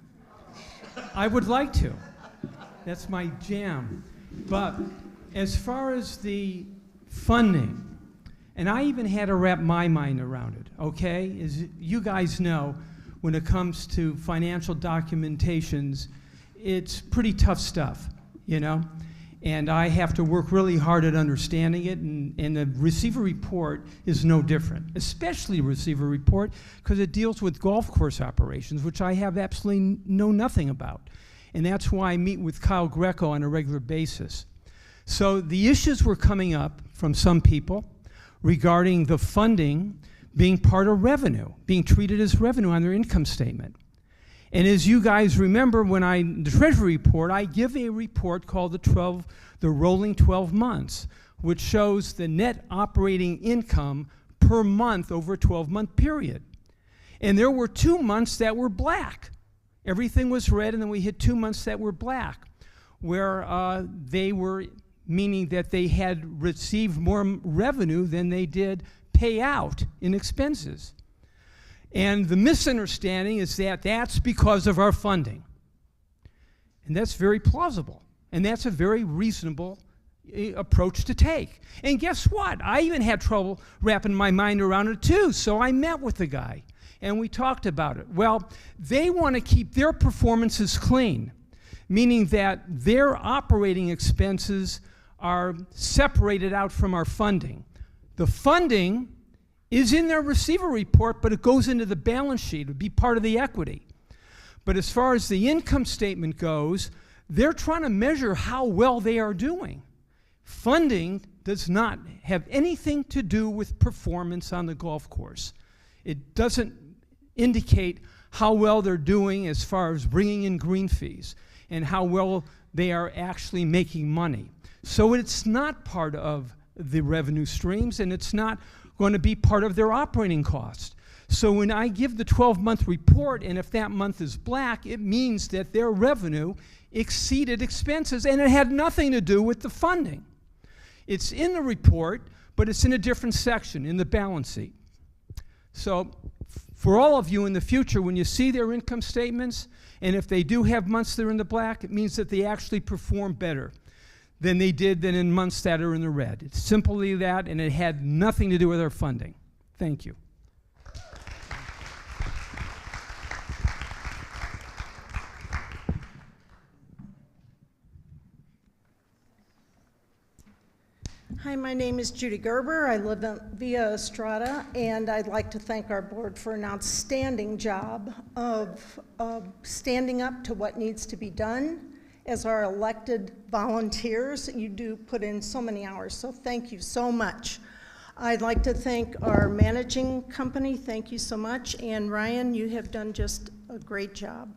I would like to. That's my jam. But as far as the funding, and I even had to wrap my mind around it, okay? As you guys know, when it comes to financial documentations, it's pretty tough stuff, you know? And I have to work really hard at understanding it, and the receiver report is no different, especially receiver report, because it deals with golf course operations, which I have absolutely know nothing about. And that's why I meet with Kyle Greco on a regular basis. So the issues were coming up from some people regarding the funding being part of revenue, being treated as revenue on their income statement. And as you guys remember, the Treasury report, I give a report called the rolling 12 months, which shows the net operating income per month over a 12-month period. And there were 2 months that were black. Everything was red, and then we hit 2 months that were black, where they were meaning that they had received more revenue than they did pay out in expenses. And the misunderstanding is that that's because of our funding. And that's very plausible. And that's a very reasonable approach to take. And guess what? I even had trouble wrapping my mind around it too. So I met with the guy and we talked about it. Well, they want to keep their performances clean, meaning that their operating expenses are separated out from our funding. The funding is in their receiver report, but it goes into the balance sheet. It would be part of the equity. But as far as the income statement goes, they're trying to measure how well they are doing. Funding does not have anything to do with performance on the golf course. It doesn't indicate how well they're doing as far as bringing in green fees and how well they are actually making money. So it's not part of the revenue streams, and it's not going to be part of their operating cost. So when I give the 12-month report, and if that month is black, it means that their revenue exceeded expenses, and it had nothing to do with the funding. It's in the report, but it's in a different section, in the balance sheet. So for all of you in the future, when you see their income statements, and if they do have months that are in the black, it means that they actually perform better than they did than in months that are in the red. It's simply that, and it had nothing to do with our funding. Thank you. Hi, my name is Judy Gerber. I live in Via Estrada, and I'd like to thank our board for an outstanding job of standing up to what needs to be done. As our elected volunteers, you do put in so many hours, so thank you so much. I'd like to thank our managing company. Thank you so much. And Ryan, you have done just a great job.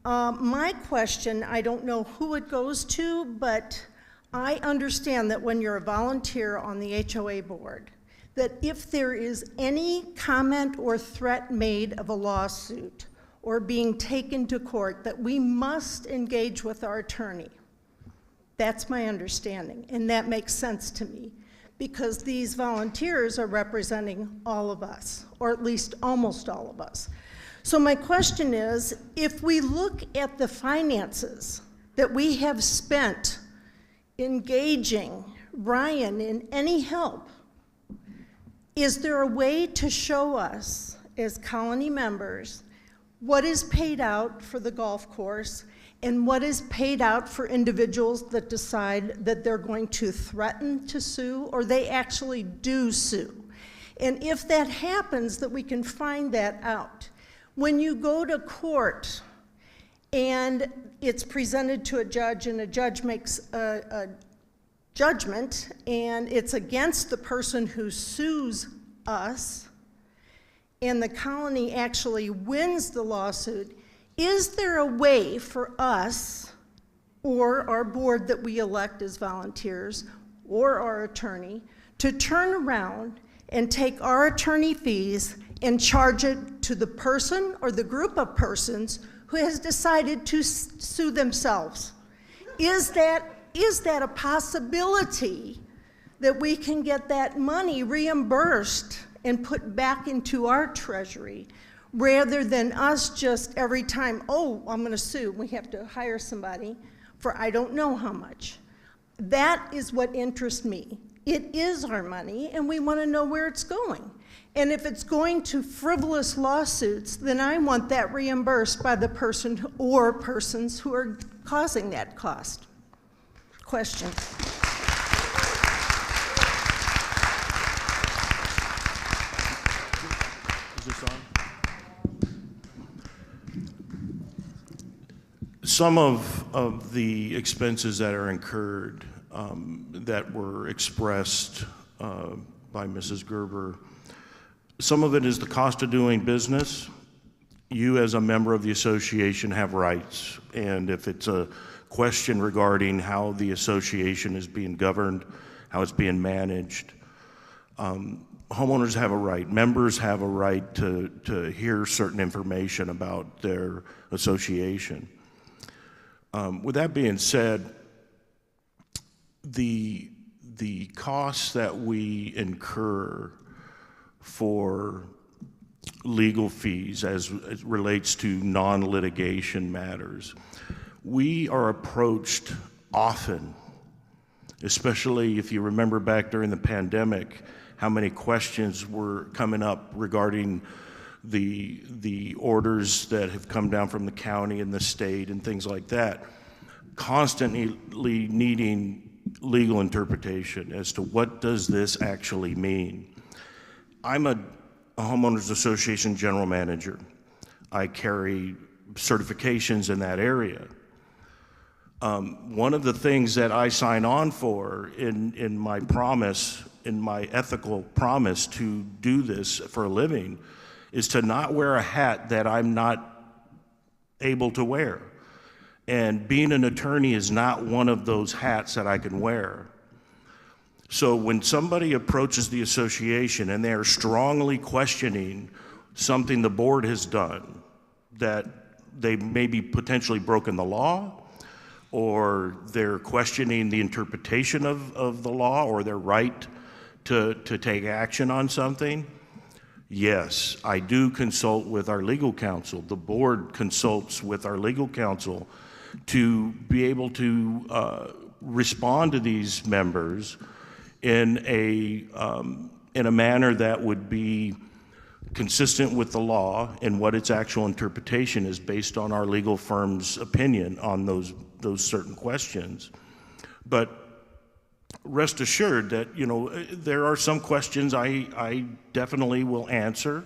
My question, I don't know who it goes to, but I understand that when you're a volunteer on the HOA board, that if there is any comment or threat made of a lawsuit or being taken to court, that we must engage with our attorney. That's my understanding, and that makes sense to me, because these volunteers are representing all of us, or at least almost all of us. So my question is, if we look at the finances that we have spent engaging Ryan in any help, is there a way to show us as colony members what is paid out for the golf course and what is paid out for individuals that decide that they're going to threaten to sue or they actually do sue? And if that happens, that we can find that out. When you go to court and it's presented to a judge and a judge makes a judgment and it's against the person who sues us, and the colony actually wins the lawsuit, is there a way for us or our board that we elect as volunteers or our attorney to turn around and take our attorney fees and charge it to the person or the group of persons who has decided to sue themselves? Is that a possibility that we can get that money reimbursed and put back into our treasury, rather than us just every time, oh, I'm gonna sue, we have to hire somebody for I don't know how much. That is what interests me. It is our money, and we wanna know where it's going. And if it's going to frivolous lawsuits, then I want that reimbursed by the person or persons who are causing that cost. Question. Is this on? Some of the expenses that are incurred that were expressed by Mrs. Gerber, some of it is the cost of doing business. You as a member of the association have rights, and if it's a question regarding how the association is being governed, how it's being managed, homeowners have a right, members have a right to hear certain information about their association. With that being said, the costs that we incur for legal fees as it relates to non-litigation matters. We are approached often, especially if you remember back during the pandemic, how many questions were coming up regarding the orders that have come down from the county and the state and things like that, constantly needing legal interpretation as to what does this actually mean. I'm a homeowners association general manager. I carry certifications in that area. One of the things that I sign on for in my promise, in my ethical promise to do this for a living, is to not wear a hat that I'm not able to wear. And being an attorney is not one of those hats that I can wear. So when somebody approaches the association and they are strongly questioning something the board has done, that they may be potentially broken the law, or they're questioning the interpretation of the law, or their right to take action on something, yes, I do consult with our legal counsel. The board consults with our legal counsel to be able to respond to these members in a manner that would be consistent with the law and what its actual interpretation is based on our legal firm's opinion on those certain questions. But rest assured that, there are some questions I definitely will answer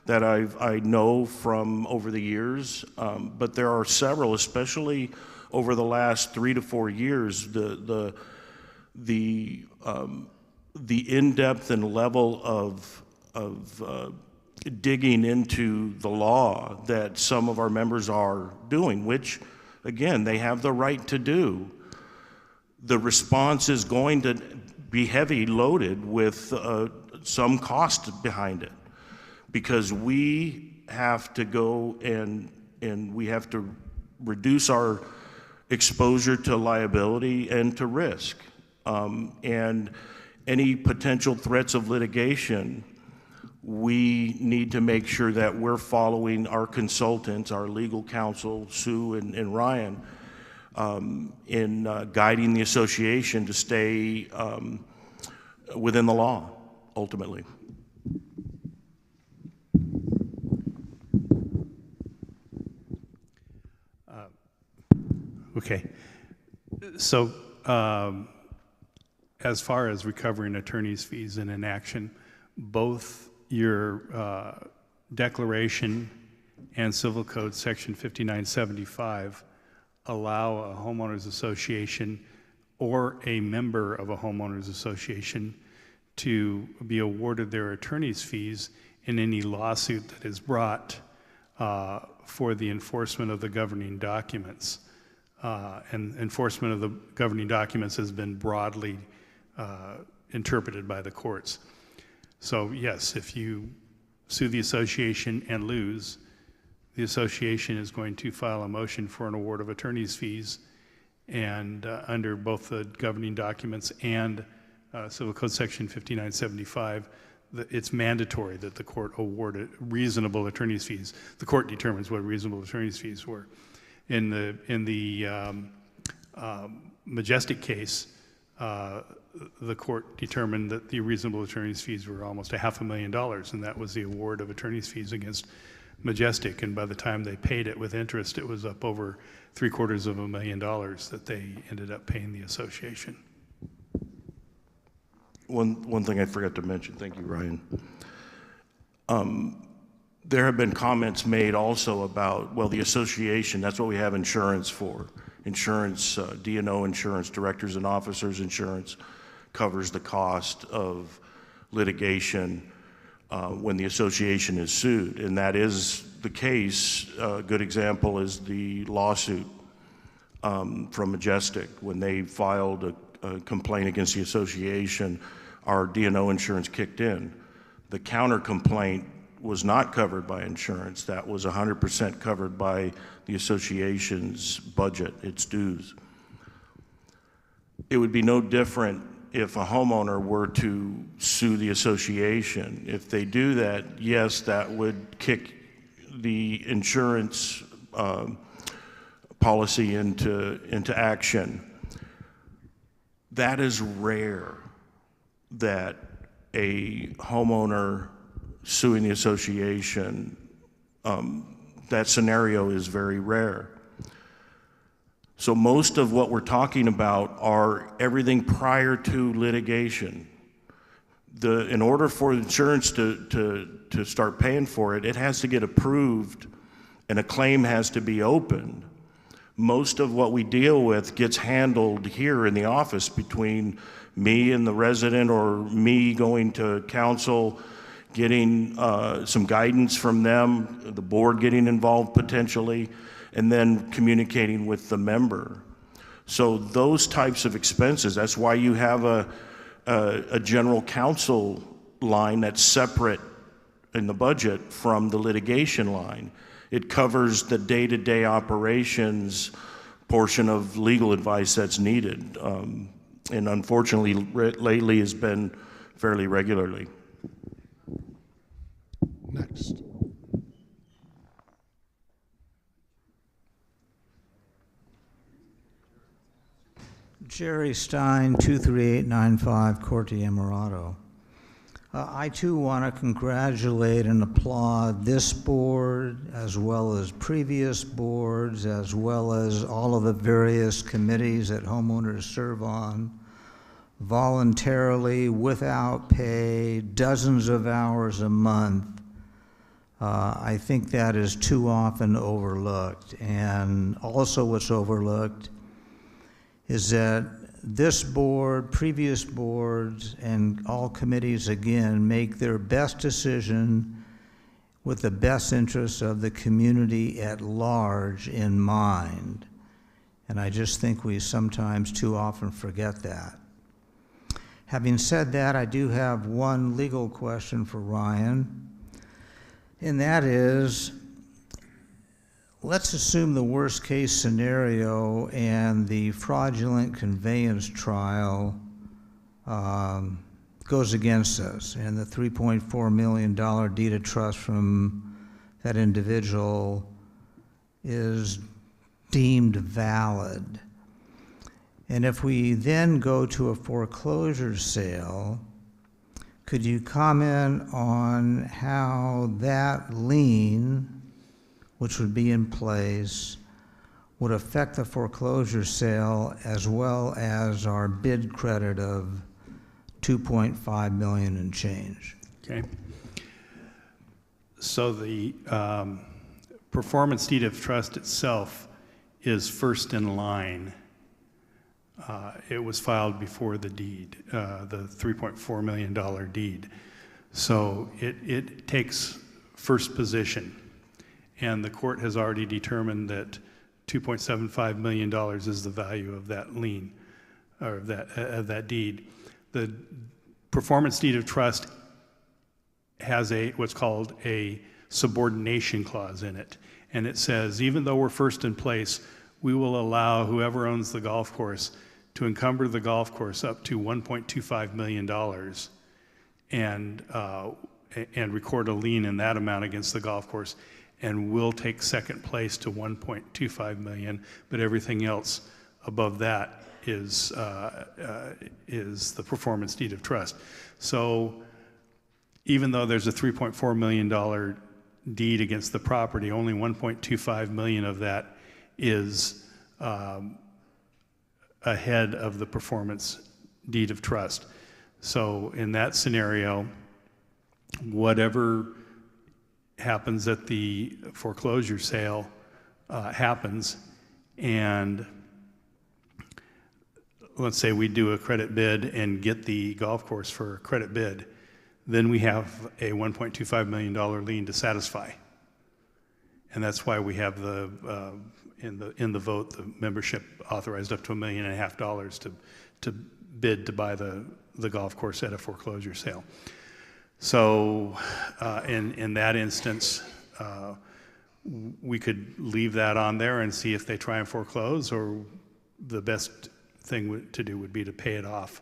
that I know from over the years, but there are several, especially over the last 3 to 4 years, the in-depth and level of digging into the law that some of our members are doing, which, again, they have the right to do. The response is going to be heavy loaded with some cost behind it, because we have to go and we have to reduce our exposure to liability and to risk. And any potential threats of litigation, we need to make sure that we're following our consultants, our legal counsel, Sue and Ryan, in guiding the association to stay within the law, ultimately. Okay. So as far as recovering attorney's fees in an action, both your declaration and Civil Code Section 5975 allow a homeowners association or a member of a homeowners association to be awarded their attorney's fees in any lawsuit that is brought for the enforcement of the governing documents. And enforcement of the governing documents has been broadly interpreted by the courts. So yes, if you sue the association and lose, the association is going to file a motion for an award of attorney's fees, and under both the governing documents and Civil Code Section 5975, it's mandatory that the court award reasonable attorney's fees. The court determines what reasonable attorney's fees were. In the Majestic case, the court determined that the reasonable attorney's fees were almost $500,000, and that was the award of attorney's fees against Majestic. And by the time they paid it with interest, it was up over $750,000 that they ended up paying the association. One thing I forgot to mention, thank you, Ryan. There have been comments made also about, well, the association, that's what we have insurance for. Insurance, D&O insurance, directors and officers insurance, covers the cost of litigation when the association is sued. And that is the case. A good example is the lawsuit from Majestic. When they filed a complaint against the association, our D&O insurance kicked in. The counter complaint was not covered by insurance. That was 100% covered by the association's budget, its dues. It would be no different if a homeowner were to sue the association. If they do that, yes, that would kick the insurance policy into action. That is rare, that a homeowner suing the association, that scenario is very rare. So most of what we're talking about are everything prior to litigation. In order for insurance to start paying for it, it has to get approved and a claim has to be opened. Most of what we deal with gets handled here in the office between me and the resident, or me going to counsel, getting some guidance from them, the board getting involved potentially, and then communicating with the member. So those types of expenses, that's why you have a general counsel line that's separate in the budget from the litigation line. It covers the day-to-day operations portion of legal advice that's needed. And unfortunately, lately has been fairly regularly. Next. Jerry Stein, 23895 Corte Amorato. I too want to congratulate and applaud this board, as well as previous boards, as well as all of the various committees that homeowners serve on, voluntarily, without pay, dozens of hours a month. I think that is too often overlooked. And also what's overlooked is that this board, previous boards, and all committees, again, make their best decision with the best interests of the community at large in mind. And I just think we sometimes too often forget that. Having said that, I do have one legal question for Ryan, and that is, let's assume the worst case scenario and the fraudulent conveyance trial goes against us, and the $3.4 million deed of trust from that individual is deemed valid. And if we then go to a foreclosure sale, could you comment on how that lien, which would be in place, would affect the foreclosure sale, as well as our bid credit of $2.5 million and change? Okay. So the performance deed of trust itself is first in line. It was filed before the deed, the $3.4 million deed. So it takes first position. And the court has already determined that $2.75 million is the value of that lien, or of that deed. The performance deed of trust has what's called a subordination clause in it. And it says, even though we're first in place, we will allow whoever owns the golf course to encumber the golf course up to $1.25 million and record a lien in that amount against the golf course. And we'll take second place to $1.25 million, but everything else above that is the performance deed of trust. So even though there's a $3.4 million deed against the property, only $1.25 million of that is ahead of the performance deed of trust. So in that scenario, whatever happens at the foreclosure sale happens, and let's say we do a credit bid and get the golf course for a credit bid, then we have a $1.25 million lien to satisfy. And that's why we have in the vote, the membership authorized up to $1.5 million to bid to buy the golf course at a foreclosure sale. So in that instance, we could leave that on there and see if they try and foreclose, or the best thing to do would be to pay it off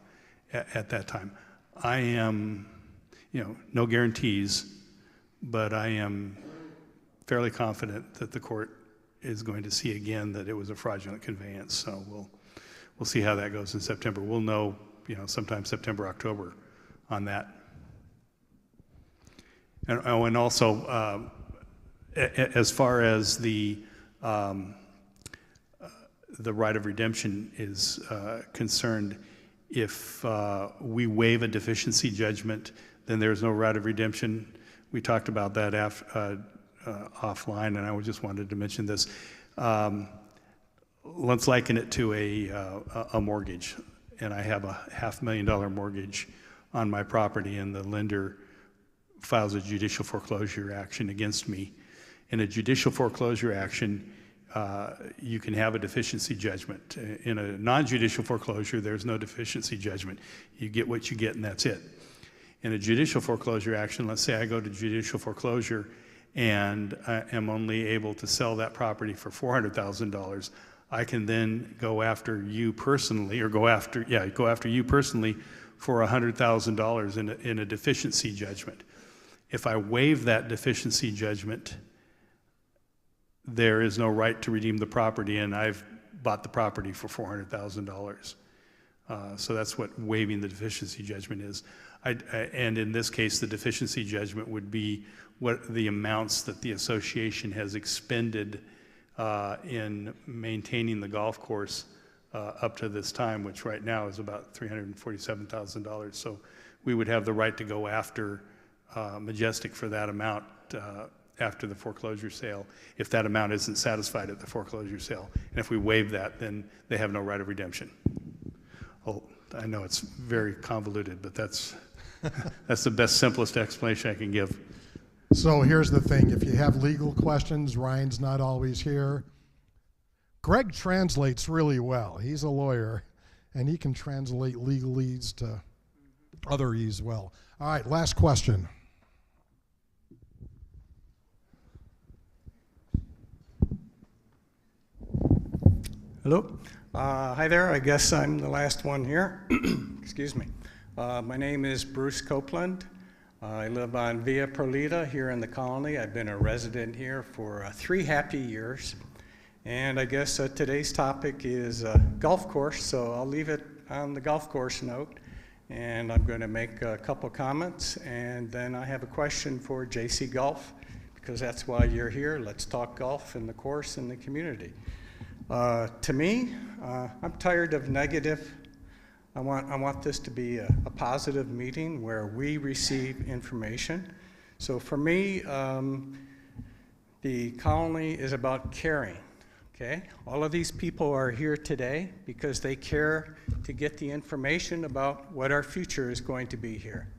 at that time. I am, no guarantees, but I am fairly confident that the court is going to see again that it was a fraudulent conveyance. So we'll see how that goes in September. We'll know, sometime September, October on that. And also, as far as the right of redemption is concerned, if we waive a deficiency judgment, then there's no right of redemption. We talked about that offline, and I just wanted to mention this. Let's liken it to a mortgage, and I have a $500,000 mortgage on my property, and the lender files a judicial foreclosure action against me. In a judicial foreclosure action, you can have a deficiency judgment. In a non-judicial foreclosure, there's no deficiency judgment. You get what you get, and that's it. In a judicial foreclosure action, let's say I go to judicial foreclosure and I am only able to sell that property for $400,000, I can then go after you personally, or go after you personally for $100,000 in a deficiency judgment. If I waive that deficiency judgment, there is no right to redeem the property, and I've bought the property for $400,000. So that's what waiving the deficiency judgment is. And in this case, the deficiency judgment would be what the amounts that the association has expended in maintaining the golf course up to this time, which right now is about $347,000. So we would have the right to go after Majestic for that amount after the foreclosure sale, if that amount isn't satisfied at the foreclosure sale. And if we waive that, then they have no right of redemption. Oh, I know it's very convoluted, but that's the best, simplest explanation I can give. So here's the thing. If you have legal questions, Ryan's not always here. Greg translates really well. He's a lawyer, and he can translate legalese to other ease well. All right, last question. Hello. Hi there. I guess I'm the last one here. Excuse me. My name is Bruce Copeland. I live on Via Perlita here in the colony. I've been a resident here for 3 happy years. And I guess today's topic is golf course, so I'll leave it on the golf course note. And I'm going to make a couple comments, and then I have a question for JC Golf, because that's why you're here. Let's talk golf and the course and the community. To me, I'm tired of negative. I want this to be a positive meeting where we receive information. So for me, the colony is about caring, okay? All of these people are here today because they care to get the information about what our future is going to be here.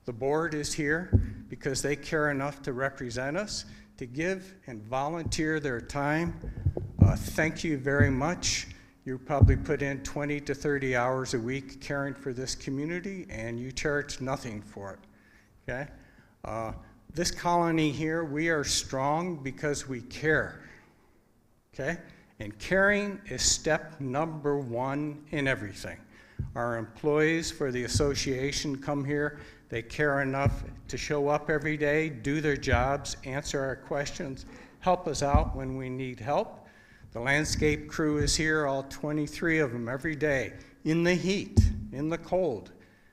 The board is here because they care enough to represent us, to give and volunteer their time. Thank you very much. You probably put in 20 to 30 hours a week caring for this community, and you charge nothing for it, okay? This colony here, we are strong because we care, okay? And caring is step number 1 in everything. Our employees for the association come here. They care enough to show up every day, do their jobs, answer our questions, help us out when we need help. The landscape crew is here, all 23 of them, every day, in the heat, in the cold.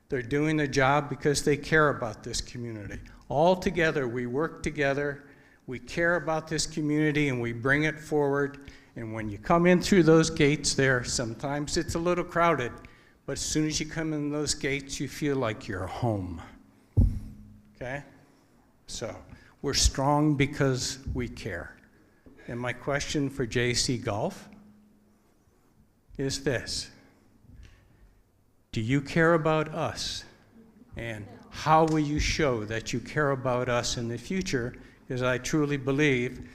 They're doing their job because they care about this community. All together, we work together, we care about this community, and we bring it forward. And when you come in through those gates there, sometimes it's a little crowded, but as soon as you come in those gates, you feel like you're home, okay? So, we're strong because we care. And my question for JC Golf is this: do you care about us? And how will you show that you care about us in the future? Because I truly believe,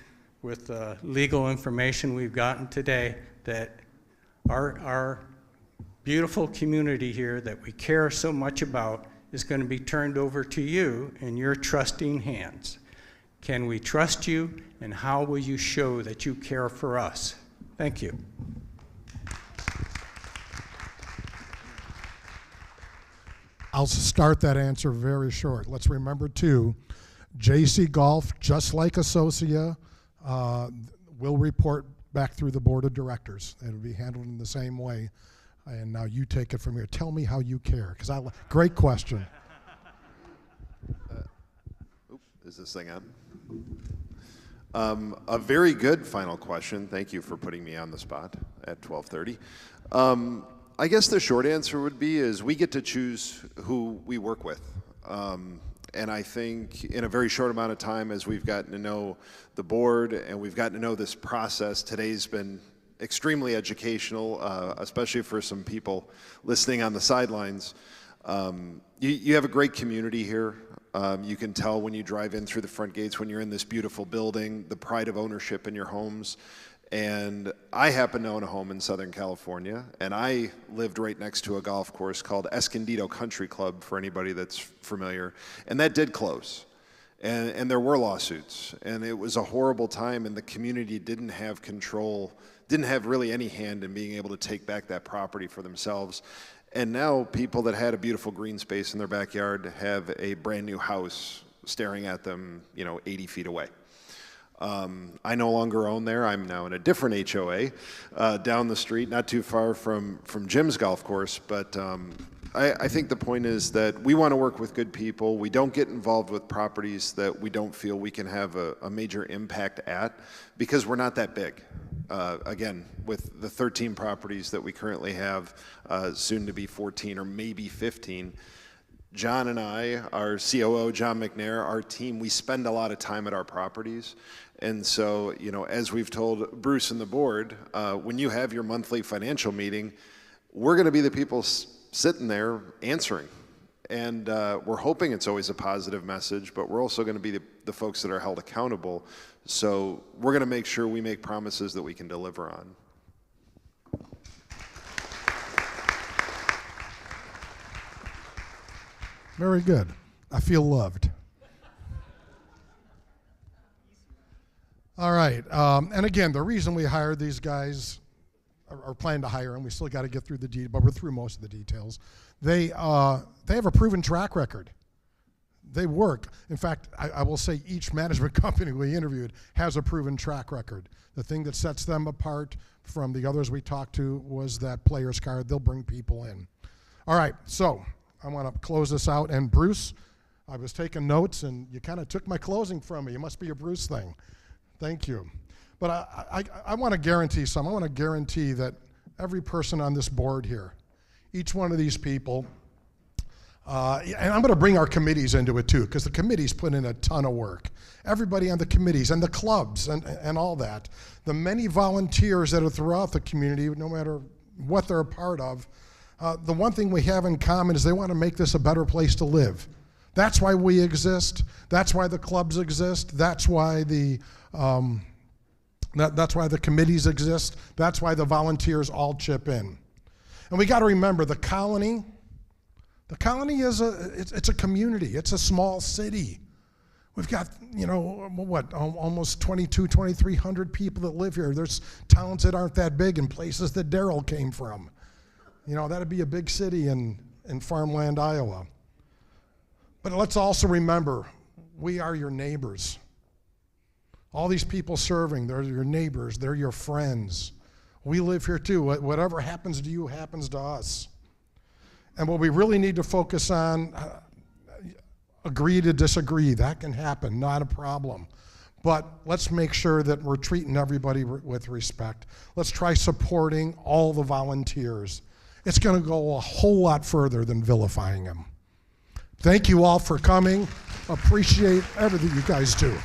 with the legal information we've gotten today, that our beautiful community here that we care so much about is going to be turned over to you in your trusting hands. Can we trust you, and how will you show that you care for us? Thank you. I'll start that answer very short. Let's remember too, JC Golf, just like Associa, will report back through the board of directors. It'll be handled in the same way. And now you take it from here. Tell me how you care, because great question. Is this thing on? A very good final question. Thank you for putting me on the spot at 12:30. I guess the short answer would be is we get to choose who we work with. And I think in a very short amount of time, as we've gotten to know the board and we've gotten to know this process, today's been extremely educational, especially for some people listening on the sidelines. You have a great community here. You can tell when you drive in through the front gates, when you're in this beautiful building, the pride of ownership in your homes. And I happen to own a home in Southern California, and I lived right next to a golf course called Escondido Country Club, for anybody that's familiar, and that did close. And there were lawsuits, and it was a horrible time, and the community didn't have control, didn't have really any hand in being able to take back that property for themselves. And now people that had a beautiful green space in their backyard have a brand new house staring at them, 80 feet away. I no longer own there. I'm now in a different HOA down the street, not too far from Jim's golf course. But I think the point is that we want to work with good people. We don't get involved with properties that we don't feel we can have a major impact at, because we're not that big. Again, with the 13 properties that we currently have, soon to be 14 or maybe 15, John and I, our COO, John McNair, our team, we spend a lot of time at our properties. And so, as we've told Bruce and the board, when you have your monthly financial meeting, we're going to be the people sitting there answering. And we're hoping it's always a positive message, but we're also going to be the folks that are held accountable. So we're going to make sure we make promises that we can deliver on. Very good. I feel loved. All right. And again, the reason we hired these guys, or plan to hire them, we still got to get through the details, but we're through most of the details. They have a proven track record. They work. In fact, I will say each management company we interviewed has a proven track record. The thing that sets them apart from the others we talked to was that player's card. They'll bring people in. All right, so I want to close this out. And Bruce, I was taking notes, and you kind of took my closing from me. It must be a Bruce thing. Thank you. But I want to guarantee something. I want to guarantee that every person on this board here, each one of these people, and I'm going to bring our committees into it too, because the committees put in a ton of work. Everybody on the committees and the clubs and all that. The many volunteers that are throughout the community, no matter what they're a part of, the one thing we have in common is they want to make this a better place to live. That's why we exist. That's why the clubs exist. That's why that's why the committees exist. That's why the volunteers all chip in. And we got to remember the colony is it's a community. It's a small city. We've got, almost 2,300 people that live here. There's towns that aren't that big in places that Daryl came from. That'd be a big city in farmland, Iowa. But let's also remember, we are your neighbors. All these people serving, they're your neighbors, they're your friends. We live here too. Whatever happens to you happens to us. And what we really need to focus on, agree to disagree. That can happen, not a problem. But let's make sure that we're treating everybody with respect. Let's try supporting all the volunteers. It's going to go a whole lot further than vilifying them. Thank you all for coming. Appreciate everything you guys do.